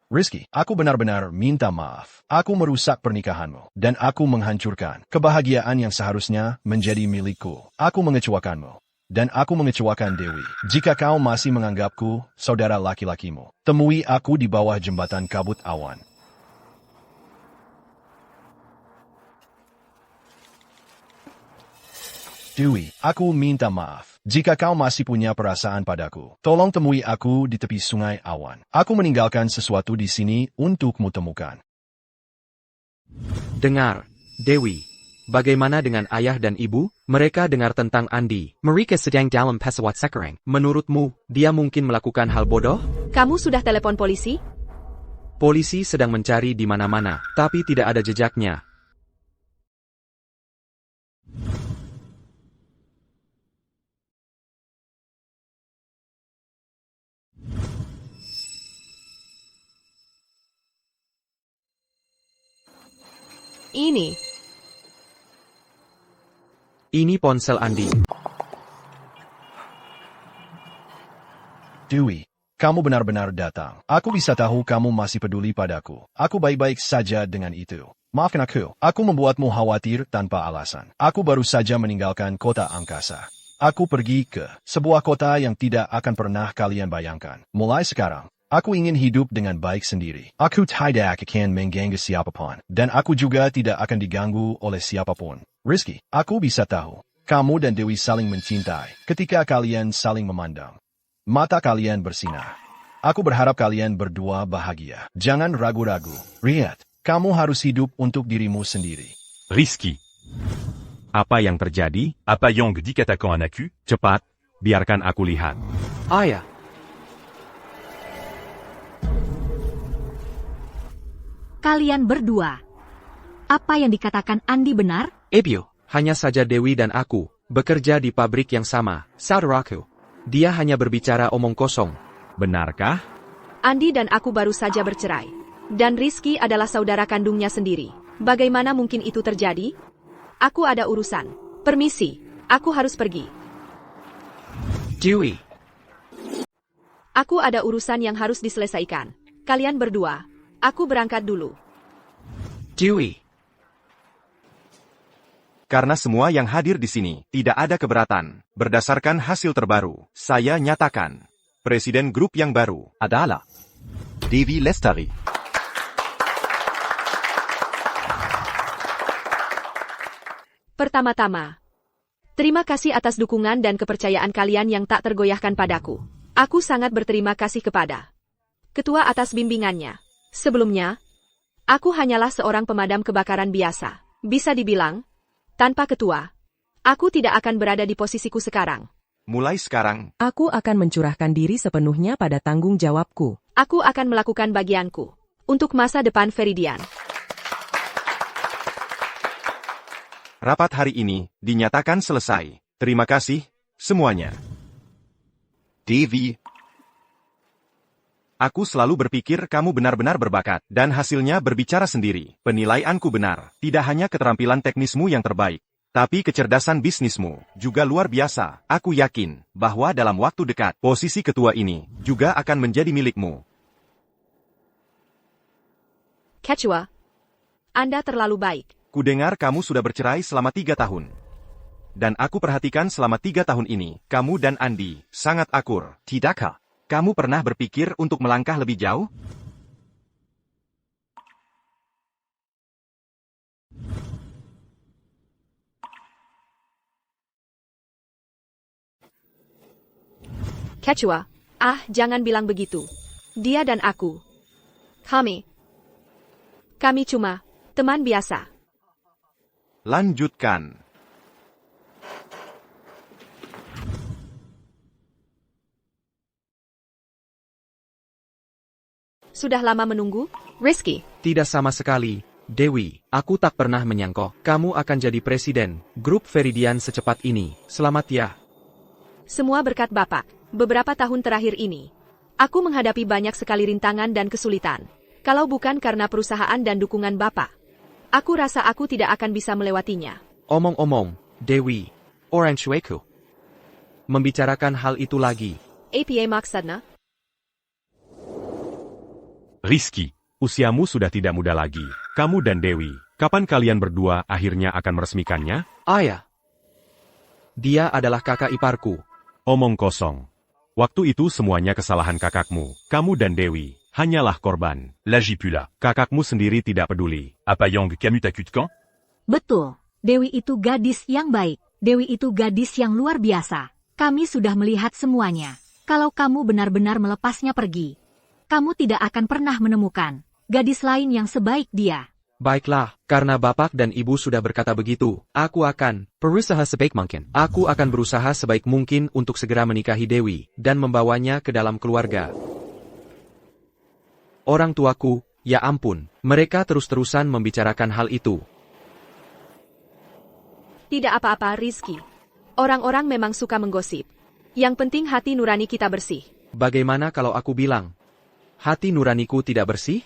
Rizky, aku benar-benar minta maaf. Aku merusak pernikahanmu, dan aku menghancurkan kebahagiaan yang seharusnya menjadi milikku. Aku mengecewakanmu, dan aku mengecewakan Dewi. Jika kau masih menganggapku saudara laki-lakimu, temui aku di bawah jembatan kabut awan. Dewi, aku minta maaf. Jika kau masih punya perasaan padaku, tolong temui aku di tepi sungai awan. Aku meninggalkan sesuatu di sini untukmu temukan. Dengar, Dewi. Bagaimana dengan ayah dan ibu? Mereka dengar tentang Andy. Mereka sedang dalam pesawat sekarang. Menurutmu, dia mungkin melakukan hal bodoh? Kamu sudah telepon polisi? Polisi sedang mencari di mana-mana, tapi tidak ada jejaknya. Ini ponsel Andy. Dewi, kamu benar-benar datang. Aku bisa tahu kamu masih peduli padaku. Aku baik-baik saja dengan itu. Maafkan aku membuatmu khawatir tanpa alasan. Aku baru saja meninggalkan kota angkasa. Aku pergi ke sebuah kota yang tidak akan pernah kalian bayangkan. Mulai sekarang, aku ingin hidup dengan baik sendiri. Aku tidak akan mengganggu siapapun, dan aku juga tidak akan diganggu oleh siapapun. Rizky, aku bisa tahu, kamu dan Dewi saling mencintai ketika kalian saling memandang. Mata kalian bersinar. Aku berharap kalian berdua bahagia. Jangan ragu-ragu. Lihat, kamu harus hidup untuk dirimu sendiri. Rizky. Apa yang terjadi? Apa yang dikatakan anakku? Cepat, biarkan aku lihat. Ayah. Kalian berdua. Apa yang dikatakan Andi benar? Ebio, hanya saja Dewi dan aku bekerja di pabrik yang sama, saudaraku. Dia hanya berbicara omong kosong. Benarkah? Andi dan aku baru saja bercerai. Dan Rizky adalah saudara kandungnya sendiri. Bagaimana mungkin itu terjadi? Aku ada urusan. Permisi, aku harus pergi. Dewi. Aku ada urusan yang harus diselesaikan. Kalian berdua. Aku berangkat dulu. Dewi. Karena semua yang hadir di sini tidak ada keberatan, berdasarkan hasil terbaru, saya nyatakan, Presiden grup yang baru adalah Dewi Lestari. Pertama-tama, terima kasih atas dukungan dan kepercayaan kalian yang tak tergoyahkan padaku. Aku sangat berterima kasih kepada Ketua atas bimbingannya. Sebelumnya, aku hanyalah seorang pemadam kebakaran biasa. Bisa dibilang, tanpa ketua, aku tidak akan berada di posisiku sekarang. Mulai sekarang, aku akan mencurahkan diri sepenuhnya pada tanggung jawabku. Aku akan melakukan bagianku untuk masa depan Feridian. Rapat hari ini dinyatakan selesai. Terima kasih, semuanya. Devi. Aku selalu berpikir kamu benar-benar berbakat, dan hasilnya berbicara sendiri. Penilaianku benar, tidak hanya keterampilan teknismu yang terbaik, tapi kecerdasan bisnismu juga luar biasa. Aku yakin bahwa dalam waktu dekat, posisi ketua ini juga akan menjadi milikmu. Ketua, Anda terlalu baik. Kudengar kamu sudah bercerai selama 3 tahun. Dan aku perhatikan selama 3 tahun ini, kamu dan Andi sangat akur. Tidakkah? Kamu pernah berpikir untuk melangkah lebih jauh? Ketua, jangan bilang begitu. Dia dan aku. Kami cuma teman biasa. Lanjutkan. Sudah lama menunggu, Rizky? Tidak sama sekali, Dewi. Aku tak pernah menyangka kamu akan jadi presiden grup Feridian secepat ini. Selamat ya. Semua berkat Bapak. Beberapa tahun terakhir ini, aku menghadapi banyak sekali rintangan dan kesulitan. Kalau bukan karena perusahaan dan dukungan Bapak, aku rasa aku tidak akan bisa melewatinya. Omong-omong, Dewi, orang tuaku. Membicarakan hal itu lagi. Apa maksudnya? Rizky, usiamu sudah tidak muda lagi. Kamu dan Dewi, kapan kalian berdua akhirnya akan meresmikannya? Ayah. Dia adalah kakak iparku. Omong kosong. Waktu itu semuanya kesalahan kakakmu. Kamu dan Dewi hanyalah korban. Lagi pula. Kakakmu sendiri tidak peduli. Apa yang kamu takutkan? Betul. Dewi itu gadis yang baik. Dewi itu gadis yang luar biasa. Kami sudah melihat semuanya. Kalau kamu benar-benar melepasnya pergi, kamu tidak akan pernah menemukan gadis lain yang sebaik dia. Baiklah, karena Bapak dan Ibu sudah berkata begitu, aku akan berusaha sebaik mungkin. Aku akan berusaha sebaik mungkin untuk segera menikahi Dewi dan membawanya ke dalam keluarga. Orang tuaku, ya ampun, mereka terus-terusan membicarakan hal itu. Tidak apa-apa, Rizky. Orang-orang memang suka menggosip. Yang penting hati nurani kita bersih. Bagaimana kalau aku bilang, hati nuraniku tidak bersih?